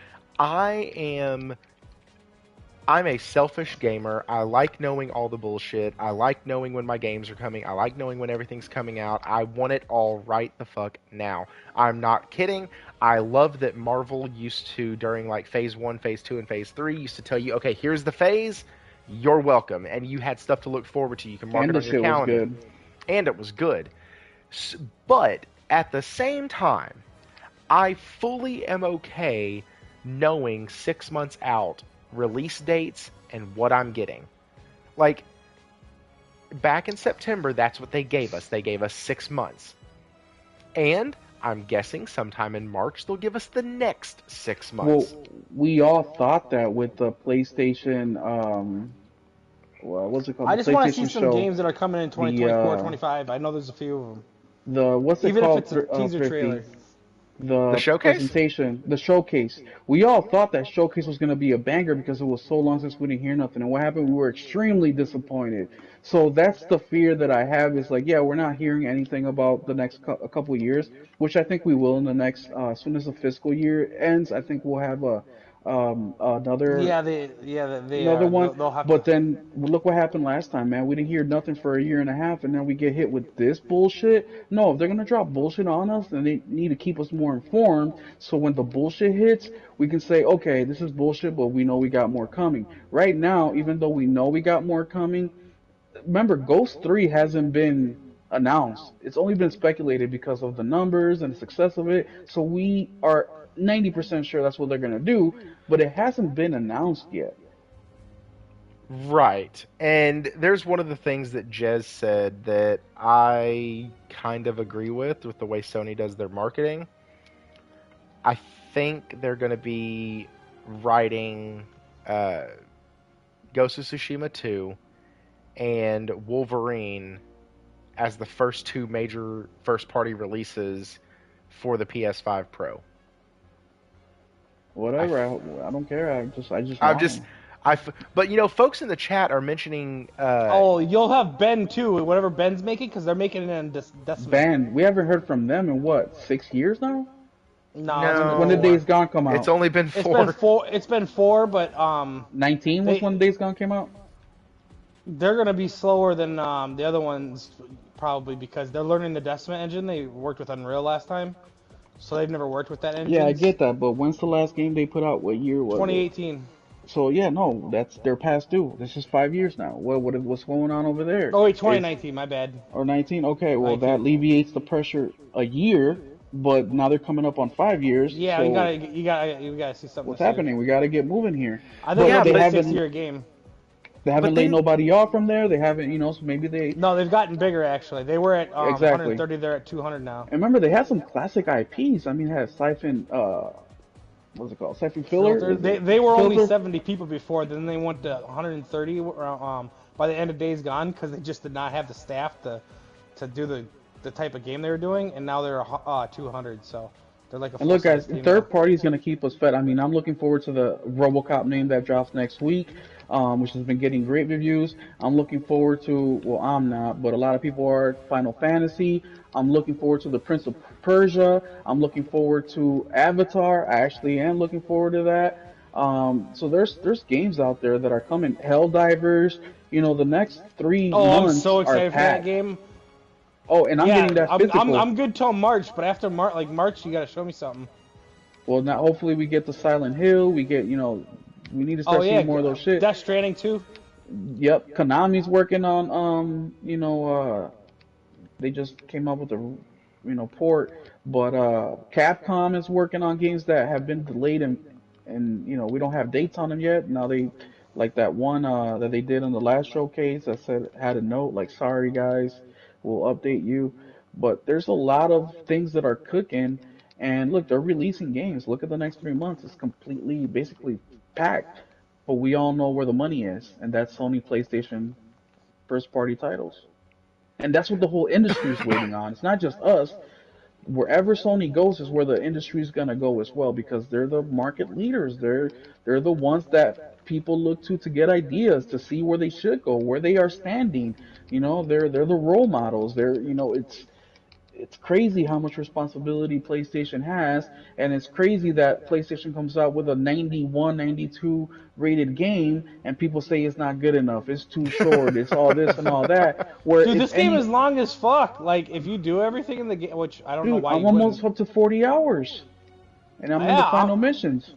I'm a selfish gamer. I like knowing all the bullshit. I like knowing when my games are coming. I like knowing when everything's coming out. I want it all right the fuck now. I'm not kidding. I love that Marvel used to, during like phase 1, phase 2, and phase 3, used to tell you, okay, here's the phase, you're welcome. And you had stuff to look forward to. You can mark And it the on your shit was calendar. good. And it was good. But at the same time, I fully am okay knowing 6 months out release dates and what I'm getting. Like, back in September, that's what they gave us. They gave us 6 months. And I'm guessing sometime in March they'll give us the next 6 months. Well, we all thought that with the PlayStation, what's it called? I The just want to see PlayStation some show. games that are coming in 2024, uh, 25. I know there's a few of them. The what's it Even if called? it's a teaser 50? trailer. The showcase? presentation, the showcase. We all thought that showcase was going to be a banger because it was so long since we didn't hear nothing. And what happened? We were extremely disappointed. So that's the fear that I have is like, yeah, we're not hearing anything about the next a couple of years, which I think we will in the next, as soon as the fiscal year ends, I think we'll have another another one. they'll have But to. then look what happened last time, man. We didn't hear nothing for a year and a half, and then we get hit with this bullshit. No, if they're gonna drop bullshit on us, then they need to keep us more informed. So when the bullshit hits, we can say, okay, this is bullshit, but we know we got more coming. Right now, even though we know we got more coming, remember, Ghost 3 hasn't been announced. It's only been speculated because of the numbers and the success of it. So we are 90% sure that's what they're gonna do, but it hasn't been announced yet. Right. And there's one of the things that Jez said that I kind of agree with the way Sony does their marketing. I think they're going to be writing Ghost of Tsushima 2 and Wolverine as the first two major first-party releases for the PS5 Pro. Whatever, I don't care. I'm just, but you know, folks in the chat are mentioning. Oh, you'll have Ben too, whatever Ben's making, because they're making it in Decimate. banned. We haven't heard from them in what, 6 years now? No. When did Days Gone come out? It's only been It's 4. been four. It's been 4, but 19 was they- when Days Gone came out. they're gonna be slower than the other ones probably because they're learning the Decimate engine. They worked with Unreal last time, so they've never worked with that engine. Yeah, I get that, but when's the last game they put out? What year was it? 2018. So yeah, no, they're past due. This is 5 years now. What's going on over there? Oh wait, 2019. My bad. Or 19? Okay, well 19. that alleviates the pressure a year, but now they're coming up on 5 years. Yeah, so you gotta see something. what's this year. happening? We got to get moving here. I think Yeah, it'll be but a they haven't 6-year game. they haven't But laid then- nobody off from there. They haven't, so maybe they. No, they've gotten bigger actually. They were at Exactly. 130. They're at 200 now. And remember, they had some classic IPs. I mean, it had Siphon. What's it called? Siphon Filler. They were only Filter? 70 people before. Then they went to 130 by the end of Days Gone because they just did not have the staff to do the type of game they were doing. And now they're 200. So They're like a And look, full-size guys, team now. third party is going to keep us fed. I mean, I'm looking forward to the RoboCop name that drops next week, which has been getting great reviews. I'm looking forward to, well, I'm not, but a lot of people are, Final Fantasy. I'm looking forward to the Prince of Persia. I'm looking forward to Avatar. I actually am looking forward to that. So there's games out there that are coming. Helldivers. The next three Oh, I'm months so are excited for that packed. game. Oh, and I'm getting Yeah, that I'm physical. I'm good till March, but after March, you gotta show me something. Well, now hopefully we get to Silent Hill. We get, we need to Oh start yeah, seeing more of those shit. Death Stranding too. Yep, Konami's working on, they just came up with a, port, but Capcom is working on games that have been delayed and we don't have dates on them yet. Now like that one that they did in the last showcase that said had a note like, sorry guys, we'll update you. But there's a lot of things that are cooking, and look, they're releasing games. Look at the next 3 months; it's completely, basically packed. But we all know where the money is, and that's Sony PlayStation first party titles. And that's what the whole industry is waiting on. It's not just us. Wherever Sony goes is where the industry is gonna go as well, because they're the market leaders. They're the ones that people look to get ideas to see where they should go, where they are standing. They're the role models. It's crazy how much responsibility PlayStation has, and it's crazy that PlayStation comes out with a 91, 92 rated game, and people say it's not good enough, it's too short, it's all this and all that. Where Dude, if this game any, is long as fuck. Like, if you do everything in the game, which I don't know dude, why I'm you wouldn't. almost up to 40 hours, and I'm in the Yeah, final missions.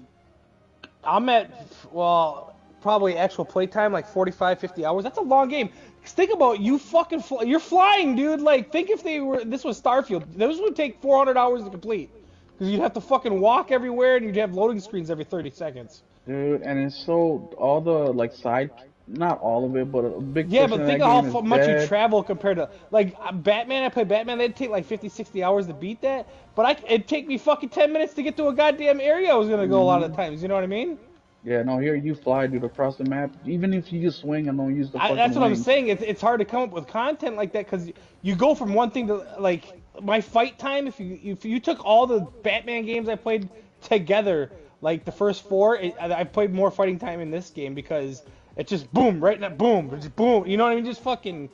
I'm at, well, probably actual playtime, like 45, 50 hours. That's a long game. 'Cause think about you fucking, you're flying, dude. Like, think if this was Starfield. Those would take 400 hours to complete. Because you'd have to fucking walk everywhere and you'd have loading screens every 30 seconds. Dude, and it's so all the like side, not all of it, but a big Yeah, portion but of think that of game is how much you dead. travel compared to, like, Batman. I play Batman, they'd take like 50, 60 hours to beat that. But it'd take me fucking 10 minutes to get to a goddamn area I was going to go a lot of Hmm. times. You know what I mean? Yeah, no, here you fly, dude, across the map. Even if you just swing and don't use the That's fucking what I'm wings. saying. It's hard to come up with content like that because you go from one thing to, like, my fight time. If you took all the Batman games I played together, like the first four, I played more fighting time in this game because it's just boom, right now, boom, just boom. You know what I mean? Just fucking,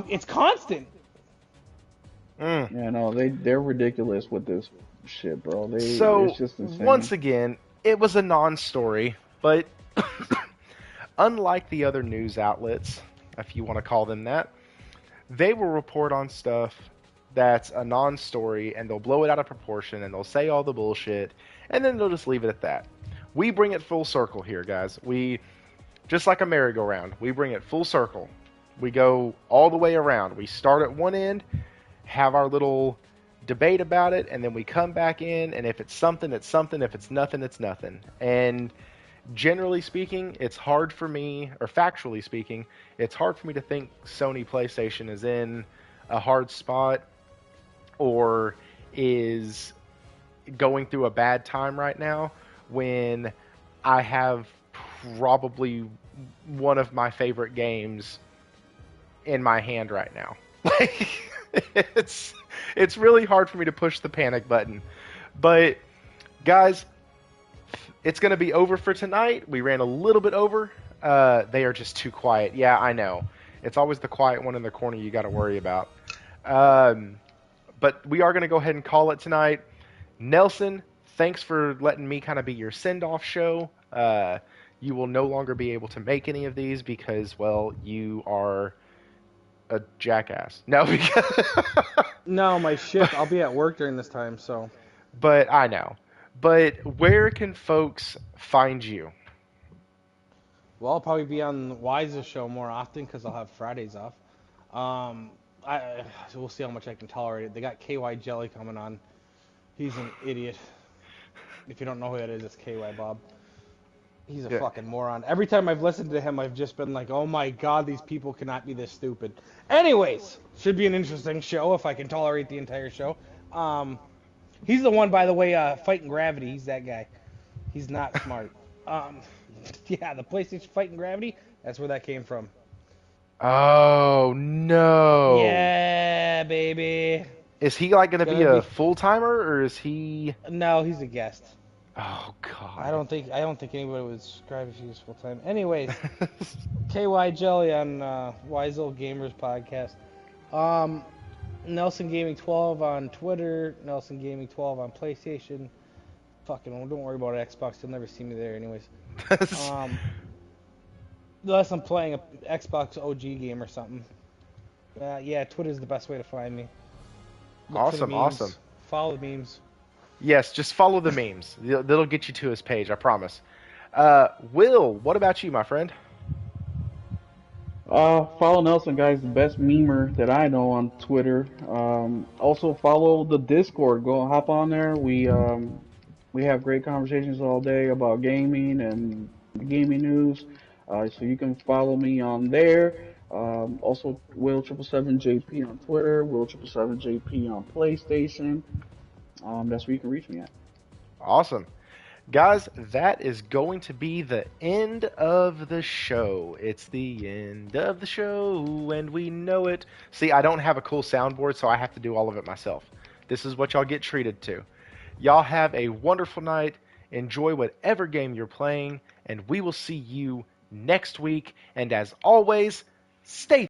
it's constant. Mm. Yeah, no, they're ridiculous with this shit, bro. It's So, just once insane. again, it was a non story, but unlike the other news outlets, if you want to call them that, they will report on stuff that's a non story and they'll blow it out of proportion and they'll say all the bullshit and then they'll just leave it at that. We bring it full circle here, guys. Just like a merry-go-round, we bring it full circle. We go all the way around. We start at one end, have our little debate about it, and then we come back in, and if it's something, it's something. If it's nothing, it's nothing. And generally speaking, it's hard for me, or factually speaking, it's hard for me to think Sony PlayStation is in a hard spot or is going through a bad time right now when I have probably one of my favorite games in my hand right now. Like it's it's really hard for me to push the panic button. But guys, it's going to be over for tonight. We ran a little bit over. They are just too quiet. Yeah, I know. It's always the quiet one in the corner you got to worry about. Um, but we are going to go ahead and call it tonight. Nelson, thanks for letting me kind of be your send-off show. You will no longer be able to make any of these because, well, you are a jackass. No, because No, my shift. I'll be at work during this time, so. but I know. But where can folks find you? Well, I'll probably be on Wise's show more often because I'll have Fridays off. Um, so we'll see how much I can tolerate it. They got KY Jelly coming on. He's an idiot. If you don't know who that is, it's KY Bob. He's a Yeah. fucking moron. Every time I've listened to him, I've just been like, oh my god, these people cannot be this stupid. Anyways, should be an interesting show if I can tolerate the entire show. He's the one, by the way, fighting gravity. He's that guy. He's not smart. Um, yeah, the PlayStation fighting gravity. That's where that came from. Oh no! Yeah, baby. Is he like going to be Gonna a be full timer, or is he? no, he's a guest. Oh I God. don't think anybody would subscribe if he was full time. Anyways, KY Jelly on Wise Old Gamers podcast. Nelson Gaming 12 on Twitter. Nelson Gaming 12 on PlayStation. Fucking don't worry about Xbox. You'll never see me there, anyways. Unless I'm playing a Xbox OG game or something. Yeah, Twitter's the best way to find me. Look for the Awesome, memes. awesome. Follow the memes. Yes, just follow the memes. That'll get you to his page, I promise. Will, what about you, my friend? Follow Nelson, guys, the best memer that I know on Twitter. Also follow the Discord. Go hop on there. We have great conversations all day about gaming and gaming news. So you can follow me on there. Also Will777JP on Twitter, Will777JP on PlayStation. That's where you can reach me at. Awesome. Guys, that is going to be the end of the show. It's the end of the show, and we know it. See, I don't have a cool soundboard, so I have to do all of it myself. This is what y'all get treated to. Y'all have a wonderful night. Enjoy whatever game you're playing, and we will see you next week. And as always, stay